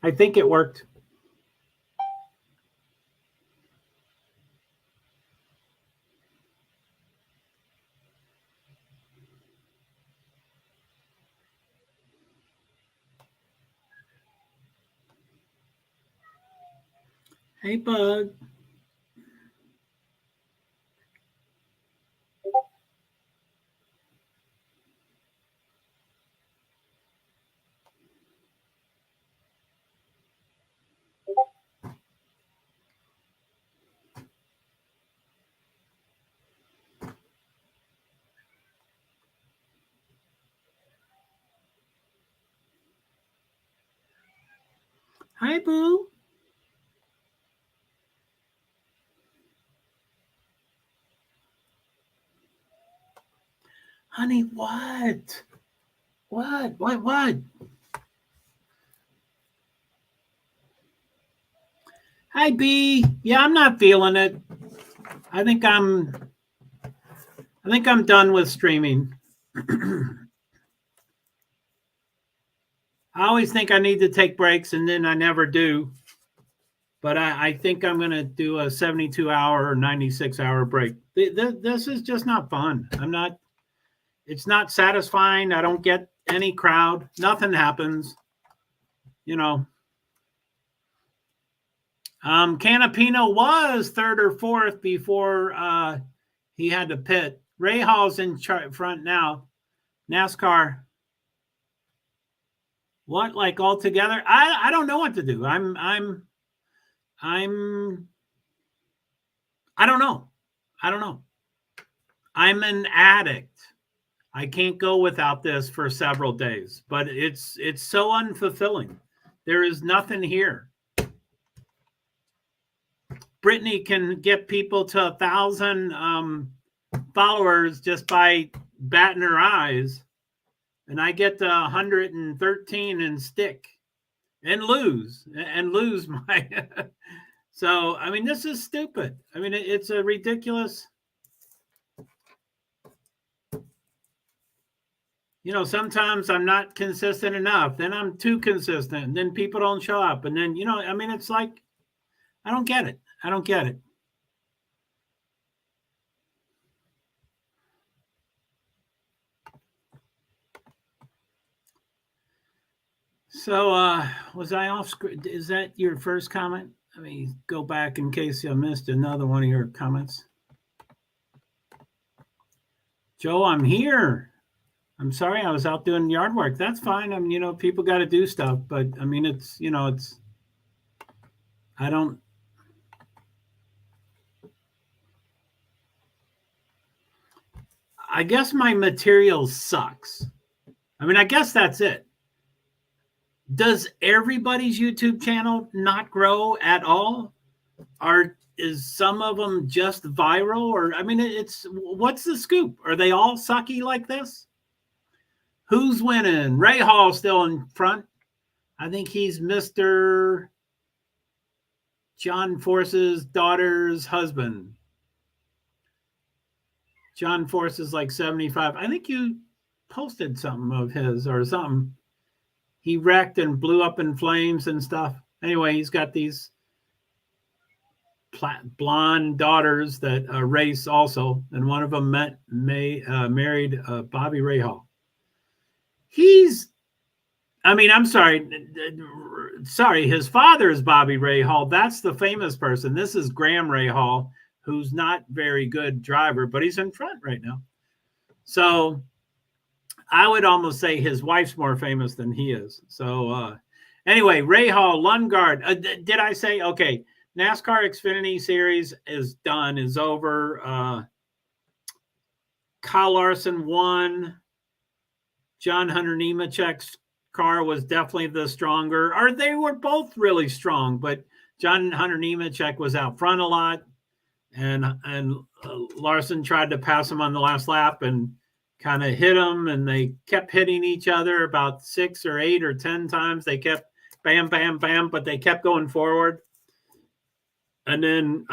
I think it worked. Hey, Bug. Hi, Boo. Honey, what? What? Hi, B. Yeah, I'm not feeling it. I think I'm done with streaming. I always think I need to take breaks, and then I never do. But I think I'm going to do a 72-hour or 96-hour break. This is just not fun. It's not satisfying. I don't get any crowd. Nothing happens. Canapino was third or fourth before he had to pit. Ray Hall's in front now. NASCAR. What, like all together? I don't know what to do. I don't know. I'm an addict. I can't go without this for several days, but it's so unfulfilling. There is nothing here. Brittany can get people to 1,000 followers just by batting her eyes, and I get to 113 and stick and lose my. So I mean, this is stupid. I mean, it's a ridiculous. Sometimes I'm not consistent enough. Then I'm too consistent. And then people don't show up. And then, I mean, it's like, I don't get it. So, was I off screen? Is that your first comment? Let me go back in case I missed another one of your comments. Joe, I'm here. I'm sorry, I was out doing yard work. That's fine. I mean, people got to do stuff, but I mean, I don't. I guess my material sucks. I mean, I guess that's it. Does everybody's YouTube channel not grow at all? Is some of them just viral? Or I mean, it's what's the scoop? Are they all sucky like this? Who's winning? Ray Hall still in front. I think he's Mr. John Force's daughter's husband. John Force is like 75. I think you posted something of his or something. He wrecked and blew up in flames and stuff. Anyway, he's got these blonde daughters that race also, and one of them married Bobby Ray Hall. I'm sorry, his father is Bobby Ray Hall. That's the famous person. This is Graham Ray Hall, who's not very good driver, but he's in front right now. So I would almost say his wife's more famous than he is. So anyway, Ray Hall, Lundgaard. Did I say, okay, NASCAR Xfinity Series is done, is over. Kyle Larson won. John Hunter Nemechek's car was definitely the stronger, or they were both really strong, but John Hunter Nemechek was out front a lot, and Larson tried to pass him on the last lap and kind of hit him, and they kept hitting each other about 6 or 8 or 10 times. They kept bam, bam, bam, but they kept going forward. And then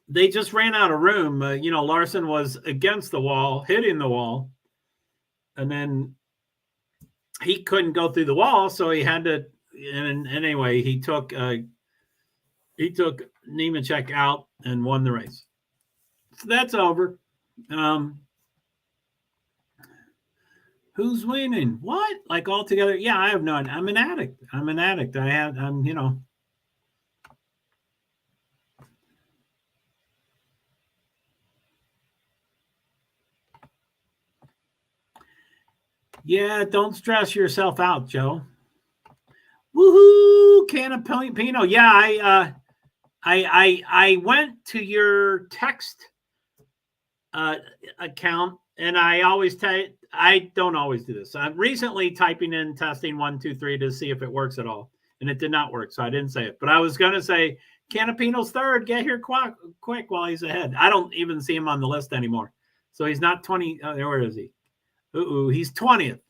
they just ran out of room. Larson was against the wall, hitting the wall, and then he couldn't go through the wall, so he had to. And anyway, he took Nemechek out and won the race. So that's over. Who's winning? What? Like all together? Yeah, I have no idea. I'm an addict. Yeah, don't stress yourself out, Joe. Woohoo! Canapino. Yeah, I went to your text account, and I always I don't always do this. I'm recently typing in testing 1, 2, 3 to see if it works at all, and it did not work, so I didn't say it. But I was going to say Canapino's third. Get here quick while he's ahead. I don't even see him on the list anymore, so he's not 20. Where is he? He's 20th.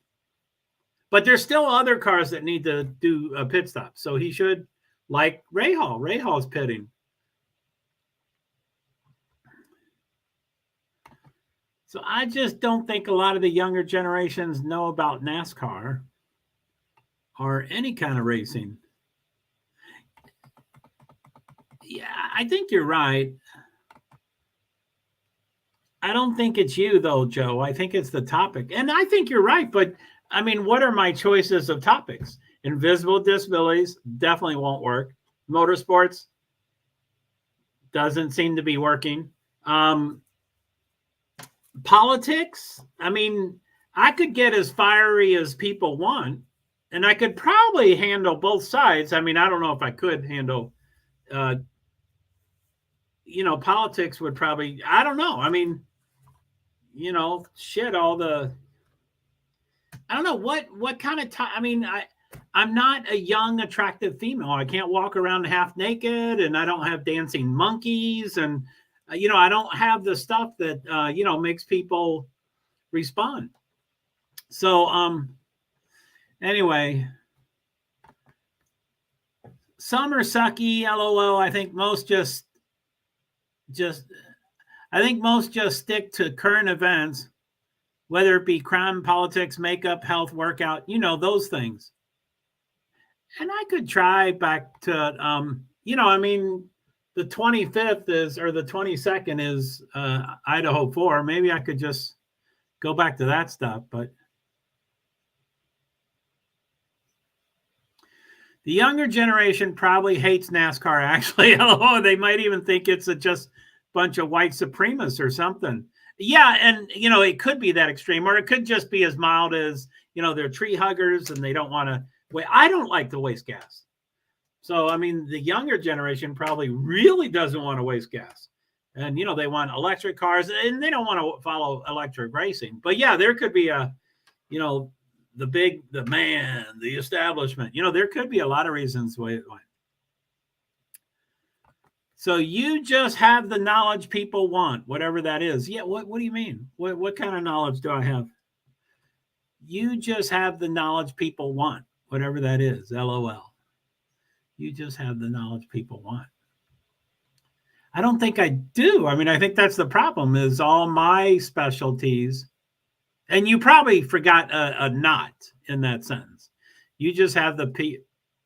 But there's still other cars that need to do a pit stop. So he should, like Ray Hall. Ray Hall's pitting. So I just don't think a lot of the younger generations know about NASCAR or any kind of racing. Yeah, I think you're right. I don't think it's you, though, Joe. I think it's the topic. And I think you're right. But, I mean, what are my choices of topics? Invisible disabilities definitely won't work. Motorsports doesn't seem to be working. Politics, I mean, I could get as fiery as people want, and I could probably handle both sides. I mean, I don't know if I could handle, politics would probably, I don't know. I mean, I don't know what kind of time. I mean, I'm not a young, attractive female. I can't walk around half naked, and I don't have dancing monkeys, and I don't have the stuff that makes people respond. So anyway, some are sucky, lol. I think most just stick to current events, whether it be crime, politics, makeup, health, workout, those things. And I could try back to the 25th is, or the 22nd is Idaho 4. Maybe I could just go back to that stuff. But the younger generation probably hates NASCAR, actually. They might even think it's just a bunch of white supremacists or something. Yeah, and it could be that extreme, or it could just be as mild as they're tree huggers and they don't want to wait. I don't like to waste gas. So I mean, the younger generation probably really doesn't want to waste gas. And they want electric cars and they don't want to follow electric racing. But yeah, there could be the establishment. There could be a lot of reasons why. So you just have the knowledge people want, whatever that is. Yeah, what do you mean? What kind of knowledge do I have? You just have the knowledge people want, whatever that is. LOL. You just have the knowledge people want. I don't think I do. I mean, I think that's the problem is all my specialties. And you probably forgot a not in that sentence. You just have the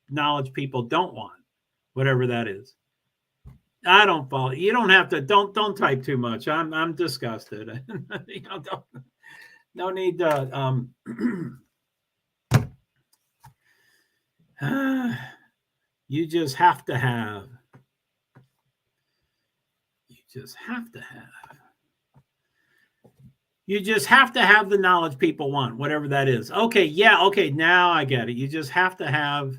knowledge people don't want, whatever that is. I don't follow. You don't have to. Don't type too much. I'm disgusted. No need to. You just have to have. You just have to have. You just have to have the knowledge people want, whatever that is. Okay, yeah, okay, now I get it. You just have to have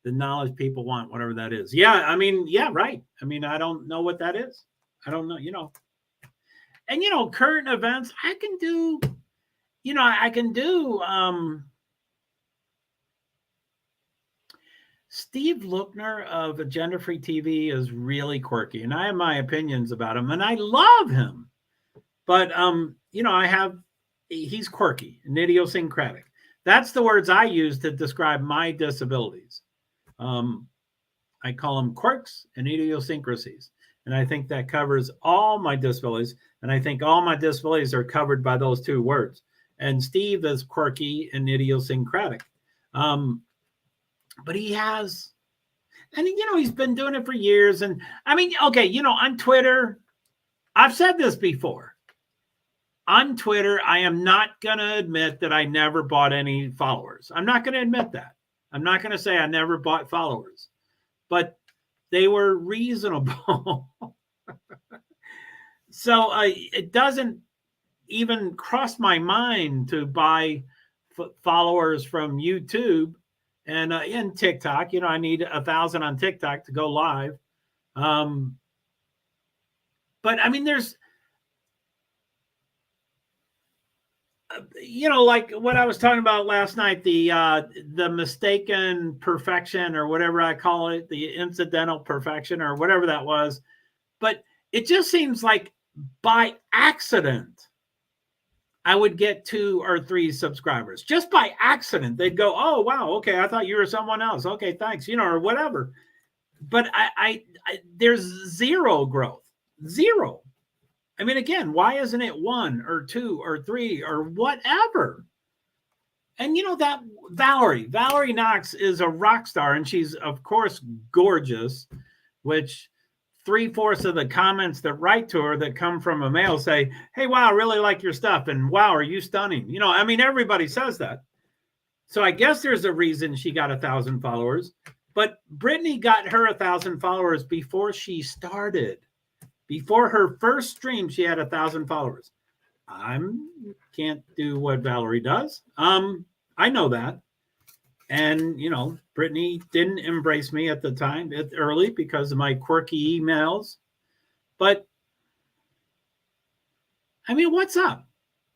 the knowledge people want, whatever that is. Yeah, I mean, yeah, right. I mean, I don't know what that is. I don't know, And, current events, I can do, Steve Lookner of Agenda Free TV is really quirky, and I have my opinions about him, and I love him. But, he's quirky and idiosyncratic. That's the words I use to describe my disabilities. I call them quirks and idiosyncrasies. And I think that covers all my disabilities. And I think all my disabilities are covered by those two words. And Steve is quirky and idiosyncratic. But he has, and he's been doing it for years. And I mean, okay, on Twitter, I've said this before. On Twitter, I am not going to admit that I never bought any followers. I'm not going to admit that. I'm not going to say I never bought followers, but they were reasonable. So it doesn't even cross my mind to buy followers from YouTube and in TikTok. I need 1,000 on TikTok to go live. But I mean, there's, like what I was talking about last night, the mistaken perfection or whatever I call it, the incidental perfection or whatever that was. But it just seems like by accident, I would get 2 or 3 subscribers. Just by accident, they'd go, oh, wow, okay, I thought you were someone else. Okay, thanks, or whatever. But I there's zero growth, zero. I mean, again, why isn't it 1 or 2 or 3 or whatever? And that Valerie Knox is a rock star, and she's, of course, gorgeous, which 3/4 of the comments that write to her that come from a male say, hey, wow, I really like your stuff. And wow, are you stunning? I mean, everybody says that. So I guess there's a reason she got 1,000 followers. But Brittany got her 1,000 followers before she started. Before her first stream, she had 1,000 followers. I can't do what Valerie does. I know that. And, Brittany didn't embrace me at the time, early, because of my quirky emails. But, I mean, what's up?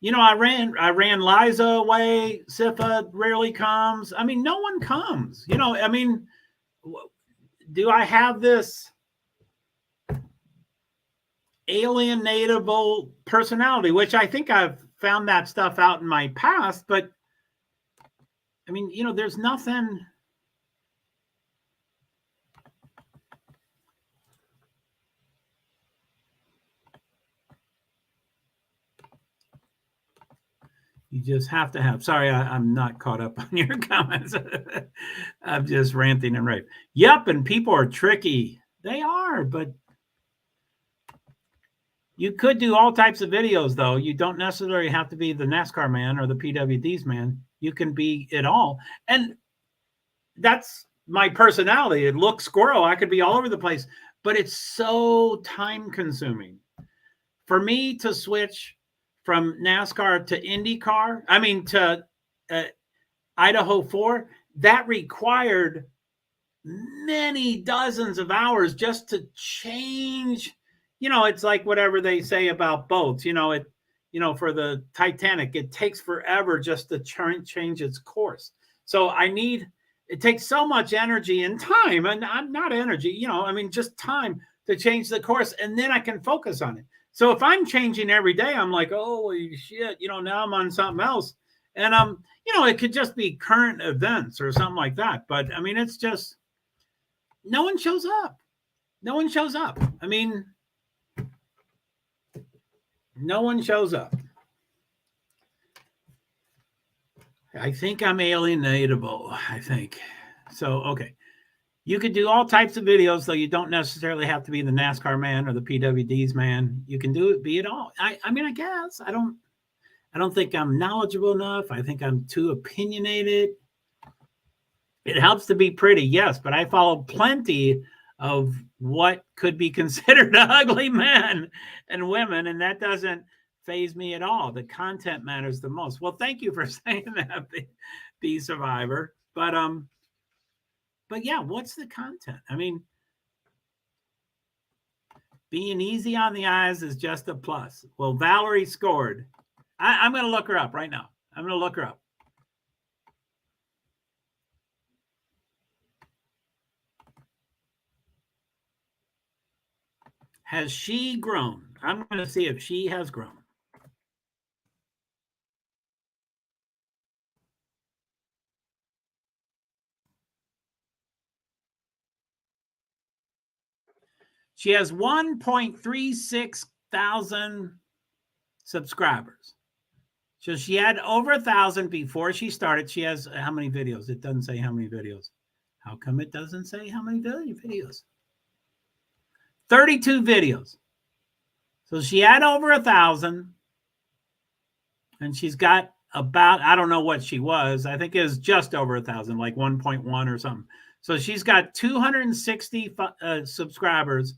I ran Liza away. Sifa rarely comes. I mean, no one comes. I mean, do I have this alienatable personality, which I think I've found that stuff out in my past, but I mean, there's nothing. You just have to have. Sorry, I'm not caught up on your comments. I'm just ranting and raving. Yep, and people are tricky. They are, but you could do all types of videos, though. You don't necessarily have to be the NASCAR man or the PwD's man. You can be it all. And that's my personality. It looks squirrel. I could be all over the place, but it's so time consuming for me to switch from NASCAR to IndyCar, I mean to Idaho 4, that required many dozens of hours just to change. It's like whatever they say about boats, for the Titanic, it takes forever just to change its course. So it takes so much energy and time, and not energy, just time to change the course, and then I can focus on it. So if I'm changing every day, I'm like, holy shit, now I'm on something else. And it could just be current events or something like that. But it's just no one shows up. No one shows up. No one shows up. I think I'm alienatable. I think so. Okay. You could do all types of videos, though you don't necessarily have to be the NASCAR man or the PwD's man. You can be it all. I guess I don't think I'm knowledgeable enough. I think I'm too opinionated. It helps to be pretty, yes, but I follow plenty of what could be considered ugly men and women, and that doesn't faze me at all. The content matters the most. Well, thank you for saying that, the survivor. But yeah, what's the content? Being easy on the eyes is just a plus. Well, Valerie scored. I'm going to look her up right now. I'm going to look her up. Has she grown? I'm going to see if she has grown. She has 1.36 thousand subscribers. So she had over 1,000 before she started. She has how many videos? It doesn't say how many videos. How come it doesn't say how many videos? 32 videos. So she had over 1,000. And she's got about, I don't know what she was. I think it was just over 1,000, like 1.1 or something. So she's got 260 subscribers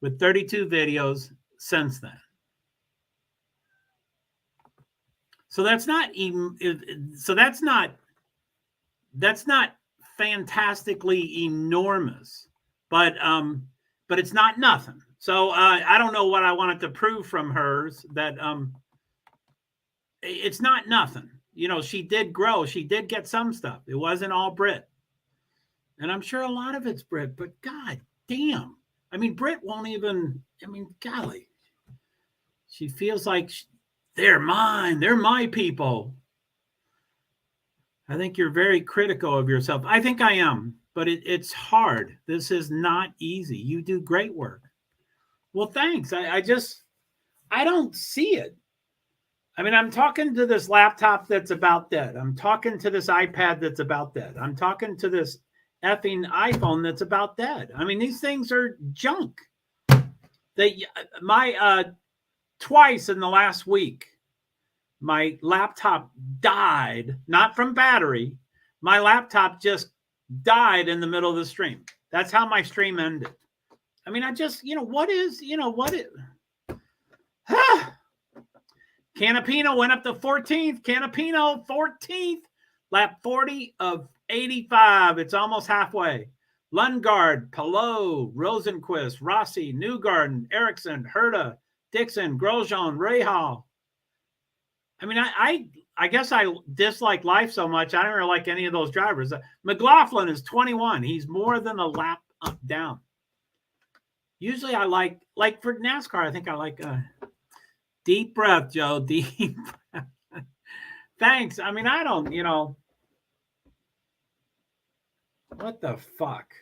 with 32 videos since then. So that's not fantastically enormous, but it's not nothing. So I don't know what I wanted to prove from hers, that it's not nothing. She did grow. She did get some stuff. It wasn't all Brit. And I'm sure a lot of it's Brit, but God damn. Brit won't even, golly. She feels like they're mine. They're my people. I think you're very critical of yourself. I think I am, but it's hard. This is not easy. You do great work. Well, thanks. I don't see it. I'm talking to this laptop that's about dead. I'm talking to this iPad that's about dead. I'm talking to this effing iPhone that's about dead. These things are junk. Twice in the last week, my laptop died, not from battery. My laptop just died in the middle of the stream. That's how my stream ended. Canapino went up to 14th. Canapino, 14th. Lap 40 of 85. It's almost halfway. Lundgaard, Pelot, Rosenquist, Rossi, Newgarden, Erickson, Herta, Dixon, Grosjean, Rahal. I guess I dislike life so much. I don't really like any of those drivers. McLaughlin is 21. He's more than a lap up down. Usually I like for NASCAR, I think I like deep breath, Joe. Deep breath. Thanks. I don't, what the fuck?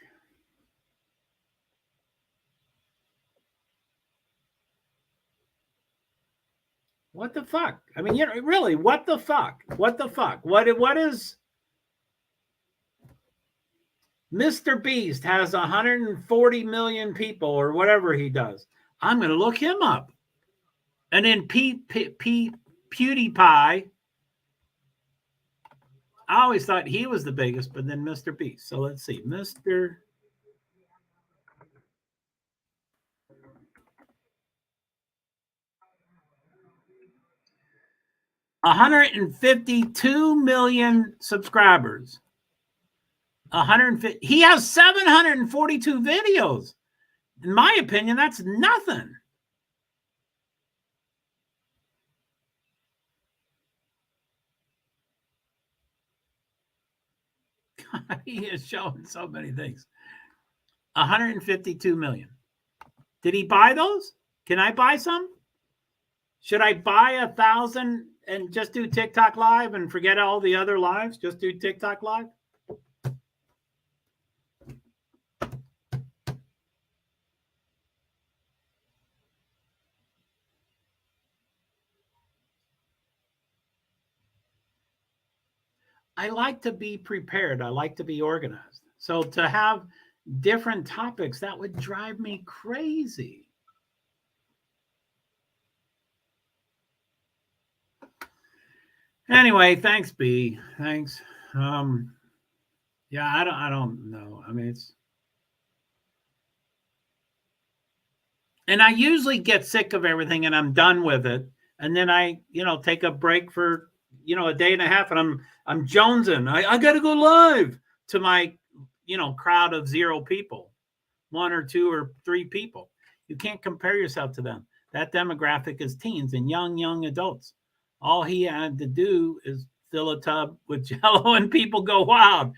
What the fuck? Really, what the fuck? What the fuck? What is Mr. Beast has 140 million people or whatever he does. I'm going to look him up. And then PewDiePie, I always thought he was the biggest, but then Mr. Beast. So let's see. Mr. 152 million subscribers. 150. He has 742 videos. In my opinion, that's nothing. God, he is showing so many things. 152 million. Did he buy those? Can I buy some? Should I buy 1,000 and just do TikTok live and forget all the other lives? Just do TikTok live? I like to be prepared. I like to be organized. So to have different topics, that would drive me crazy. Anyway, thanks, B. Thanks. Yeah, I don't know. I mean, and I usually get sick of everything and I'm done with it. And then I, take a break for, a day and a half, and I'm jonesing. I got to go live to my, crowd of 0 people, 1 or 2 or 3 people. You can't compare yourself to them. That demographic is teens and young adults. All he had to do is fill a tub with Jell-O and people go wild.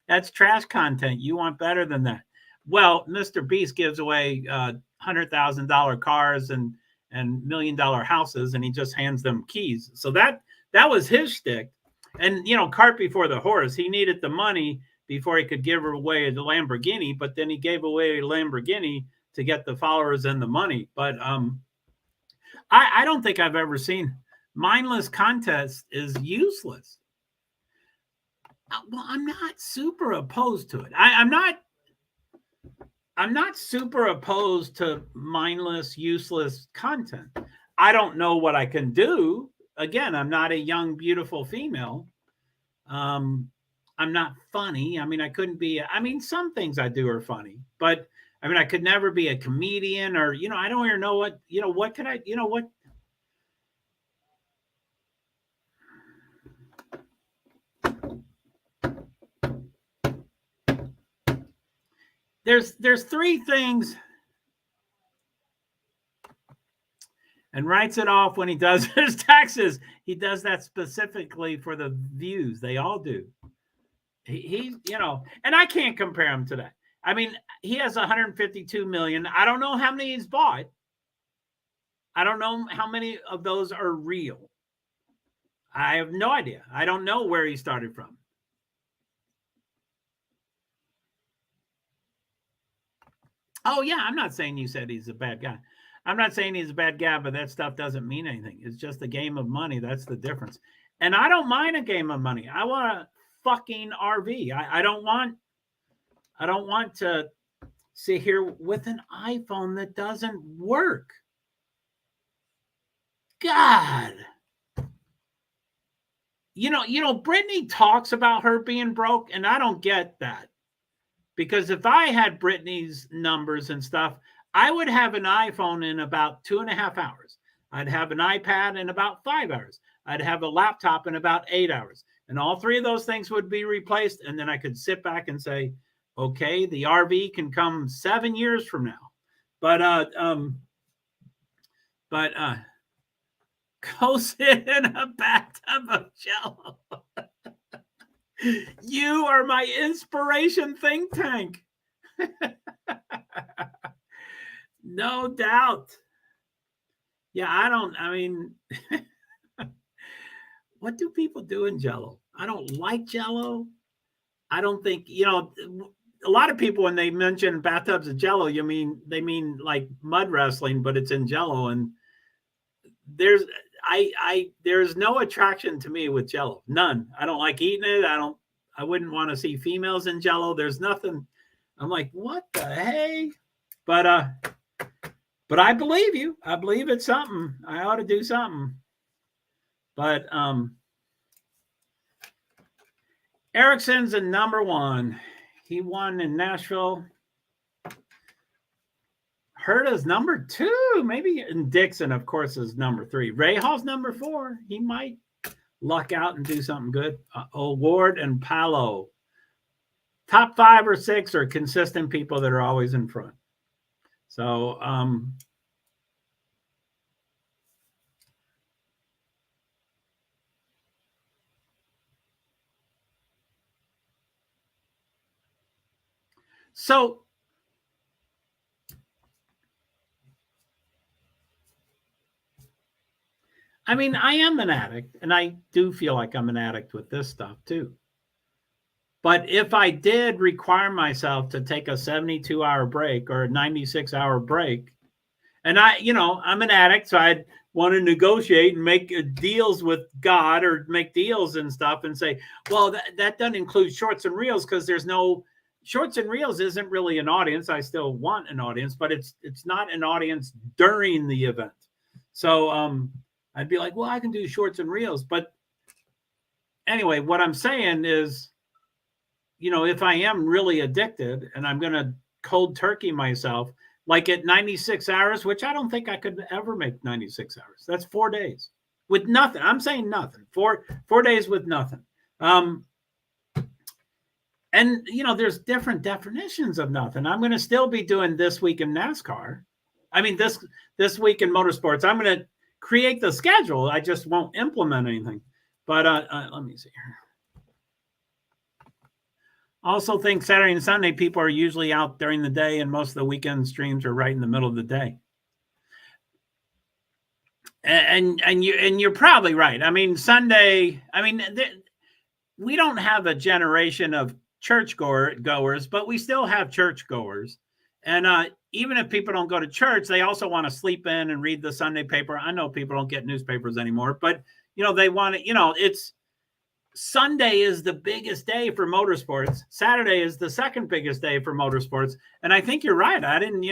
That's trash content. You want better than that. Well, Mr. Beast gives away $100,000 cars and $1 million houses, and he just hands them keys. So that was his shtick. And cart before the horse. He needed the money before he could give away the Lamborghini, but then he gave away a Lamborghini to get the followers and the money. But I don't think I've ever seen mindless contest is useless. Well, I'm not super opposed to it. I'm not super opposed to mindless, useless content. I don't know what I can do. Again, I'm not a young, beautiful female. I'm not funny. I mean, I couldn't be. I mean, some things I do are funny, but I mean, I could never be a comedian or, I don't even know what, what could I, what. There's 3 things, and writes it off when he does his taxes. He does that specifically for the views. They all do. He and I can't compare him to that. I mean, he has 152 million. I don't know how many he's bought. I don't know how many of those are real. I have no idea. I don't know where he started from. Oh, yeah, I'm not saying you said he's a bad guy. I'm not saying he's a bad guy, but that stuff doesn't mean anything. It's just a game of money. That's the difference. And I don't mind a game of money. I want a fucking RV. I don't want to sit here with an iPhone that doesn't work. God. Brittany talks about her being broke, and I don't get that. Because if I had Brittany's numbers and stuff, I would have an iPhone in about 2.5 hours. I'd have an iPad in about 5 hours. I'd have a laptop in about 8 hours. And all 3 of those things would be replaced. And then I could sit back and say, okay, the RV can come 7 years from now. But go sit in a bathtub of Jell-O. You are my inspiration think tank. No doubt. Yeah, I mean, what do people do in Jell-O? I don't like Jell-O. I don't think, a lot of people, when they mention bathtubs of Jell-O, they mean like mud wrestling, but it's in Jell-O. And there's no attraction to me with Jell-O. None. I don't like eating it. I wouldn't want to see females in Jell-O. There's nothing. I'm like, what the hey? But I believe you. I believe it's something. I ought to do something. But Erickson's a number 1. He won in Nashville. Herta's number 2, maybe. And Dixon, of course, is number 3. Ray Hall's number 4. He might. luck out and do something good. Ward and Palo. Top 5 or 6 are consistent people that are always in front. So, I mean, I am an addict, and I do feel like I'm an addict with this stuff too. But if I did require myself to take a 72-hour break or a 96-hour break, and I'm an addict, so I'd want to negotiate and make deals with God or make deals and stuff and say, well, that doesn't include shorts and reels because there's no shorts and reels isn't really an audience. I still want an audience, but it's not an audience during the event. So I'd be like, well, I can do shorts and reels. But anyway, what I'm saying is, if I am really addicted and I'm going to cold turkey myself, like at 96 hours, which I don't think I could ever make 96 hours. That's 4 days with nothing. I'm saying nothing. 4 days with nothing. And there's different definitions of nothing. I'm going to still be doing This Week in NASCAR. I mean, this week in motorsports. I'm going to create the schedule. I just won't implement anything. But let me see here. Also think Saturday and Sunday people are usually out during the day, and most of the weekend streams are right in the middle of the day. And you're probably right. I mean, Sunday. I mean, we don't have a generation of church goers, but we still have church goers. And even if people don't go to church, they also want to sleep in and read the Sunday paper. I know people don't get newspapers anymore, but they want to. It's Sunday is the biggest day for motorsports. Saturday is the second biggest day for motorsports. And I think you're right. I didn't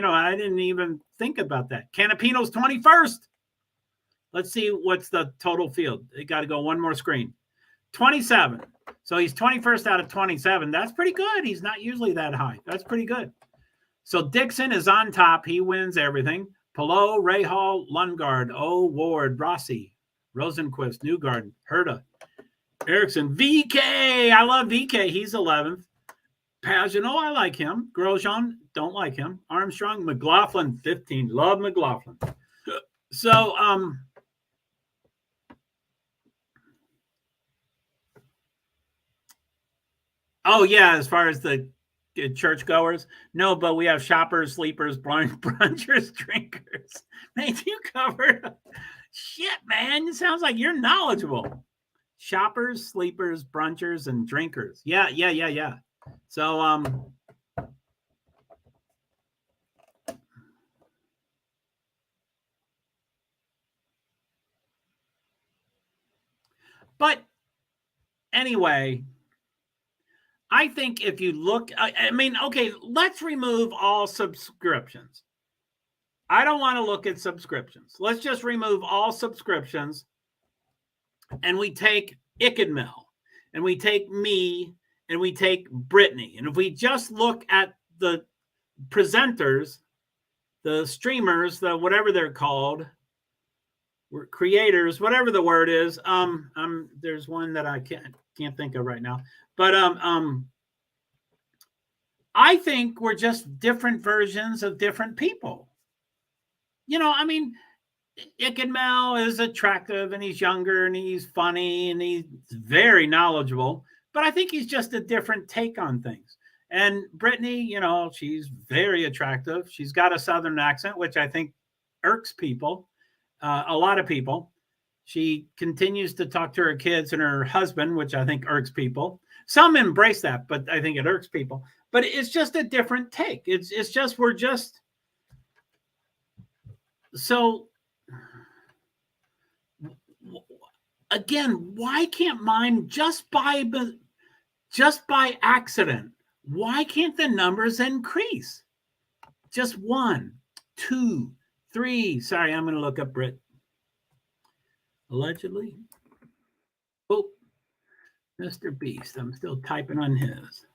even think about that. Canapino's 21st. Let's see what's the total field. They got to go one more screen. 27. So he's 21st out of 27. That's pretty good. He's not usually that high. That's pretty good. So Dixon is on top. He wins everything. Pelot, Rahal, Lundgaard, Ward, Rossi, Rosenquist, Newgarden, Herta, Ericsson, VK. I love VK. He's 11th. Pagenaud, I like him. Grosjean, don't like him. Armstrong, McLaughlin, 15. Love McLaughlin. So, oh yeah, as far as the churchgoers, no, but we have shoppers, sleepers, brunchers, drinkers. Man, you covered shit, man. It sounds like you're knowledgeable. Shoppers, sleepers, brunchers, and drinkers. Yeah. So, but anyway, I think if you look, I mean, okay, let's remove all subscriptions. I don't want to look at subscriptions. Let's just remove all subscriptions. And we take Ickadmel, and we take me, and we take Brittany. And if we just look at the presenters, the streamers, the whatever they're called, creators, whatever the word is, there's one that I can't think of right now. But I think we're just different versions of different people. I mean, Ickadmel is attractive, and he's younger, and he's funny, and he's very knowledgeable. But I think he's just a different take on things. And Brittany, she's very attractive. She's got a Southern accent, which I think irks people, a lot of people. She continues to talk to her kids and her husband, which I think irks people. Some embrace that, but I think it irks people. But it's just a different take. It's just, we're just. So, again, why can't mine just by accident? Why can't the numbers increase? Just 1, 2, 3. Sorry, I'm going to look up Brit. Allegedly. Oh, Mr. Beast. I'm still typing on his.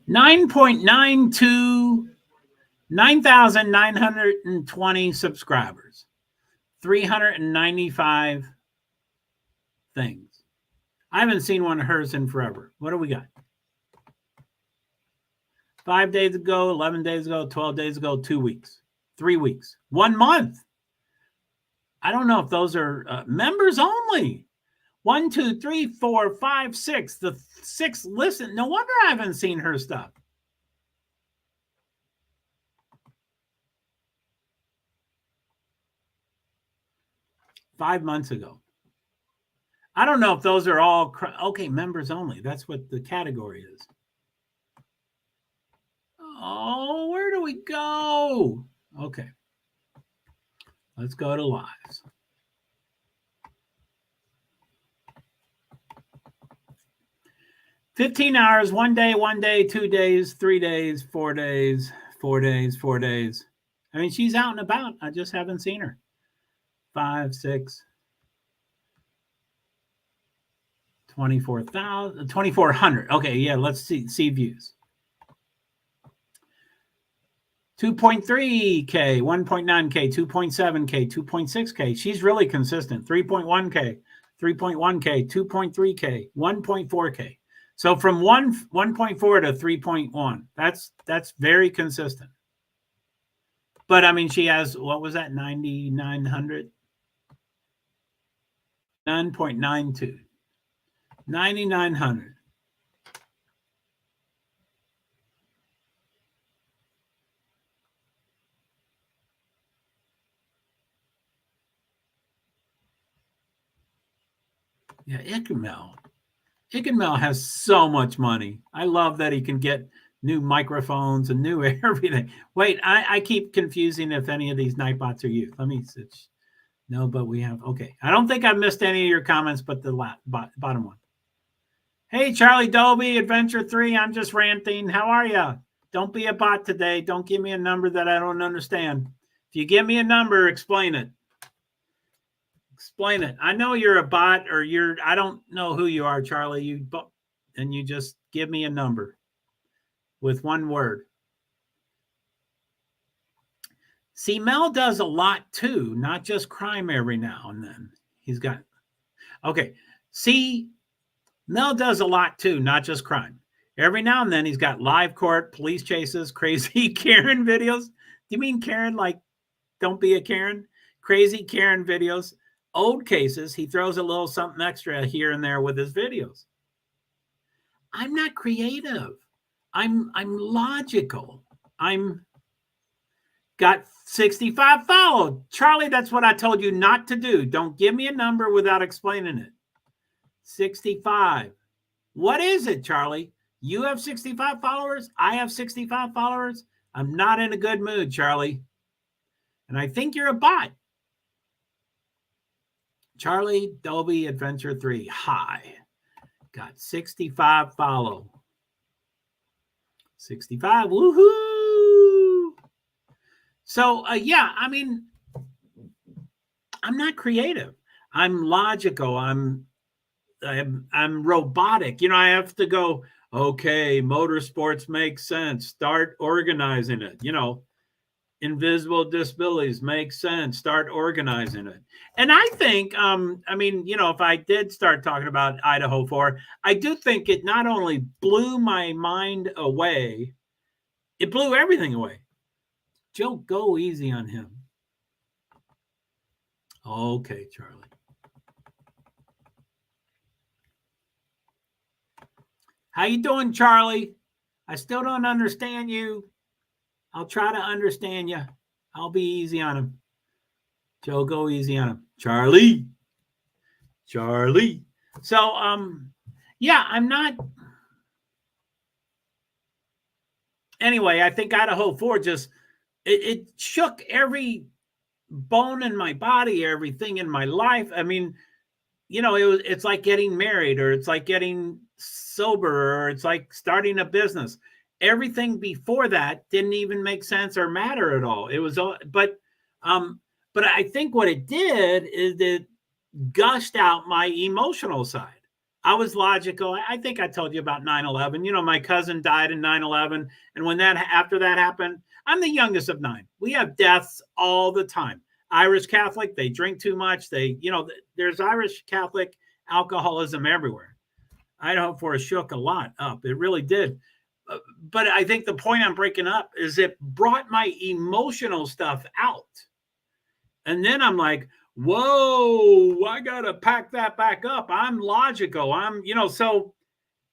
$9.92, 9,920 subscribers, 395 things. I haven't seen one of hers in forever. What do we got? 5 days ago, 11 days ago, 12 days ago, 2 weeks, 3 weeks, 1 month. I don't know if those are members only. 1, 2, 3, 4, 5, 6. The 6 listen. No wonder I haven't seen her stuff. $5 months ago. I don't know if those are all okay. Members only. That's what the category is. Oh, where do we go? Okay. Let's go to lives. $15 hours, 1 day, 2 days, 3 days, 4 days, 4 days, 4 days. I mean, she's out and about. I just haven't seen her. 5, 6, 24,000, 2,400. Okay, yeah, let's see views. 2.3K, 1.9K, 2.7K, 2.6K. She's really consistent. 3.1K, 3.1K, 2.3K, 1.4K. So from 1.4 to 3.1, that's very consistent. But I mean, she has, what was that, 9,900? 9.92. 9,900. Yeah, Ickemel has so much money. I love that he can get new microphones and new everything. Wait, I keep confusing if any of these Nightbots are you. Let me switch. No, but we have. Okay. I don't think I missed any of your comments, but the bottom one. Hey, Charlie Dolby, Adventure 3. I'm just ranting. How are you? Don't be a bot today. Don't give me a number that I don't understand. If you give me a number, explain it. Explain it. I know you're a bot or I don't know who you are, Charlie. And you just give me a number with one word. See, Mel does a lot too, not just crime every now and then. He's got, okay. See, Mel does a lot too, not just crime. Every now and then he's got live court, police chases, crazy Karen videos. Do you mean Karen like don't be a Karen? Crazy Karen videos. Old cases, he throws a little something extra here and there with his videos. I'm not creative. I'm logical. I'm got 65 followed. Charlie, that's what I told you not to do. Don't give me a number without explaining it. 65. What is it, Charlie? You have 65 followers. I have 65 followers. I'm not in a good mood, Charlie. And I think you're a bot. Charlie Dolby Adventure 3. Hi. Got 65 follow. 65. Woohoo. So, yeah, I mean, I'm not creative. I'm logical. I'm robotic. You know, I have to go, okay, motorsports makes sense. Start organizing it. You know, invisible disabilities makes sense. Start organizing it. And I think, I mean, you know, if I did start talking about Idaho 4, I do think it not only blew my mind away, it blew everything away. Joe, go easy on him. Okay, Charlie. How you doing, Charlie? I still don't understand you. I'll try to understand you. I'll be easy on him. Joe, go easy on him. Charlie. So, yeah, I'm not. Anyway, I think Idaho 4 just, it shook every bone in my body, everything in my life. I mean, you know, it's like getting married, or it's like getting sober, or it's like starting a business. Everything before that didn't even make sense or matter at all. It was, but I think what it did is it gushed out my emotional side. I was logical. I think I told you about 9/11. You know, my cousin died in 9/11. And when after that happened, I'm the youngest of 9. We have deaths all the time. Irish Catholic, they drink too much. There's Irish Catholic alcoholism everywhere. Idaho for shook a lot up. It really did. But I think the point I'm breaking up is it brought my emotional stuff out. And then I'm like, whoa, I got to pack that back up. I'm logical. So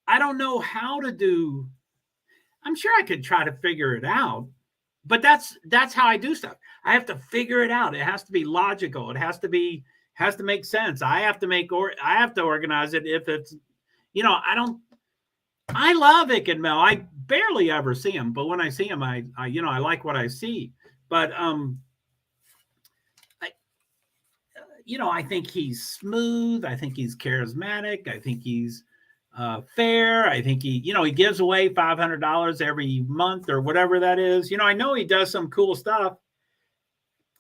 I don't know how to do. I'm sure I could try to figure it out, but that's how I do stuff. I have to figure it out. It has to be logical. It has to make sense. I have to organize it. If it's, I love Ick and Mel. I barely ever see him, but when I see him, I like what I see. But, I think he's smooth. I think he's charismatic. I think he's fair. I think he gives away $500 every month or whatever that is. I know he does some cool stuff.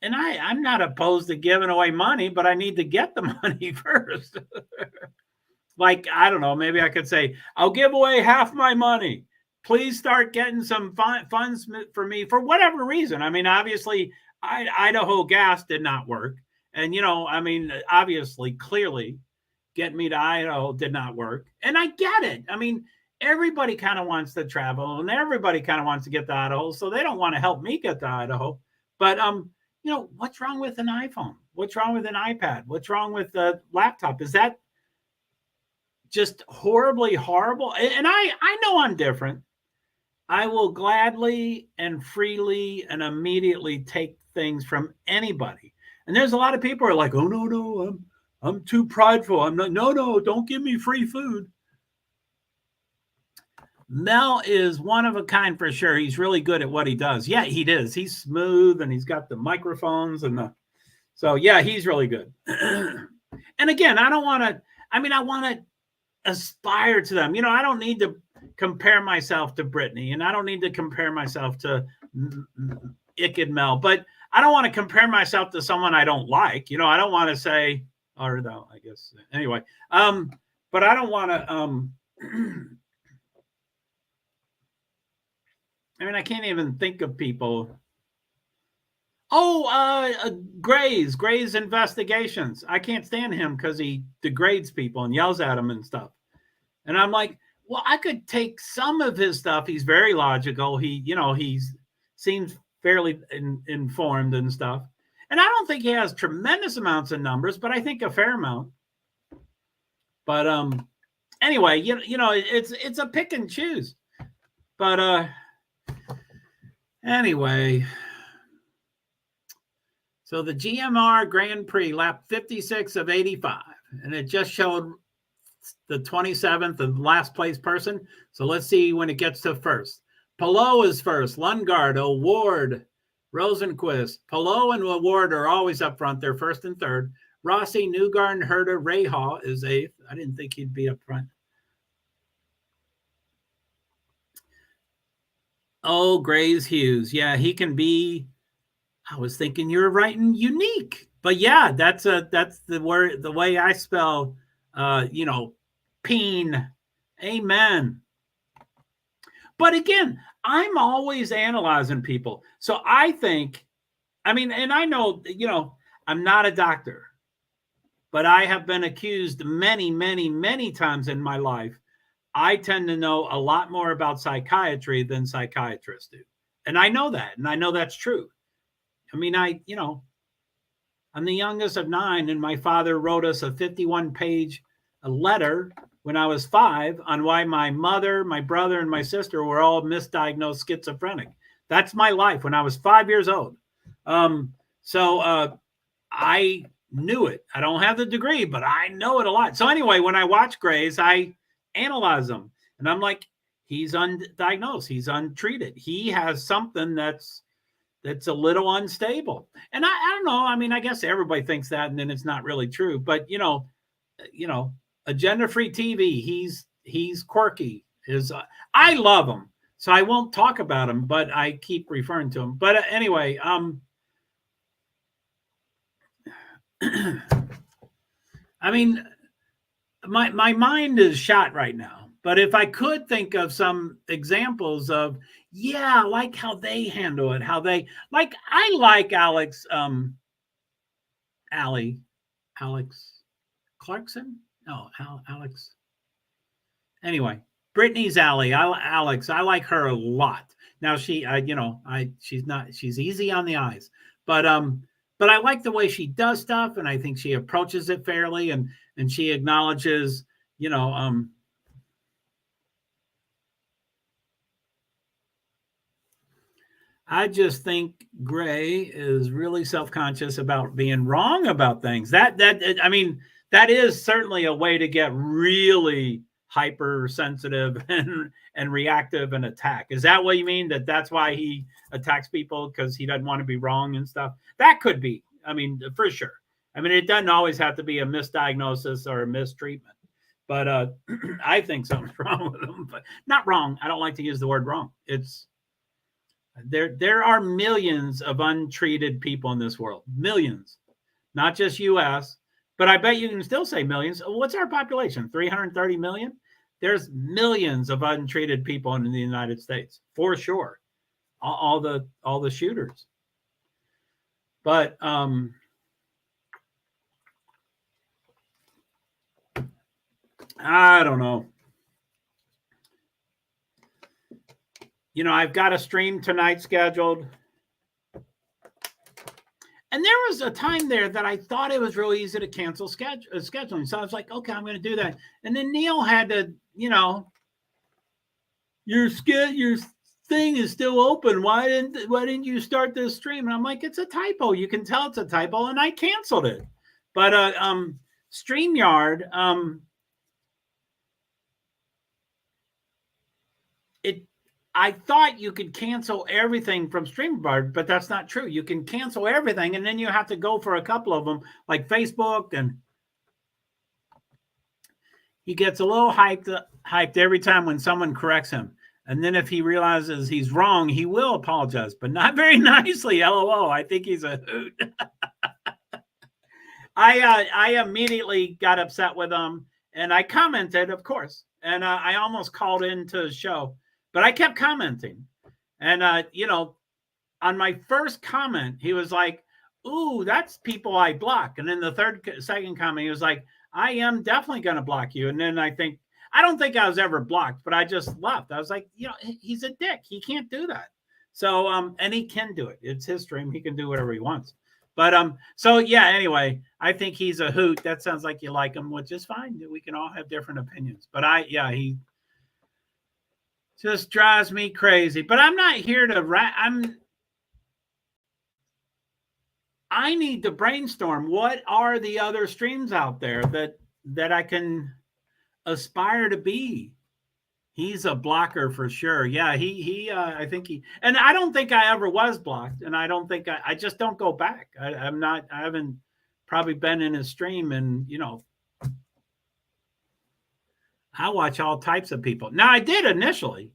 And I'm not opposed to giving away money, but I need to get the money first. Like, I don't know, maybe I could say, I'll give away half my money. Please start getting some funds for me for whatever reason. I mean, obviously, Idaho gas did not work. And, obviously, clearly, getting me to Idaho did not work. And I get it. I mean, everybody kind of wants to travel and everybody kind of wants to get to Idaho. So they don't want to help me get to Idaho. But, what's wrong with an iPhone? What's wrong with an iPad? What's wrong with a laptop? Is that just horribly horrible? And I know I'm different. I will gladly and freely and immediately take things from anybody. And there's a lot of people who are like, oh, no, I'm too prideful. I'm not, no, don't give me free food. Mel is one of a kind for sure. He's really good at what he does. Yeah, he is. He's smooth and he's got the microphones so yeah, he's really good. And again, I want to aspire to them. I don't need to compare myself to Brittany, and I don't need to compare myself to Ick and Mel, but I don't want to compare myself to someone I don't like. I don't want to say, or no, I guess anyway. But I don't want to. I can't even think of people. Gray's Investigations. I can't stand him because he degrades people and yells at them and stuff. And I'm like, well, I could take some of his stuff. He's very logical. He seems fairly informed and stuff. And I don't think he has tremendous amounts of numbers, but I think a fair amount. But anyway, it's a pick and choose. But anyway, so the GMR Grand Prix lap 56 of 85, and it just showed the 27th and last place person. So let's see when it gets to first. Pelot is first. Lundgaard, Award, Rosenquist. Pelot and Award are always up front. They're first and third. Rossi, Newgarden, Herta, Rahal is eighth. I didn't think he'd be up front. Oh, Grays Hughes. Yeah, he can be. I was thinking you were writing unique. But yeah, that's the word, the way I spell peen. Amen. But again, I'm always analyzing people. So I think, and I know, I'm not a doctor, but I have been accused many, many, many times in my life. I tend to know a lot more about psychiatry than psychiatrists do. And I know that, and I know that's true. I'm the youngest of 9, and my father wrote us a 51-page letter when I was 5 on why my mother, my brother, and my sister were all misdiagnosed schizophrenic. That's my life when I was 5 years old. So I knew it. I don't have the degree, but I know it a lot. So anyway, when I watch Grays, I analyze them, and I'm like, he's undiagnosed. He's untreated. He has something that's a little unstable. And I don't know. I guess everybody thinks that, and then it's not really true. But Agenda-Free TV, he's quirky. I love him, so I won't talk about him, but I keep referring to him. But anyway, my mind is shot right now. But if I could think of some examples of, yeah, like how they handle it, how they like, I like Alex Clarkson. No, Alex. Anyway, Brittany's Alex. I like her a lot. Now she's easy on the eyes, but I like the way she does stuff, and I think she approaches it fairly, and she acknowledges, I just think Gray is really self-conscious about being wrong about things. That is certainly a way to get really hypersensitive and reactive and attack. Is that what you mean? That's why he attacks people, because he doesn't want to be wrong and stuff? That could be. I mean, for sure. I mean, it doesn't always have to be a misdiagnosis or a mistreatment. But I think something's wrong with him. But not wrong. I don't like to use the word wrong. There are millions of untreated people in this world. Millions. Not just U.S., but I bet you can still say millions. What's our population? 330 million? There's millions of untreated people in the United States, for sure. All the shooters. But I don't know. I've got a stream tonight scheduled. And there was a time there that I thought it was really easy to cancel scheduling. So I was like, okay, I'm going to do that. And then Neil had to, your thing is still open. Why didn't you start this stream? And I'm like, it's a typo. You can tell it's a typo. And I canceled it. But StreamYard, I thought you could cancel everything from StreamYard, but that's not true. You can cancel everything, and then you have to go for a couple of them, like Facebook, and he gets a little hyped every time when someone corrects him. And then if he realizes he's wrong, he will apologize, but not very nicely. LOL. I think he's a hoot. I immediately got upset with him, and I commented, of course, and I almost called into the show. But I kept commenting. And, on my first comment, he was like, ooh, that's people I block. And then the second comment, he was like, I am definitely going to block you. And then I don't think I was ever blocked, but I just left. I was like, he's a dick. He can't do that. So, and he can do it. It's his stream. He can do whatever he wants. But, so yeah, anyway, I think he's a hoot. That sounds like you like him, which is fine. We can all have different opinions. But he just drives me crazy. But I'm not here to I need to brainstorm. What are the other streams out there that I can aspire to be? He's a blocker for sure. Yeah, I think and I don't think I ever was blocked, and I don't think I just don't go back. I haven't probably been in his stream, and I watch all types of people. Now, I did initially,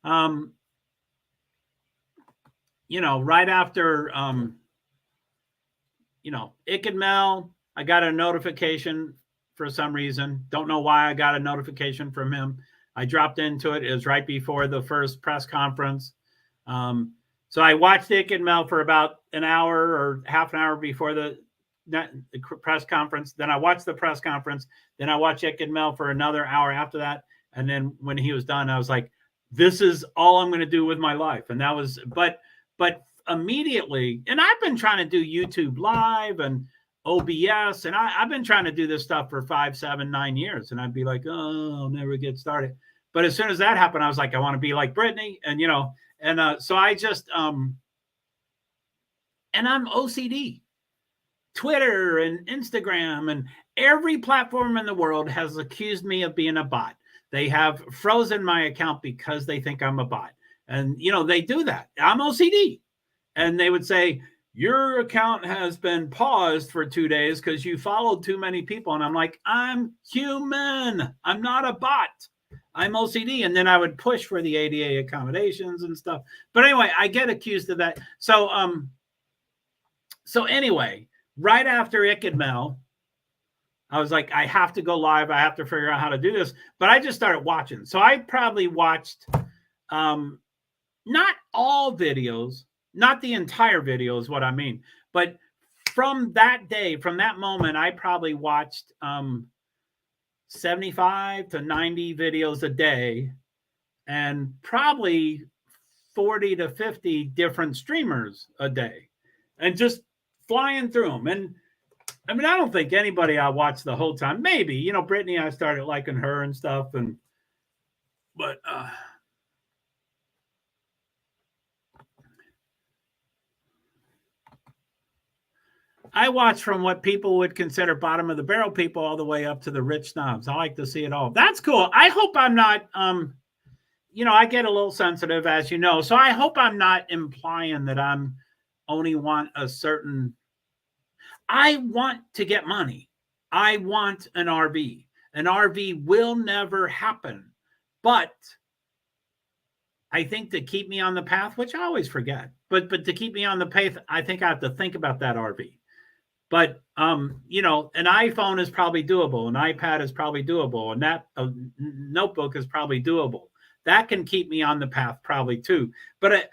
right after, Ickadmel, I got a notification for some reason. Don't know why I got a notification from him. I dropped into it. It was right before the first press conference. So I watched Ickadmel for about an hour or half an hour before the press conference. Then I watched the press conference. Then I watched Ickadmel for another hour after that. And then when he was done, I was like, this is all I'm going to do with my life. And that was, but immediately, and I've been trying to do YouTube Live and OBS, and I've been trying to do this stuff for 5, 7, 9 years. And I'd be like, oh, I'll never get started. But as soon as that happened, I was like, I want to be like Brittany. And, so I just, and I'm OCD. Twitter and Instagram and every platform in the world has accused me of being a bot. They have frozen my account because they think I'm a bot. And, they do that. I'm OCD. And they would say, your account has been paused for 2 days because you followed too many people. And I'm like, I'm human. I'm not a bot. I'm OCD. And then I would push for the ADA accommodations and stuff. But anyway, I get accused of that. So anyway, right after Ickadmel, I was like, I have to go live. I have to figure out how to do this. But I just started watching. So I probably watched not all videos, not the entire video is what I mean. But from that day, from that moment, I probably watched 75 to 90 videos a day and probably 40 to 50 different streamers a day and just flying through them. And I mean, I don't think anybody I watched the whole time. Maybe, you know, Brittany, I started liking her and stuff. But I watch from what people would consider bottom of the barrel people all the way up to the rich snobs. I like to see it all. That's cool. I hope I'm not, you know, I get a little sensitive, as you know. So I hope I'm not implying that I'm only want a certain. I want to get money. I want an RV. An RV will never happen. But I think to keep me on the path, which I always forget, but to keep me on the path, I think I have to think about that RV. But, you know, an iPhone is probably doable. An iPad is probably doable. And that notebook is probably doable. That can keep me on the path probably too. But,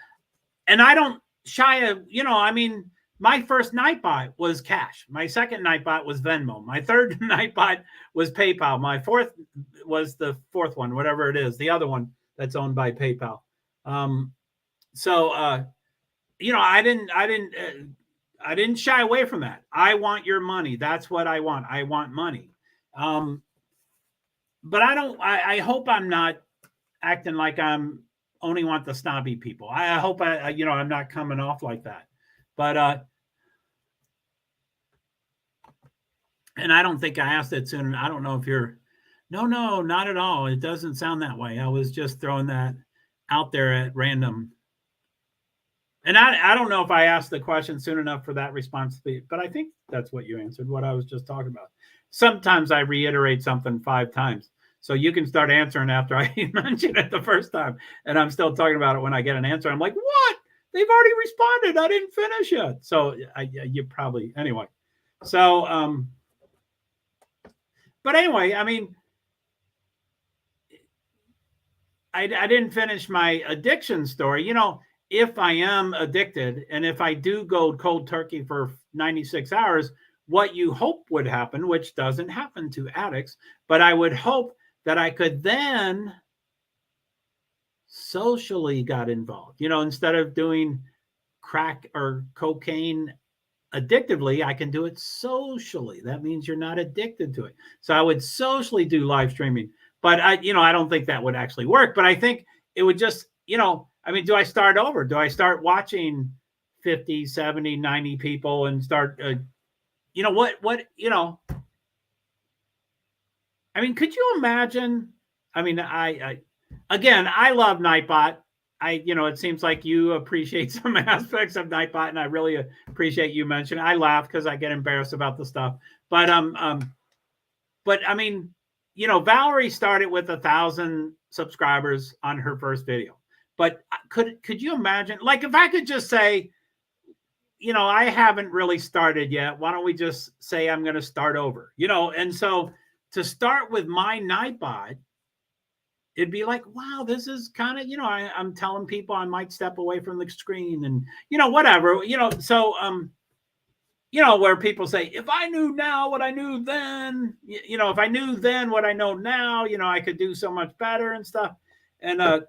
and I don't shy of, you know, I mean, my first Nightbot was cash. My second Nightbot was Venmo. My third Nightbot was PayPal. My fourth was the fourth one, whatever it is, the other one that's owned by PayPal. You know, I didn't shy away from that. I want your money. That's what I want. I want money. But I hope I'm not acting like I'm only want the snobby people. I hope you know, I'm not coming off like that. But, and I don't think I asked it soon. I don't know if you're, no, not at all. It doesn't sound that way. I was just throwing that out there at random. And I don't know if I asked the question soon enough for that response to be, but I think that's what you answered, what I was just talking about. Sometimes I reiterate something 5 times. So you can start answering after I mentioned it the first time. And I'm still talking about it when I get an answer. I'm like, what? They've already responded. I didn't finish yet. So you probably, anyway. So, but anyway, I mean, I didn't finish my addiction story. You know, if I am addicted and if I do go cold turkey for 96 hours, what you hope would happen, which doesn't happen to addicts, but I would hope that I could then socially got involved. You know, instead of doing crack or cocaine addictively, I can do it socially. That means you're not addicted to it. So I would socially do live streaming, but I don't think that would actually work, but I think it would just, you know, I mean, do I start over? Do I start watching 50, 70, 90 people and start, you know, what, you know, I mean, could you imagine? I mean, again, I love Nightbot. You know, it seems like you appreciate some aspects of Nightbot, and I really appreciate you mentioning. I laugh because I get embarrassed about the stuff. But I mean, you know, Valerie started with 1,000 subscribers on her first video. But could you imagine? Like, if I could just say, you know, I haven't really started yet. Why don't we just say I'm going to start over? You know, and so to start with my Nightbot, it'd be like, wow, this is kind of, you know, I'm telling people I might step away from the screen and, you know, whatever, you know, so, you know, where people say, if I knew now what I knew then, you know, if I knew then what I know now, you know, I could do so much better and stuff. And,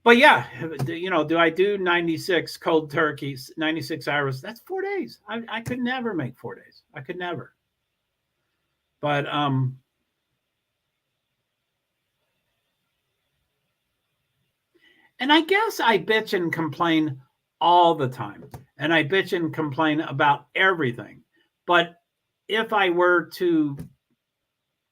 but yeah, you know, do I do 96 cold turkeys, 96 hours? That's 4 days. I could never make 4 days. I could never. But, and I guess I bitch and complain all the time. And I bitch and complain about everything. But if I were to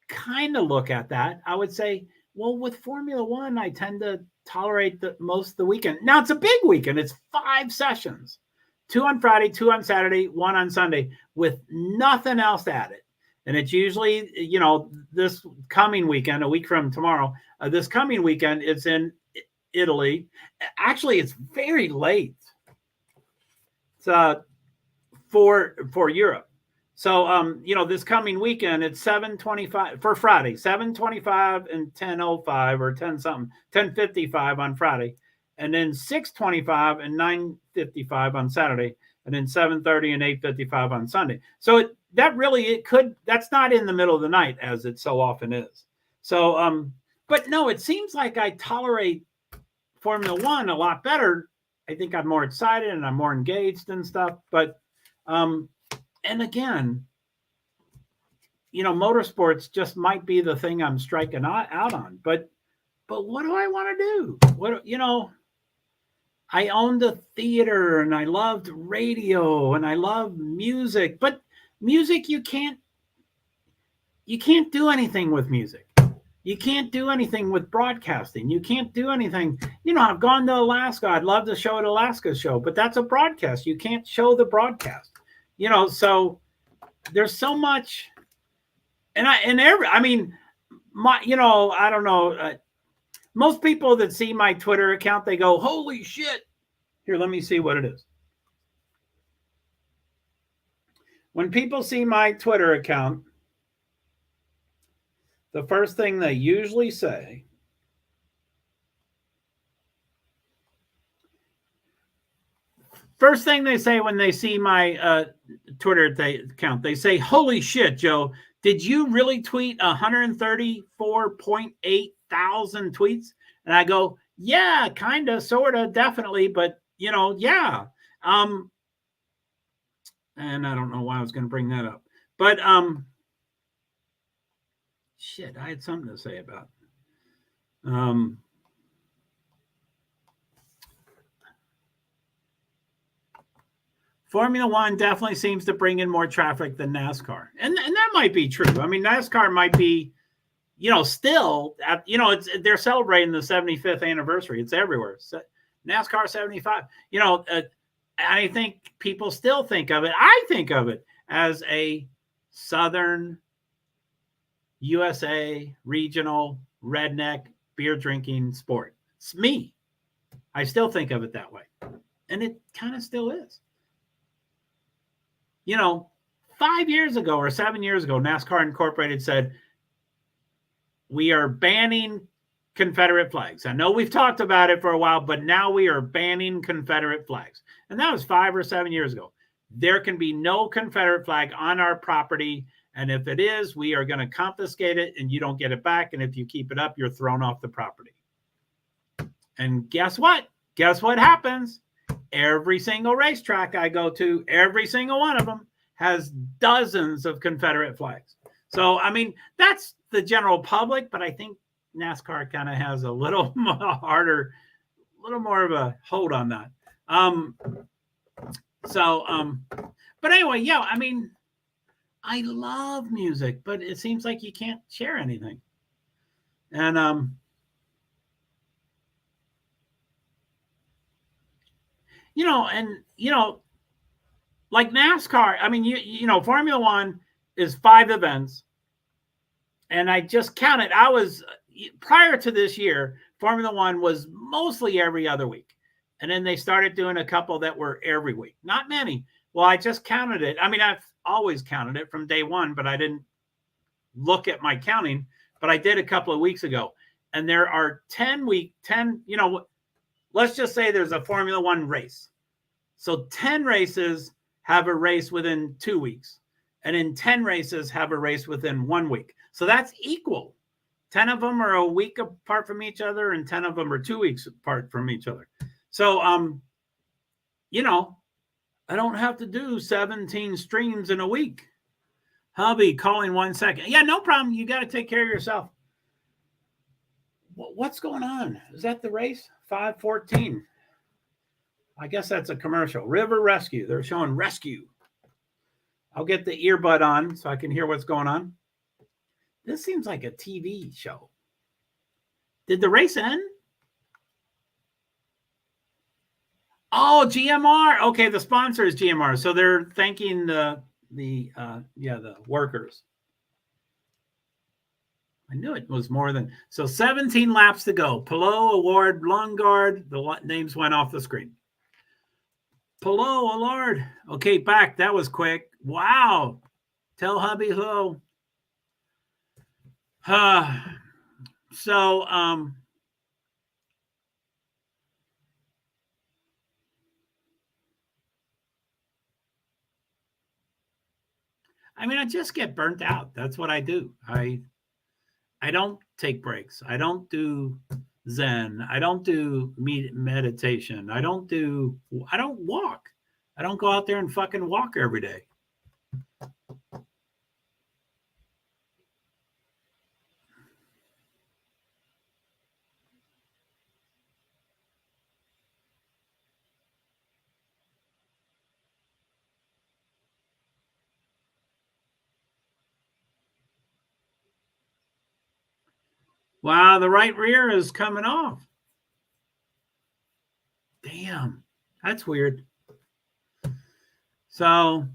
kind of look at that, I would say, well, with Formula One, I tend to tolerate most of the weekend. Now, it's a big weekend. It's 5 sessions. 2 on Friday, 2 on Saturday, 1 on Sunday, with nothing else added. And it's usually, you know, this coming weekend, a week from tomorrow, this coming weekend, it's in Italy. Actually, it's very late. It's for Europe. So, this coming weekend, it's 7:25 for Friday, 7:25 and 10:05 or 10 something, 10:55 on Friday, and then 6:25 and 9:55 on Saturday, and then 7:30 and 8:55 on Sunday. So that's not in the middle of the night as it so often is. So, but no, it seems like I tolerate Formula One a lot better. I think I'm more excited and I'm more engaged and stuff. But, and again, motorsports just might be the thing I'm striking out on. But what do I want to do? I owned a theater and I loved radio and I love music. But music, you can't do anything with music. You can't do anything with broadcasting. You can't do anything. I've gone to Alaska. I'd love to show an Alaska show, but that's a broadcast. You can't show the broadcast. So there's so much. I don't know. Most people that see my Twitter account, they go, "Holy shit." Here, let me see what it is. When people see my Twitter account, the first thing they usually say when they see my Twitter account, they say, "Holy shit, Joe, did you really tweet 134.8 thousand tweets?" And I go, "Yeah, kind of, sort of, definitely, but, yeah." And I don't know why I was going to bring that up. But shit, I had something to say about Formula One definitely seems to bring in more traffic than NASCAR. And that might be true. I mean, NASCAR might be, still, they're celebrating the 75th anniversary. It's everywhere. NASCAR 75. I think people still think of it. I think of it as a Southern USA regional redneck beer drinking sport. It's me. I still think of it that way. And it kind of still is. 5 years ago or 7 years ago, NASCAR Incorporated said, we are banning Confederate flags. I know we've talked about it for a while, but now we are banning Confederate flags. And that was 5 or 7 years ago. There can be no Confederate flag on our property. And if it is, we are going to confiscate it and you don't get it back. And if you keep it up, you're thrown off the property. And guess what? Guess what happens? Every single racetrack I go to, every single one of them has dozens of Confederate flags. So, I mean, that's the general public, but I think NASCAR kind of has a little harder, a little more of a hold on that. But anyway, yeah, I mean, I love music, but it seems like you can't share anything. And, like NASCAR, I mean, Formula One is 5 events. And I just counted. Prior to this year, Formula One was mostly every other week. And then they started doing a couple that were every week. Not many. Well, I just counted it. I mean, I've always counted it from day one, but I didn't look at my counting. But I did a couple of weeks ago. And there are 10, let's just say there's a Formula One race. So 10 races have a race within 2 weeks. And then 10 races have a race within 1 week. So that's equal. 10 of them are a week apart from each other, and 10 of them are 2 weeks apart from each other. So, I don't have to do 17 streams in a week. Hubby, calling 1 second. Yeah, no problem. You got to take care of yourself. What's going on? Is that the race? 5:14. I guess that's a commercial. River Rescue. They're showing rescue. I'll get the earbud on so I can hear what's going on. This seems like a TV show. Did the race end? Oh, GMR. Okay, the sponsor is GMR. So they're thanking the workers. I knew it was more than. So 17 laps to go. Pelot, Award, Lungard. The names went off the screen. Pelot, Allard. Okay, back. That was quick. Wow. Tell hubby hello. So, I mean, I just get burnt out. That's what I do. I don't take breaks. I don't do Zen. I don't do meditation. I don't walk. I don't go out there and fucking walk every day. Wow, the right rear is coming off. Damn, that's weird. So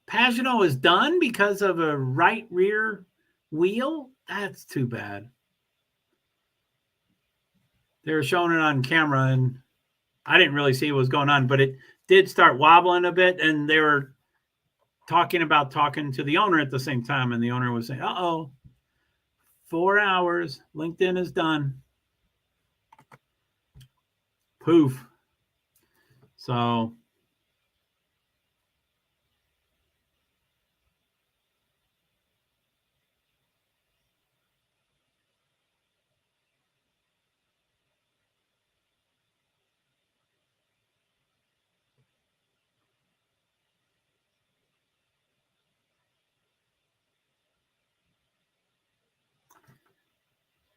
Pagano is done because of a right rear wheel. That's too bad. They were showing it on camera, and I didn't really see what was going on, but it did start wobbling a bit, and they were talking to the owner at the same time, and the owner was saying, uh-oh, 4 hours, LinkedIn is done. Poof. So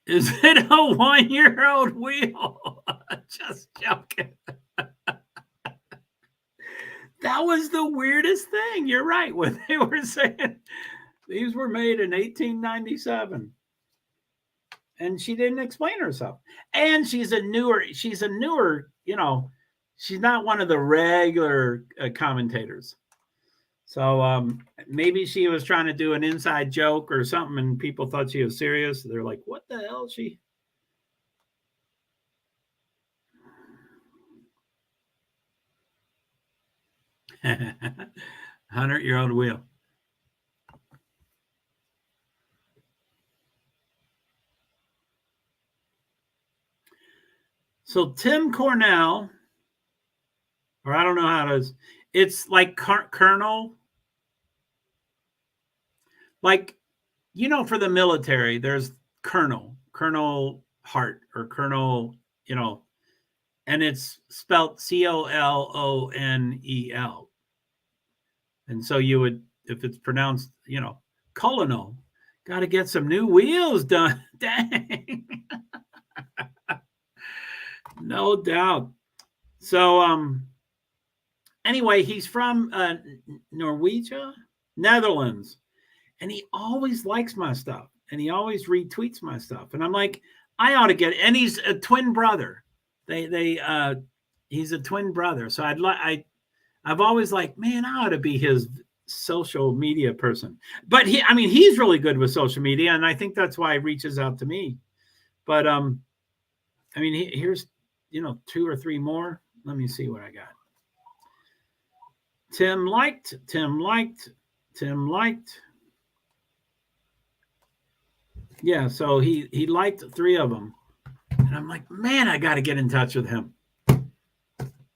is it a 1-year-old wheel? Just joking. That was the weirdest thing. You're right. When they were saying these were made in 1897. And she didn't explain herself. And she's a newer, she's not one of the regular commentators. So maybe she was trying to do an inside joke or something, and people thought she was serious. They're like, what the hell is she? $100-year-old wheel. So Tim Cornell, or I don't know how to, it's like Colonel, like, for the military, there's Colonel Hart, or Colonel, and it's spelled Colonel. And so you would, if it's pronounced, Colonel, got to get some new wheels done. Dang. No doubt. So, anyway, he's from Norwegia, Netherlands, and he always likes my stuff, and he always retweets my stuff. And I'm like, I ought to get it. And he's a twin brother. He's a twin brother. So I've always like, man, I ought to be his social media person. But he's really good with social media, and I think that's why he reaches out to me. But here's 2 or 3 more. Let me see what I got. Tim liked. Yeah, so he liked 3 of them. And I'm like, man, I got to get in touch with him.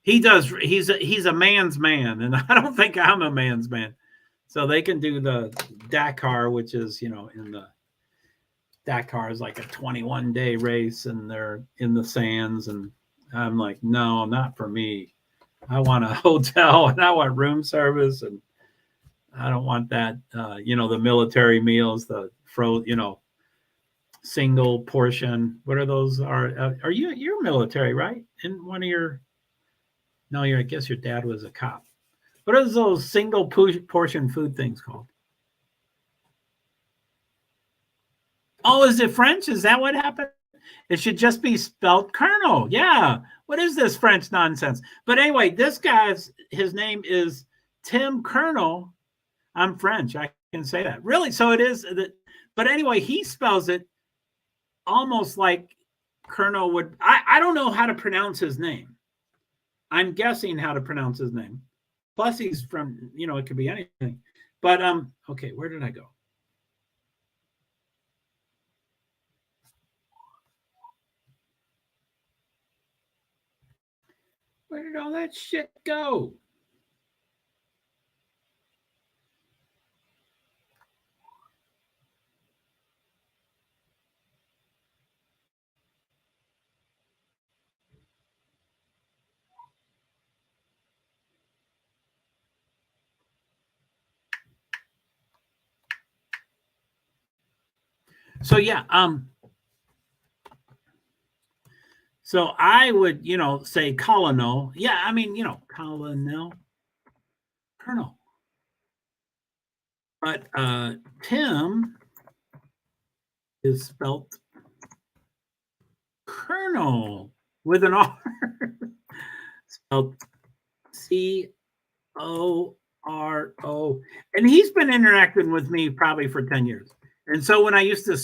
He does. He's a man's man, and I don't think I'm a man's man. So they can do the Dakar, which is, in the Dakar is like a 21-day race, and they're in the sands. And I'm like, no, not for me. I want a hotel, and I want room service, and I don't want that, the military meals, the single portion. What are those? Are you're military, right? In one of your, no, I guess your dad was a cop. What are those single portion food things called? Oh, is it French? Is that what happened? It should just be spelled Colonel. Yeah. What is this French nonsense? But anyway, this guy's, his name is Tim Colonel. I'm French. I can say that. Really? So it is. But anyway, he spells it almost like Colonel would, I don't know how to pronounce his name. I'm guessing how to pronounce his name. Plus he's from, it could be anything. But, okay, where did I go? Where did all that shit go? So yeah, so I would, say colonel. Yeah, I mean, colonel. But Tim is spelt Colonel with an R. Spelled CORO. And he's been interacting with me probably for 10 years. And so when I used to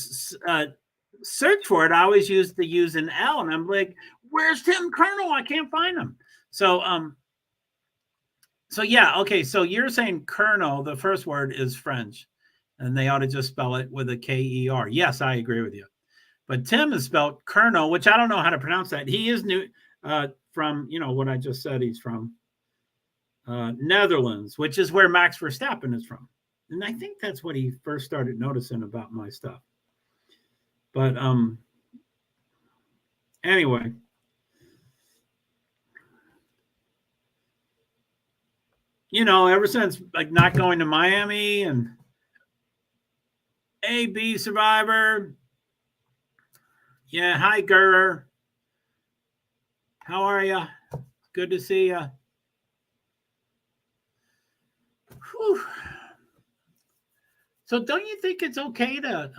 search for it, I always used to use an L, and I'm like, where's Tim Colonel? I can't find him. So yeah, okay. So you're saying Colonel, the first word is French, and they ought to just spell it with a K-E-R. Yes, I agree with you. But Tim is spelled Colonel, which I don't know how to pronounce that. He is new from, what I just said. He's from Netherlands, which is where Max Verstappen is from. And I think that's what he first started noticing about my stuff. But anyway. Ever since like not going to Miami and AB Survivor. Yeah, hi Gurr. How are you? Good to see you. Whew. So don't you think it's okay to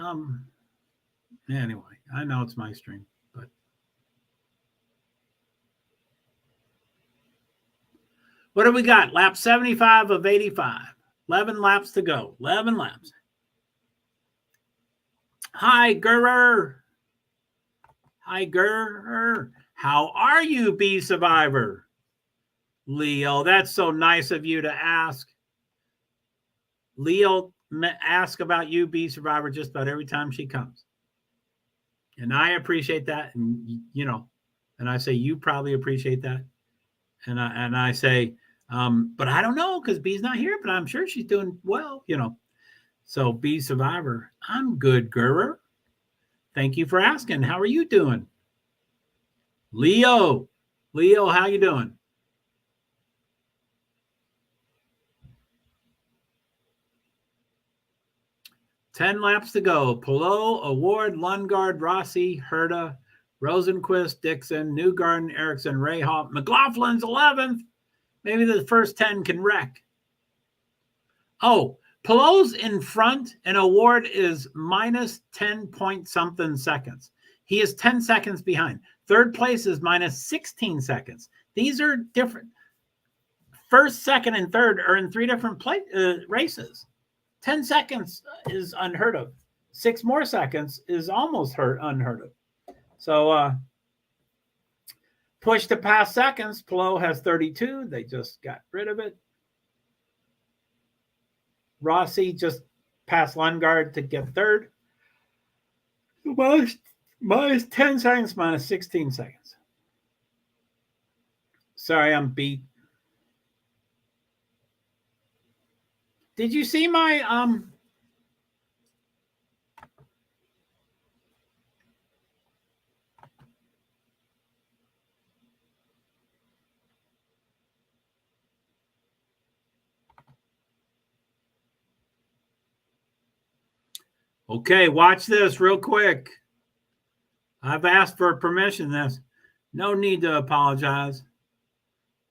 anyway, I know it's my stream, but what do we got? Lap 75 of 85. 11 laps to go. 11 laps. Hi, Gurr. Hi, Gurr. How are you, B Survivor? Leo, that's so nice of you to ask. Leo asks about you, B Survivor, just about every time she comes. And I appreciate that. And, and I say, you probably appreciate that. And I say, but I don't know because B's not here, but I'm sure she's doing well, So B Survivor, I'm good, Gurr. Thank you for asking. How are you doing? Leo, how you doing? Ten laps to go. Pelot, Award, Lundgaard, Rossi, Herta, Rosenquist, Dixon, Newgarden, Erickson, Rahal. McLaughlin's 11th. Maybe the first 10 can wreck. Oh, Pelot's in front, and Award is minus 10 point something seconds. He is 10 seconds behind. Third place is minus 16 seconds. These are different. First, second, and third are in 3 different races. 10 seconds is unheard of. 6 more seconds is almost unheard of. So push to pass seconds. Pelot has 32. They just got rid of it. Rossi just passed Lundgaard to get third. Minus 10 seconds, minus 16 seconds. Sorry, I'm beat. Did you see my Okay, watch this real quick. I've asked for permission. This no need to apologize.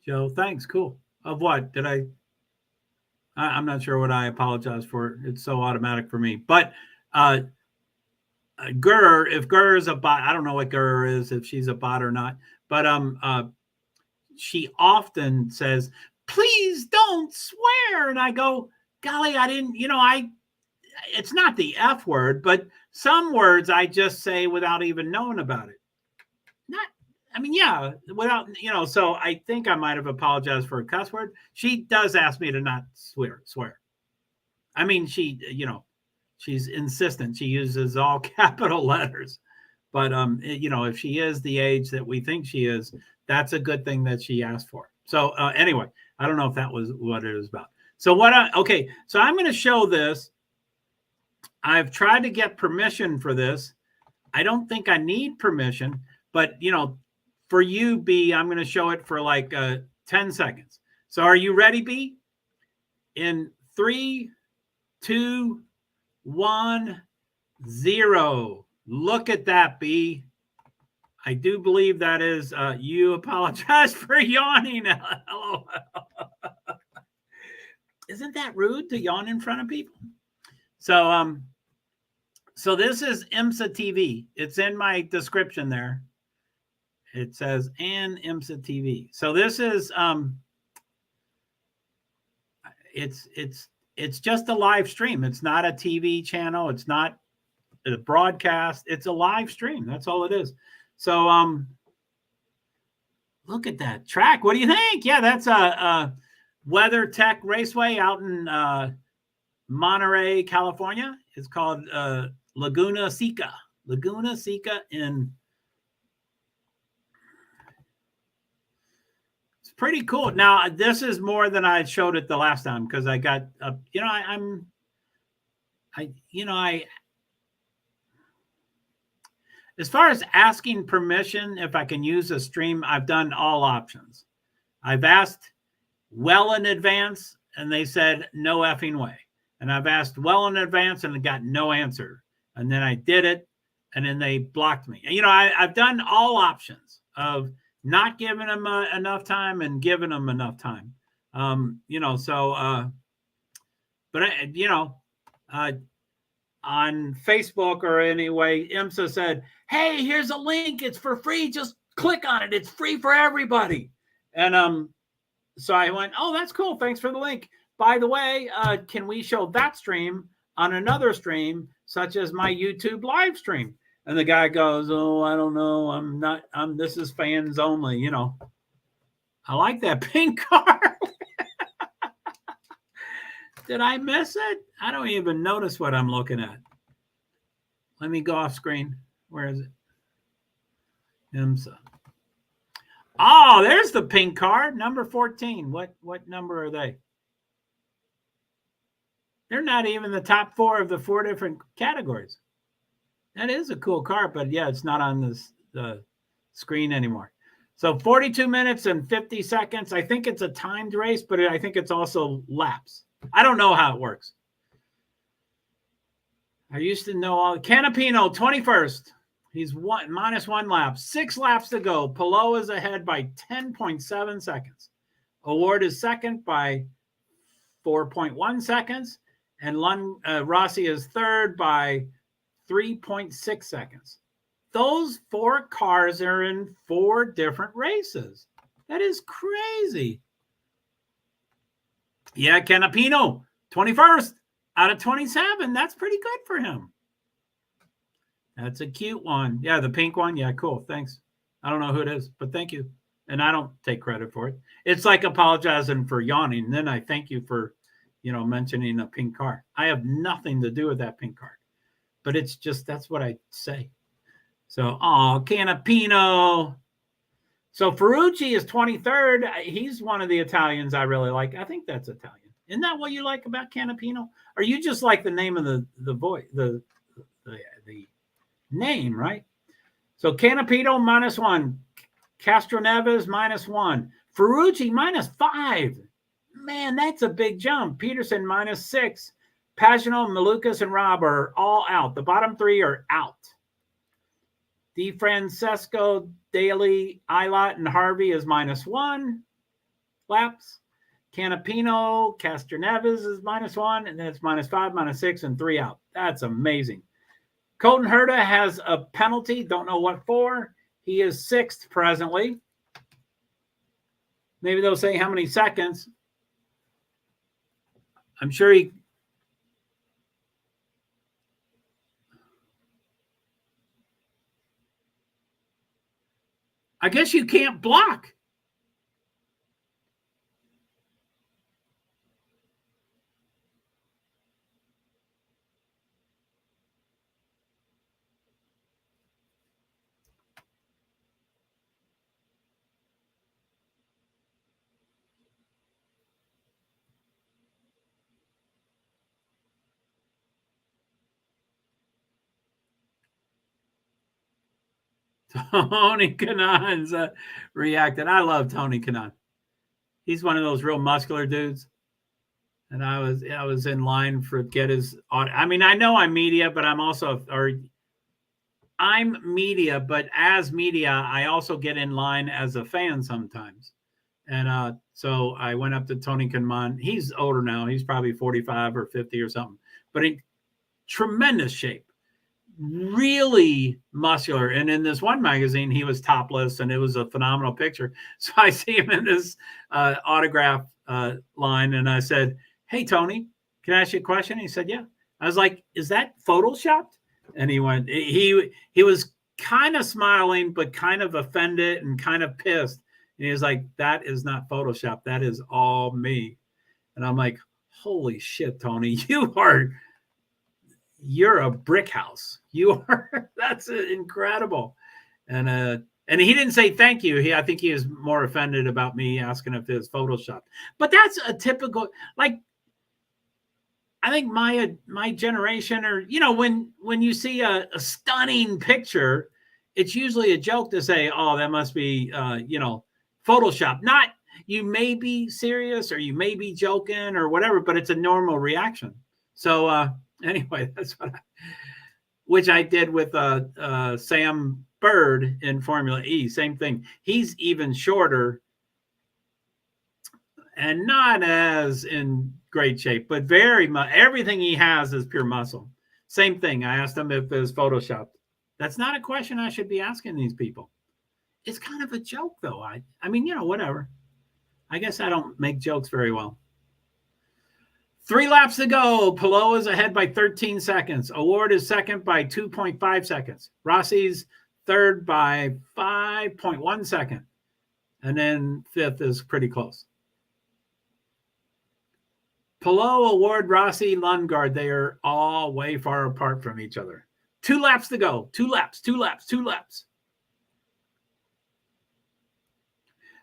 Joe, thanks. Cool. Of what? Did I'm not sure what I apologize for. It's so automatic for me. But Gurr, if Gurr is a bot, I don't know what Gurr is, if she's a bot or not. But she often says, please don't swear. And I go, golly, I didn't, it's not the F word, but Some words I just say without even knowing about it. Without, so I think I might have apologized for a cuss word. She does ask me to not swear. I mean, she, she's insistent. She uses all capital letters. But, if she is the age that we think she is, that's a good thing that she asked for. So anyway, I don't know if that was what it was about. So so I'm going to show this. I've tried to get permission for this. I don't think I need permission, but, for you, B, I'm going to show it for like 10 seconds. So are you ready, B? In 3, 2, 1, 0. Look at that, B. I do believe that is, you apologize for yawning. Hello. Isn't that rude to yawn in front of people? So, so this is IMSA TV. It's in my description there. It says, and IMSA TV. So this is, it's just a live stream. It's not a TV channel. It's not a broadcast. It's a live stream. That's all it is. So, look at that track. What do you think? Yeah, that's a Weather Tech Raceway out in Monterey, California. It's called Laguna Seca. Laguna Seca in. It's pretty cool. Now, this is more than I showed it the last time because I got, as far as asking permission, if I can use a stream, I've done all options. I've asked well in advance, and they said no effing way. And I've asked well in advance, and I got no answer. And then I did it, and then they blocked me. I've done all options of not giving them enough time and giving them enough time. On Facebook or anyway, IMSA said, hey, here's a link. It's for free. Just click on it. It's free for everybody. And so I went, oh, that's cool. Thanks for the link. By the way, can we show that stream on another stream, such as my YouTube live stream? And the guy goes, oh, I don't know. This is fans only, I like that pink car. Did I miss it? I don't even notice what I'm looking at. Let me go off screen. Where is it? IMSA. Oh, there's the pink car, number 14. What number are they? They're not even the top 4 of the 4 different categories. That is a cool car, but yeah, it's not on the screen anymore. So 42 minutes and 50 seconds. I think it's a timed race, but I think it's also laps. I don't know how it works. I used to know all. Canapino, 21st. He's minus 1 lap. 6 laps to go. Palou is ahead by 10.7 seconds. Award is second by 4.1 seconds. And Rossi is third by 3.6 seconds. Those 4 cars are in 4 different races. That is crazy. Yeah, Canapino, 21st out of 27. That's pretty good for him. That's a cute one. Yeah, the pink one. Yeah, cool. Thanks. I don't know who it is, but thank you. And I don't take credit for it. It's like apologizing for yawning. And then I thank you for, mentioning a pink car. I have nothing to do with that pink car. But it's just, that's what I say. So, Canapino. So Ferrucci is 23rd. He's one of the Italians I really like. I think that's Italian. Isn't that what you like about Canapino? Or you just like the name of the voice, the name, right? So Canapino -1, Castroneves -1, Ferrucci -5. Man, that's a big jump. Peterson -6. Pagano, Malukas, and Robb are all out. The bottom 3 are out. DeFrancesco, Daly, Eilot, and Harvey is -1 laps. Canapino, Castroneves is -1, and then it's -5, -6, and 3 out. That's amazing. Colton Herta has a penalty. Don't know what for. He is 6th presently. Maybe they'll say how many seconds. I'm sure he. I guess you can't block. Tony Kanan's reacted. I love Tony Kanan. He's one of those real muscular dudes. And I was in line for get his. I mean, I know I'm media, but I'm also I'm media, but as media, I also get in line as a fan sometimes. And so I went up to Tony Kanan. He's older now. He's probably 45 or 50 or something, but in tremendous shape. Really muscular. And in this one magazine, he was topless and it was a phenomenal picture. So I see him in this autograph line and I said, "Hey, Tony, can I ask you a question?" He said, "Yeah." I was like, "Is that photoshopped?" And he went, he was kind of smiling, but kind of offended and kind of pissed. And he was like, "That is not Photoshop. That is all me." And I'm like, "Holy shit, Tony, you're a brick house. You are." That's incredible. And he didn't say thank you. I think he was more offended about me asking if it's Photoshop. But that's a typical, like, I think my generation, or when you see a stunning picture, it's usually a joke to say, "Oh, that must be Photoshop." Not, you may be serious or you may be joking or whatever, but it's a normal reaction. So anyway, that's which I did with Sam Bird in Formula E. Same thing. He's even shorter and not as in great shape, but very much everything he has is pure muscle. Same thing. I asked him if it was photoshopped. That's not a question I should be asking these people. It's kind of a joke, though. I mean, whatever. I guess I don't make jokes very well. 3 laps to go. Palou is ahead by 13 seconds. Award is second by 2.5 seconds. Rossi's third by 5.1 seconds. And then fifth is pretty close. Palou, Award, Rossi, Lundgaard, they are all way far apart from each other. 2 laps to go. 2 laps.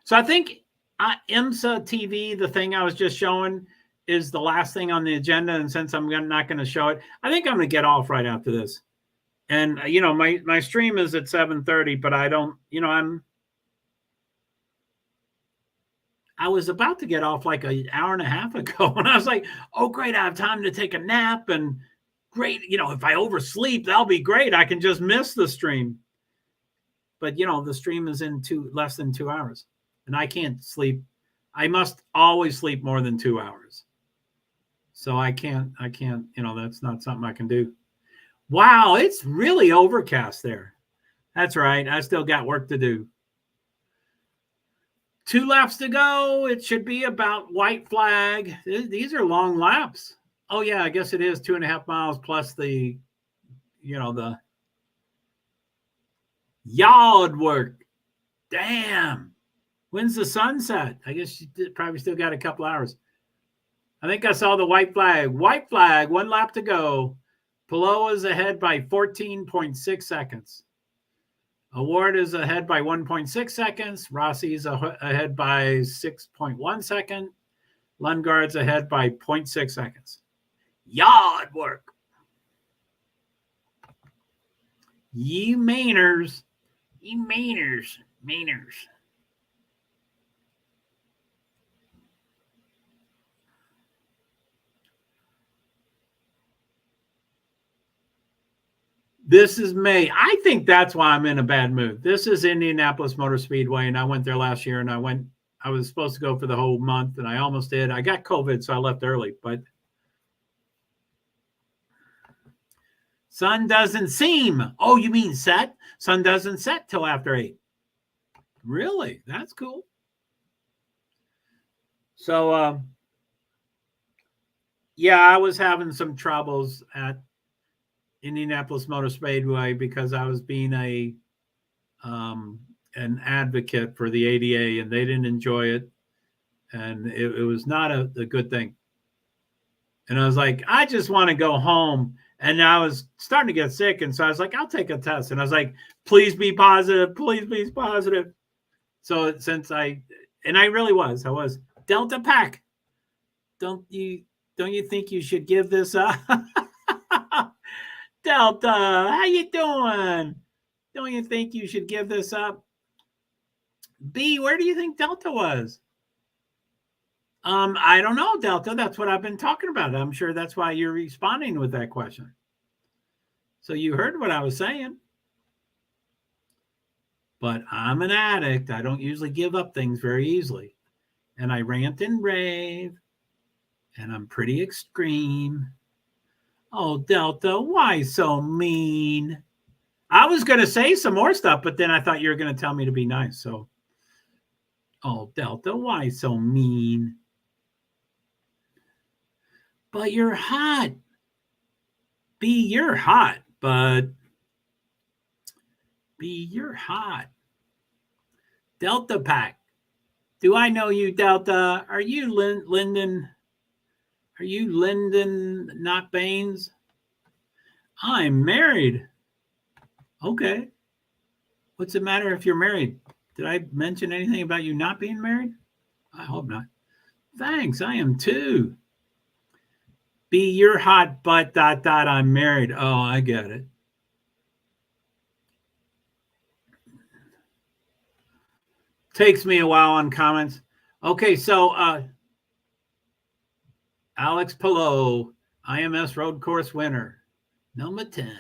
So I think IMSA TV, the thing I was just showing, is the last thing on the agenda. And since I'm not going to show it, I think I'm going to get off right after this. And, my stream is at 7:30, but I don't, I was about to get off like an hour and a half ago. And I was like, "Oh, great. I have time to take a nap. And great. If I oversleep, that'll be great. I can just miss the stream." But, the stream is in less than 2 hours. And I can't sleep. I must always sleep more than 2 hours. So I can't, that's not something I can do. Wow, it's really overcast there. That's right. I still got work to do. 2 laps to go. It should be about white flag. These are long laps. Oh, yeah, I guess it is 2.5 miles plus the yard work. Damn. When's the sunset? I guess you probably still got a couple hours. I think I saw the white flag. White flag, 1 lap to go. Palou is ahead by 14.6 seconds. Award is ahead by 1.6 seconds. Rossi's ahead by 6.1 seconds. Lundgaard's ahead by 0.6 seconds. Yard work. You Mainers. You Mainers. This is May. I think that's why I'm in a bad mood. This is Indianapolis Motor Speedway, and I went there last year, and I was supposed to go for the whole month, and I almost did. I got COVID, so I left early, but sun doesn't seem. Oh, you mean set? Sun doesn't set till after 8. Really? That's cool. So, yeah, I was having some troubles at Indianapolis Motor Speedway because I was being a an advocate for the ADA, and they didn't enjoy it, and it was not a good thing. And I was like, I just want to go home. And I was starting to get sick, and so I was like, I'll take a test. And I was like, please be positive, please be positive. So since I really was, I was Delta Pack. Don't you think you should give this up? Delta, how you doing? Don't you think you should give this up? B, where do you think Delta was? I don't know, Delta. That's what I've been talking about. I'm sure that's why you're responding with that question. So you heard what I was saying. But I'm an addict. I don't usually give up things very easily. And I rant and rave. And I'm pretty extreme. Oh, Delta, why so mean? I was going to say some more stuff, but then I thought you were going to tell me to be nice. So, oh, Delta, why so mean? But you're hot. B, you're hot, but B, you're hot. Delta Pack. Do I know you, Delta? Are you Lyndon? Are you Lyndon, not Baines? I'm married. Okay. What's the matter if you're married? Did I mention anything about you not being married? I hope not. Thanks, I am too. B, you're hot, but ... I'm married. Oh, I get it. Takes me a while on comments. Okay, so Alex Pillow, IMS road course winner, number 10.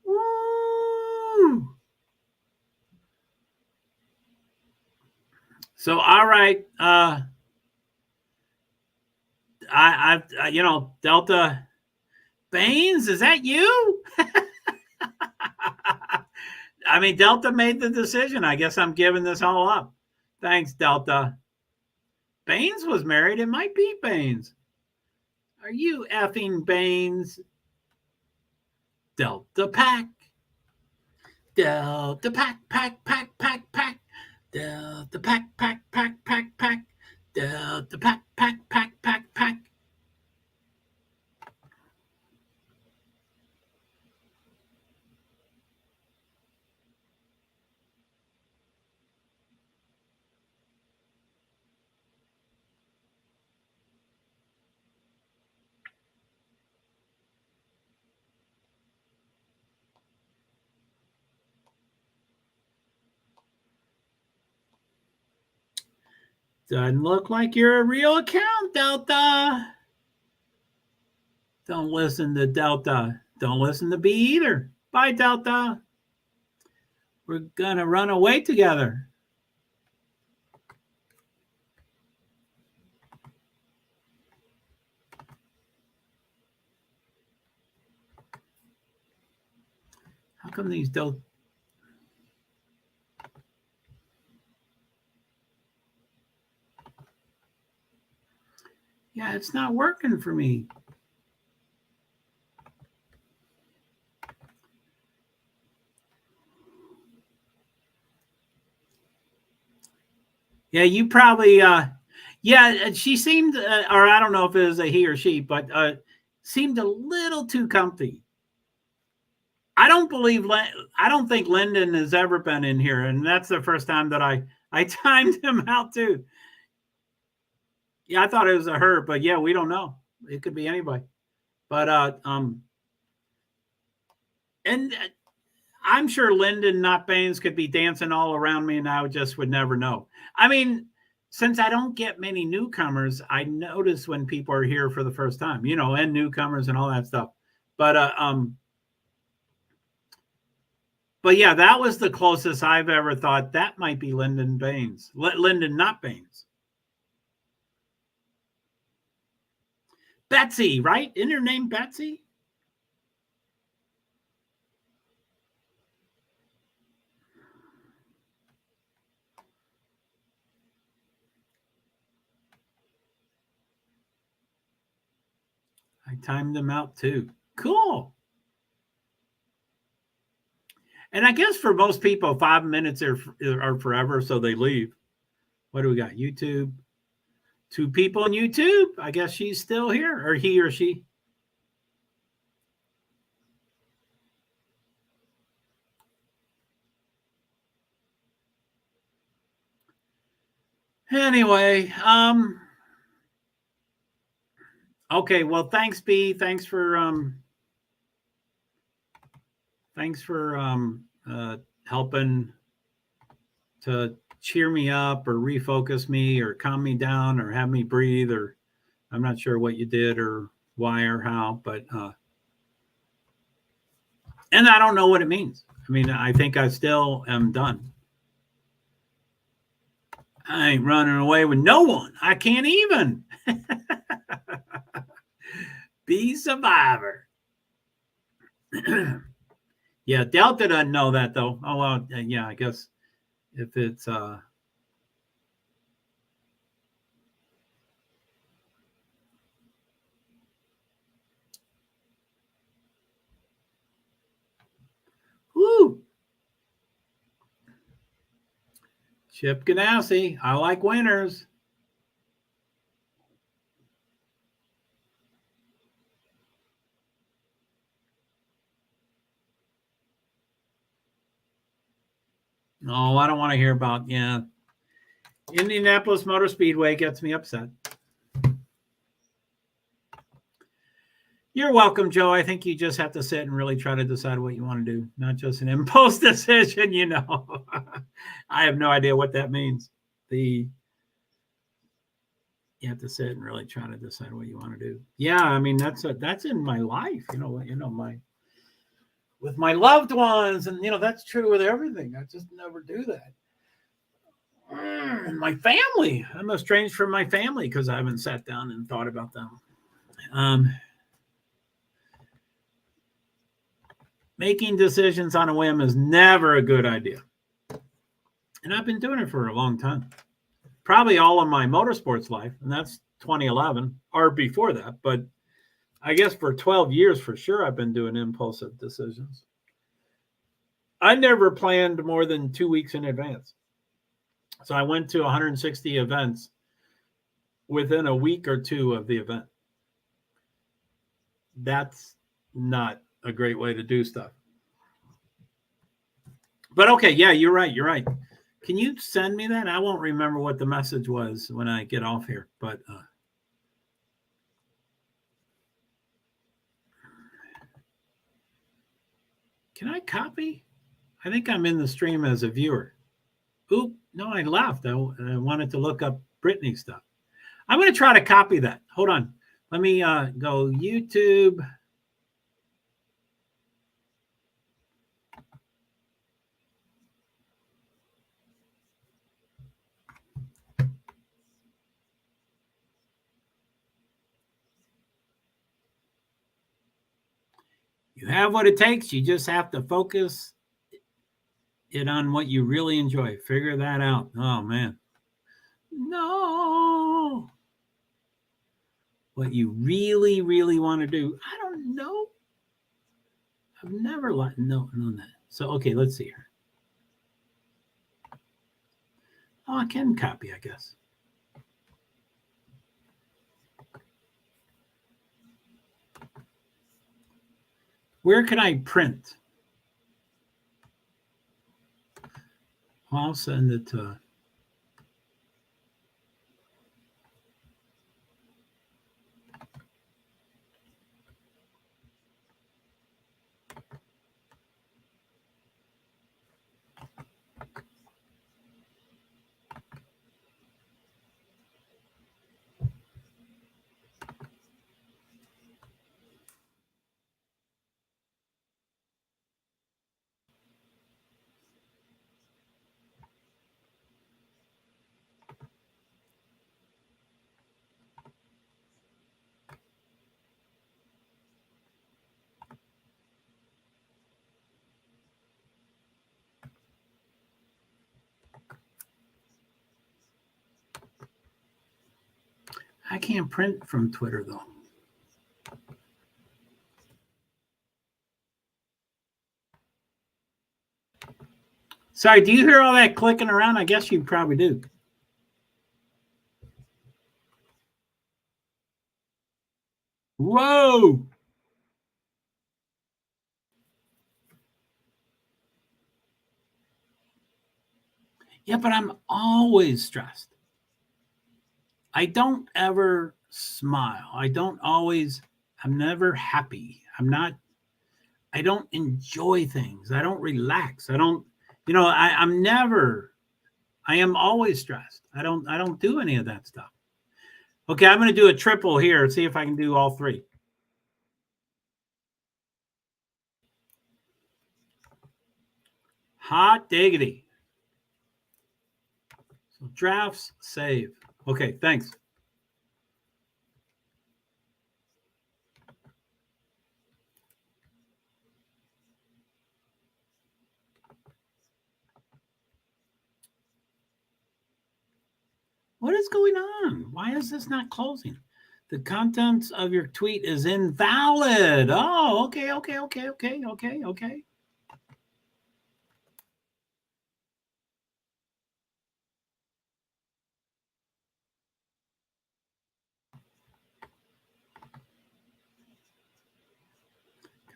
Woo! So, all right. I Delta Baines, is that you? I mean, Delta made the decision. I guess I'm giving this all up. Thanks, Delta. Baines was married. It might be Baines. Are you effing Baines? Delta Pack. Delta Pack. Delta Pack. Delta Pack. Doesn't look like you're a real account, Delta. Don't listen to Delta. Don't listen to B either. Bye, Delta. We're going to run away together. How come these don't? Yeah, it's not working for me. Yeah, you probably, yeah, she seemed, or I don't know if it was a he or she, but seemed a little too comfy. I don't think Lyndon has ever been in here, and that's the first time that I timed him out too. Yeah, I thought it was a her, but yeah, we don't know. It could be anybody. But and I'm sure Lyndon, not Baines, could be dancing all around me, and I just would never know. I mean, since I don't get many newcomers, I notice when people are here for the first time, and newcomers and all that stuff. But yeah, that was the closest I've ever thought that might be Lyndon Baines. Lyndon, not Baines. Betsy, right? Isn't her name Betsy? I timed them out too. Cool. And I guess for most people, 5 minutes are forever, so they leave. What do we got? YouTube. 2 people on YouTube. I guess she's still here, or he or she. Anyway, okay, well, thanks, B. Thanks for helping to cheer me up or refocus me or calm me down or have me breathe, or I'm not sure what you did or why or how, but and I don't know what it means. I mean, I think I still am done. I ain't running away with no one. I can't even. Be survivor. Yeah, Delta doesn't know that though. Oh well, yeah, I guess if it's whoo. Chip Ganassi, I like winners. Oh, I don't want to hear about, yeah. Indianapolis Motor Speedway gets me upset. You're welcome, Joe. I think you just have to sit and really try to decide what you want to do, not just an impulse decision, you know. I have no idea what that means. You have to sit and really try to decide what you want to do. Yeah, I mean that's in my life, with my loved ones, and that's true with everything. I just never do that. And my family, I'm estranged from my family because I haven't sat down and thought about them. Making decisions on a whim is never a good idea. And I've been doing it for a long time. Probably all of my motorsports life, and that's 2011 or before that. But I guess for 12 years for sure, I've been doing impulsive decisions. I never planned more than 2 weeks in advance. So I went to 160 events within a week or two of the event. That's not a great way to do stuff. But okay, yeah, you're right. Can you send me that? I won't remember what the message was when I get off here, but can I copy? I think I'm in the stream as a viewer. Oop, no, I left. I wanted to look up Brittany stuff. I'm going to try to copy that. Hold on. Let me go YouTube. You have what it takes. You just have to focus it on what you really enjoy. Figure that out. Oh, man. No. What you really, really want to do. I don't know. I've never known that. So, okay, let's see here. Oh, I can copy, I guess. Where can I print? I'll send it to... I can't print from Twitter, though. Sorry, do you hear all that clicking around? I guess you probably do. Whoa. Yeah, but I'm always stressed. I don't ever smile. I'm never happy. I don't enjoy things. I don't relax. I am always stressed. I don't do any of that stuff. Okay, I'm going to do a triple here. See if I can do all three. Hot diggity. So drafts, save. Okay, thanks. What is going on? Why is this not closing? The contents of your tweet is invalid. Oh, okay.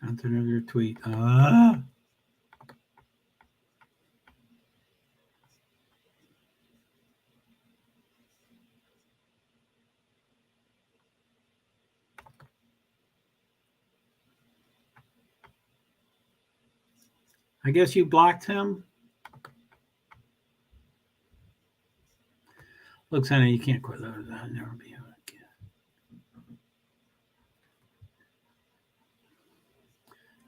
Content of your tweet. I guess you blocked him. Looks like you can't quit that. Never be.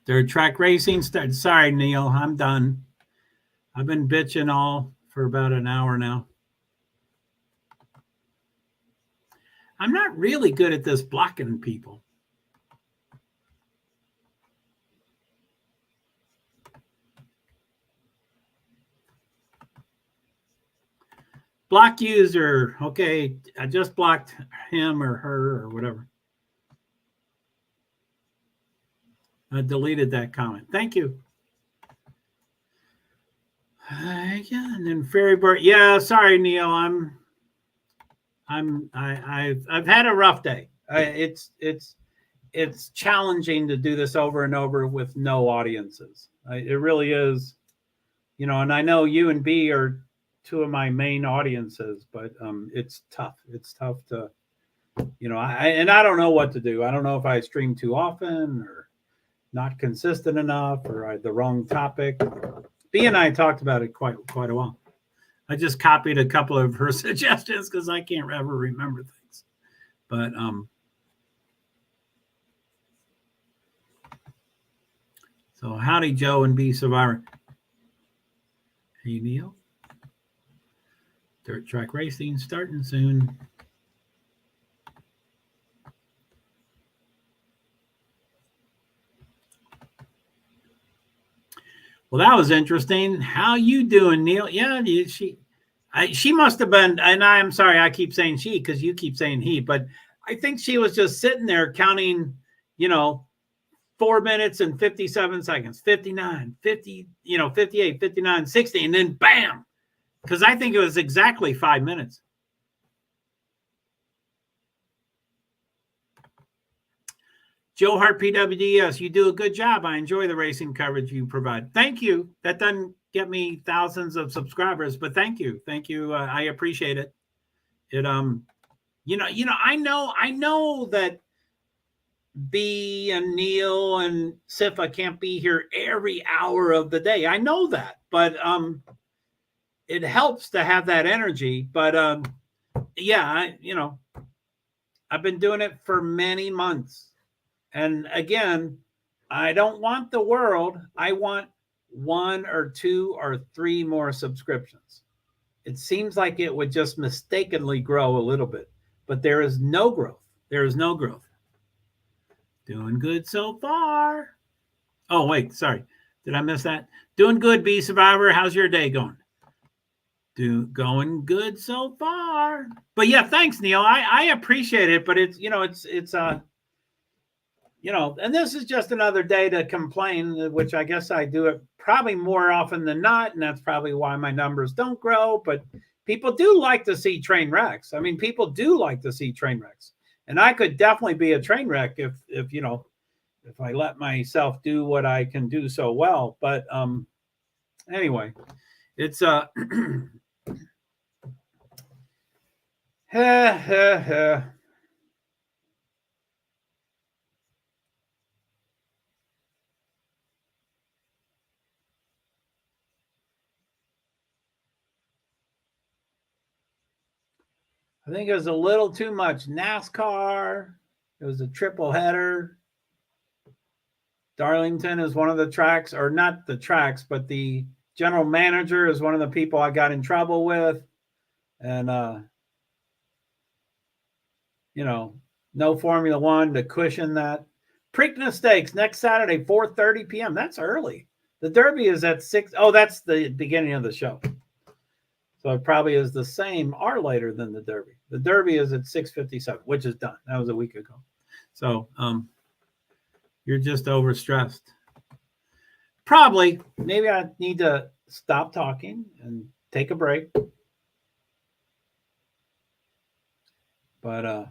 Third track racing started. Sorry, Neil, I'm done. I've been bitching all for about an hour now. I'm not really good at this blocking people. Block user. Okay, I just blocked him or her or whatever. I deleted that comment. Thank you. Yeah, and then Fairy Bird. Yeah, sorry, Neil. I've had a rough day. It's challenging to do this over and over with no audiences. It really is, and I know you and B are two of my main audiences, but it's tough. It's tough to, I don't know what to do. I don't know if I stream too often or not consistent enough or I had the wrong topic. B and I talked about it quite a while. I just copied a couple of her suggestions because I can't ever remember things. But so howdy, Joe and B Survivor. Hey, Neil. Dirt track racing starting soon. Well, that was interesting. How you doing, Neil? Yeah, she must have been, and I'm sorry, I keep saying she because you keep saying he, but I think she was just sitting there counting, 4 minutes and 57 seconds, 59, 50, 58, 59, 60, and then bam, because I think it was exactly 5 minutes. JoeHart PwD's, you do a good job. I enjoy the racing coverage you provide. Thank you. That doesn't get me thousands of subscribers, but thank you. Thank you. I appreciate it. It I know that B and Neil and Sifa can't be here every hour of the day. I know that, but it helps to have that energy. But yeah, I've been doing it for many months. And again, I don't want the world. I want 1 or 2 or 3 more subscriptions. It seems like it would just mistakenly grow a little bit, but there is no growth. There is no growth. Doing good so far. Oh, wait, sorry. Did I miss that? Doing good, B Survivor. How's your day going? Going good so far. But yeah, thanks, Neil. I appreciate it, but it's and this is just another day to complain, which I guess I do it probably more often than not, and that's probably why my numbers don't grow. But people do like to see train wrecks. I mean, people do like to see train wrecks, and I could definitely be a train wreck if if I let myself do what I can do so well. But anyway, it's I think it was a little too much NASCAR. It was a triple header. Darlington is one of the tracks, or not the tracks, but the general manager is one of the people I got in trouble with. And, no Formula One to cushion that. Preakness Stakes next Saturday, 4:30 p.m. That's early. The Derby is at 6. Oh, that's the beginning of the show. So it probably is the same or later than the Derby. The Derby is at 6:57, which is done. That was a week ago. So you're just overstressed. Probably. Maybe I need to stop talking and take a break. But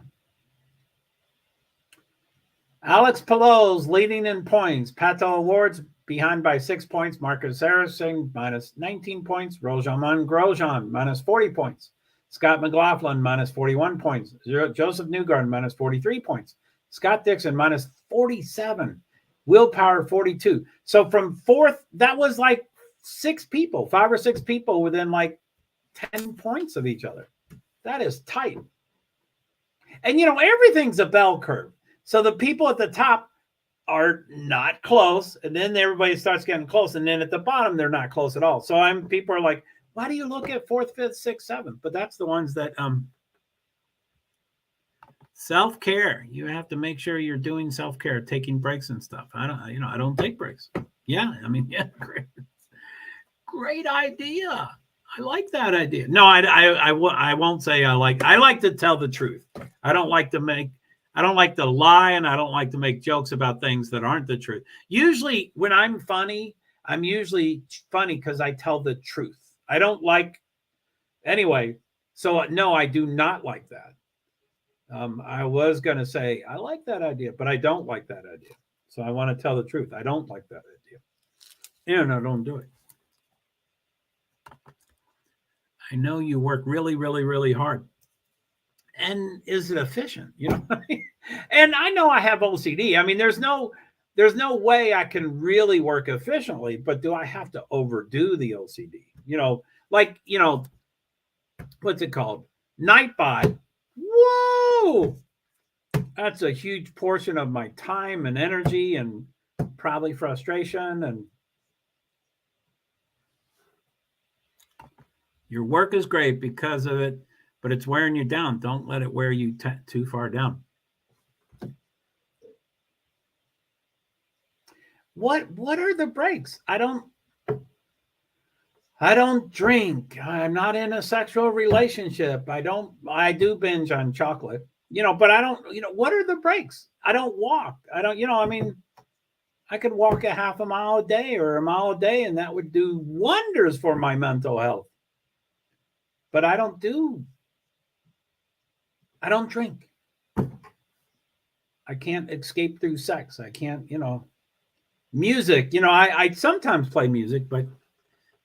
Alex Pelot's leading in points. Pato Awards behind by 6 points. Marcus Harrison minus 19 points. Rojaman Grosjean minus 40 points. Scott McLaughlin minus 41 points. Joseph Newgarden minus 43 points. Scott Dixon minus 47. Willpower 42. So from fourth, that was like 5 or 6 people within like 10 points of each other. That is tight. And everything's a bell curve. So the people at the top are not close, and then everybody starts getting close, and then at the bottom they're not close at all. So people are like, why do you look at 4th, 5th, 6th, 7th? But that's the ones that self-care. You have to make sure you're doing self-care, taking breaks and stuff. I don't take breaks. Yeah, great idea. I like that idea. No, I won't say I like to tell the truth. I don't like to lie, and I don't like to make jokes about things that aren't the truth. Usually when I'm funny, I'm usually funny because I tell the truth. I don't like, anyway, so no, I do not like that. I was going to say, I like that idea, but I don't like that idea. So I want to tell the truth. I don't like that idea. And I don't do it. I know you work really, really, really hard. And is it efficient? And I know I have OCD. I mean, there's no way I can really work efficiently, but do I have to overdo the OCD? What's it called? Nightbot. Whoa! That's a huge portion of my time and energy and probably frustration. And your work is great because of it, but it's wearing you down. Don't let it wear you too far down. What are the breaks? I don't drink. I'm not in a sexual relationship. I do binge on chocolate, but I don't, what are the breaks? I don't walk. I don't, I could walk a half a mile a day or a mile a day, and that would do wonders for my mental health. But I don't drink. I can't escape through sex. I can't, music, I sometimes play music, but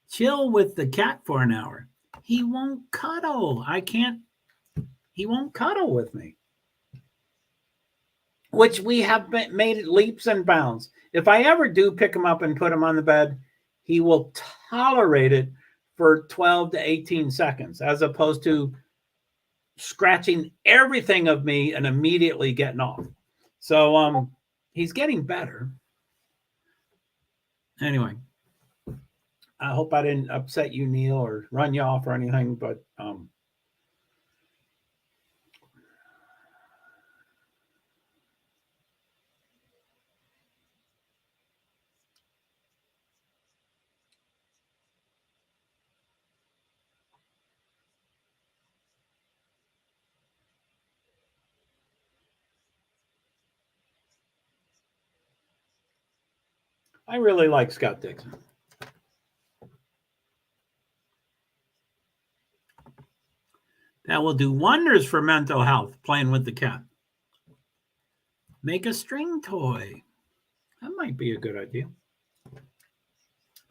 chill with the cat for an hour. He won't cuddle. He won't cuddle with me. Which we have made it leaps and bounds. If I ever do pick him up and put him on the bed, he will tolerate it for 12 to 18 seconds, as opposed to scratching everything of me and immediately getting off. So he's getting better. Anyway, I hope I didn't upset you, Neil, or run you off or anything, but I really like Scott Dixon. That will do wonders for mental health, playing with the cat. Make a string toy. That might be a good idea.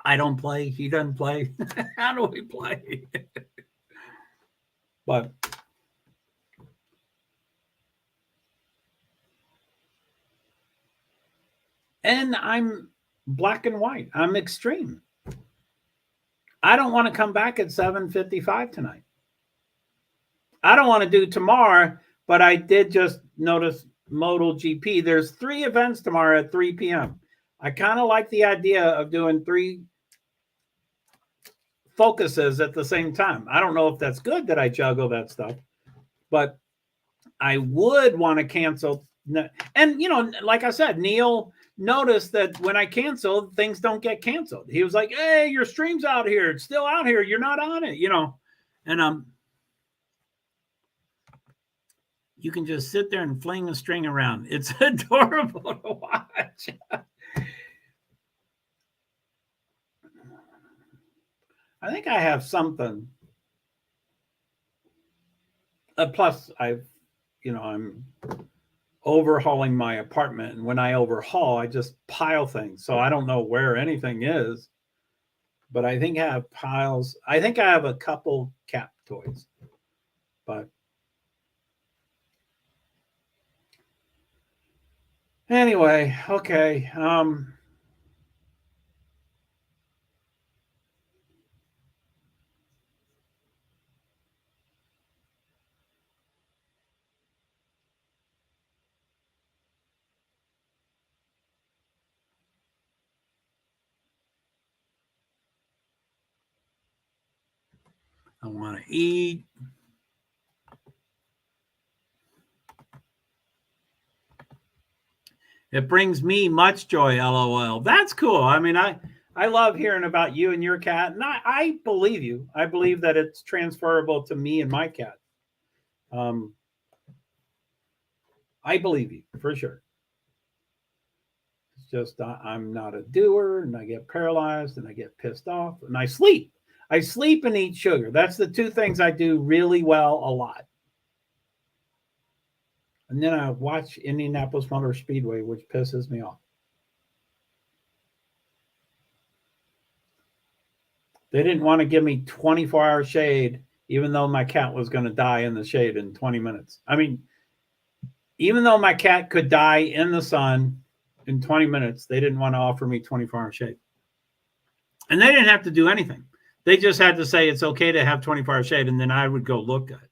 I don't play. He doesn't play. How do we play? But and I'm black and white. I'm extreme. I don't want to come back at 7:55 tonight. I don't want to do tomorrow, but I did just notice MotoGP. There's 3 events tomorrow at 3 p.m. I kind of like the idea of doing 3 focuses at the same time. I don't know if that's good that I juggle that stuff, but I would want to cancel. And, like I said, Neil noticed that when I canceled, things don't get canceled. He was like, hey, your stream's out here. It's still out here. You're not on it, and you can just sit there and fling a string around. It's adorable to watch. I think I have something. Plus, I'm overhauling my apartment. And when I overhaul, I just pile things. So I don't know where anything is. But I think I have piles. I think I have a couple cat toys. But anyway, okay. I want to eat. It brings me much joy, LOL. That's cool. I mean, I love hearing about you and your cat. And I believe you. I believe that it's transferable to me and my cat. I believe you for sure. It's just I'm not a doer, and I get paralyzed, and I get pissed off, and I sleep. I sleep and eat sugar. That's the 2 things I do really well a lot. And then I watch Indianapolis Motor Speedway, which pisses me off. They didn't want to give me 24-hour shade, even though my cat was going to die in the shade in 20 minutes. I mean, even though my cat could die in the sun in 20 minutes, they didn't want to offer me 24-hour shade. And they didn't have to do anything. They just had to say it's okay to have 24-hour shade, and then I would go look at it.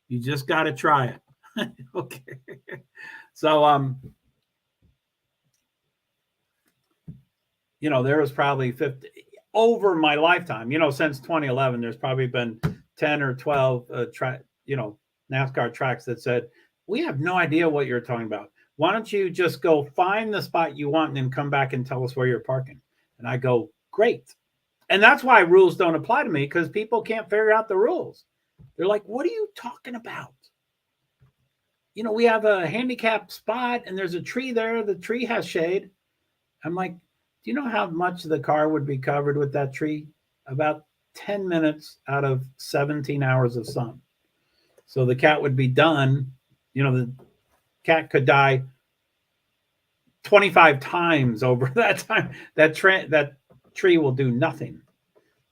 You just got to try it. Okay. So, there was probably 50 over my lifetime, since 2011, there's probably been 10 or 12, NASCAR tracks that said, we have no idea what you're talking about. Why don't you just go find the spot you want and then come back and tell us where you're parking? And I go, great. And that's why rules don't apply to me, because people can't figure out the rules. They're like, what are you talking about? We have a handicapped spot and there's a tree there. The tree has shade. I'm like, do you know how much the car would be covered with that tree? About 10 minutes out of 17 hours of sun. So the cat would be done. The cat could die 25 times over that time. That tree will do nothing.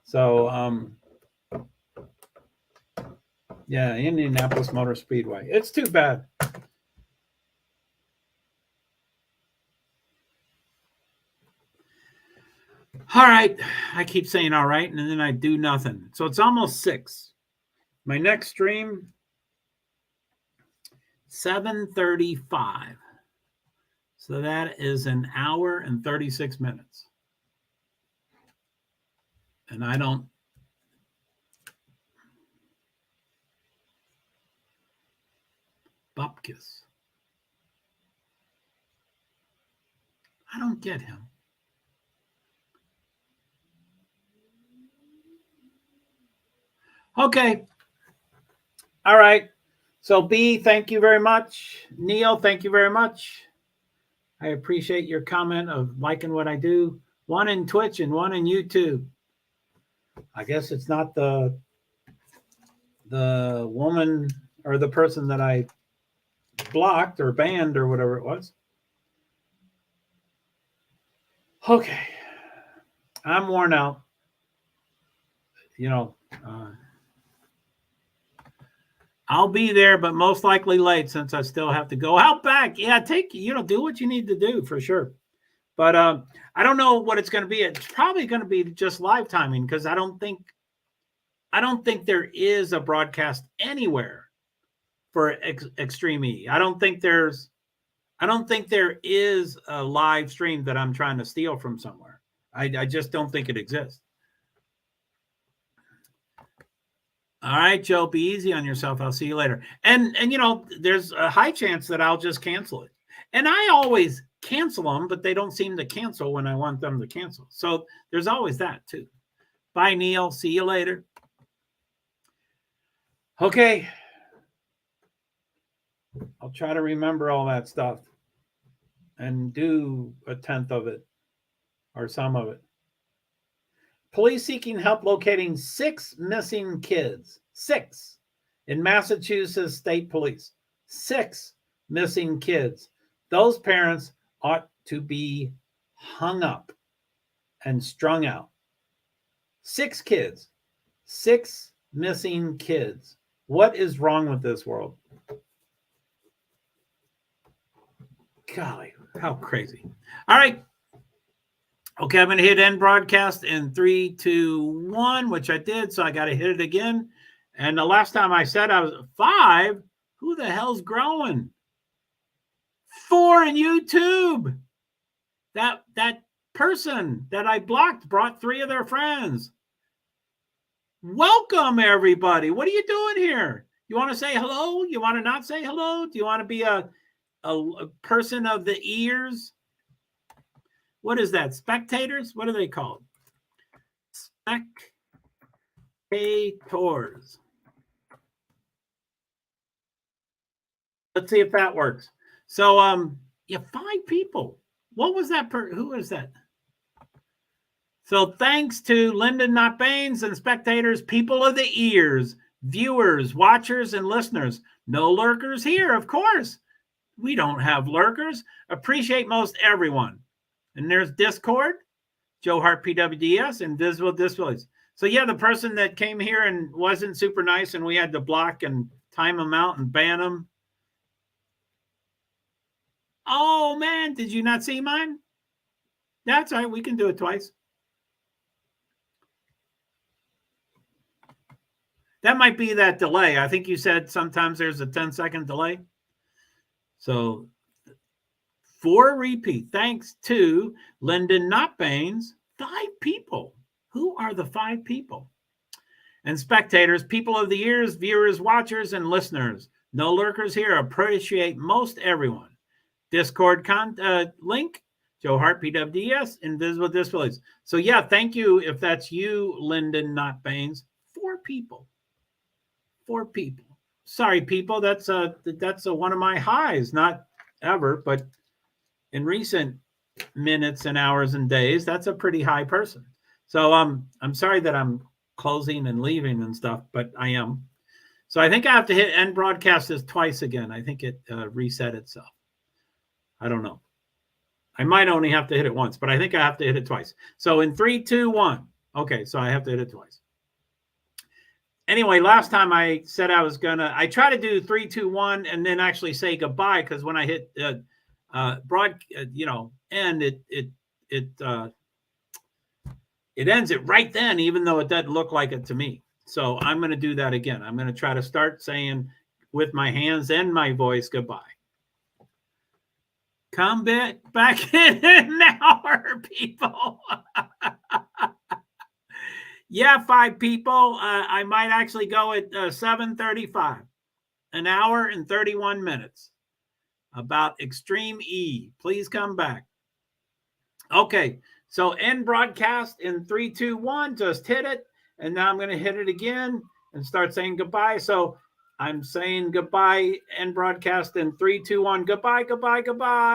So, yeah, Indianapolis Motor Speedway. It's too bad. All right. I keep saying all right, and then I do nothing. So it's almost 6. My next stream, 7:35. So that is an hour and 36 minutes. And I don't. Bupkis. I don't get him. Okay. All right. So B, thank you very much. Neil, thank you very much. I appreciate your comment of liking what I do. 1 in Twitch and 1 in YouTube. I guess it's not the the woman or the person that I blocked or banned or whatever it was. Okay. I'm worn out. I'll be there, but most likely late since I still have to go out back. Yeah, do what you need to do for sure. But I don't know what it's going to be. It's probably going to be just live timing because I don't think there is a broadcast anywhere for Extreme E. I don't think there is a live stream that I'm trying to steal from somewhere. I just don't think it exists. All right, Joe, be easy on yourself. I'll see you later. And there's a high chance that I'll just cancel it. And I always cancel them, but they don't seem to cancel when I want them to cancel. So there's always that too. Bye, Neil. See you later. Okay. I'll try to remember all that stuff and do a 1/10 of it or some of it. Police seeking help locating 6 missing kids. 6 in Massachusetts State Police. 6 missing kids. Those parents ought to be hung up and strung out. 6 kids. 6 missing kids. What is wrong with this world? Golly, how crazy. All right. Okay, I'm going to hit end broadcast in 3, 2, 1, which I did, so I got to hit it again. And the last time I said I was 5, who the hell's growing? 4 in YouTube. That person that I blocked brought 3 of their friends. Welcome, everybody. What are you doing here? You want to say hello? You want to not say hello? Do you want to be a person of the ears? What is that? Spectators? What are they called? Spectators. Let's see if that works. So, 5 people. What was that? Who is that? So thanks to Lyndon Not Baines and spectators, people of the ears, viewers, watchers, and listeners. No lurkers here, of course. We don't have lurkers. Appreciate most everyone. And there's Discord, JoeHart PwD's, Invisible Disabilities. So yeah, the person that came here and wasn't super nice and we had to block and time them out and ban them. Oh man, did you not see mine? That's all right, we can do it twice. That might be that delay. I think you said sometimes there's a 10-second delay. So for repeat, thanks to Lyndon Not Baines, 5 people. Who are the 5 people? And spectators, people of the ears, viewers, watchers, and listeners. No lurkers here. Appreciate most everyone. Discord link, JoeHart PwD's, Invisible Disabilities. So yeah, thank you if that's you, Lyndon Not Baines. 4 people. 4 people. Sorry, people. That's one of my highs. Not ever, but in recent minutes and hours and days, that's a pretty high person. So I'm sorry that I'm closing and leaving and stuff, but I am. So I think I have to hit end broadcast this twice again. I think it reset itself. I don't know. I might only have to hit it once, but I think I have to hit it twice. So in 3, 2, 1. Okay, so I have to hit it twice. Anyway, last time I said I try to do 3, 2, 1 and then actually say goodbye, because when I hit end, it ends it right then, even though it doesn't look like it to me. So I'm going to do that again. I'm going to try to start saying with my hands and my voice goodbye. Come back in an hour, people. Yeah, 5 people. I might actually go at 7:35, an hour and 31 minutes about Extreme E. Please come back. Okay, so end broadcast in 3, 2, 1. Just hit it. And now I'm going to hit it again and start saying goodbye. So I'm saying goodbye, end broadcast in 3, 2, 1. Goodbye, goodbye, goodbye.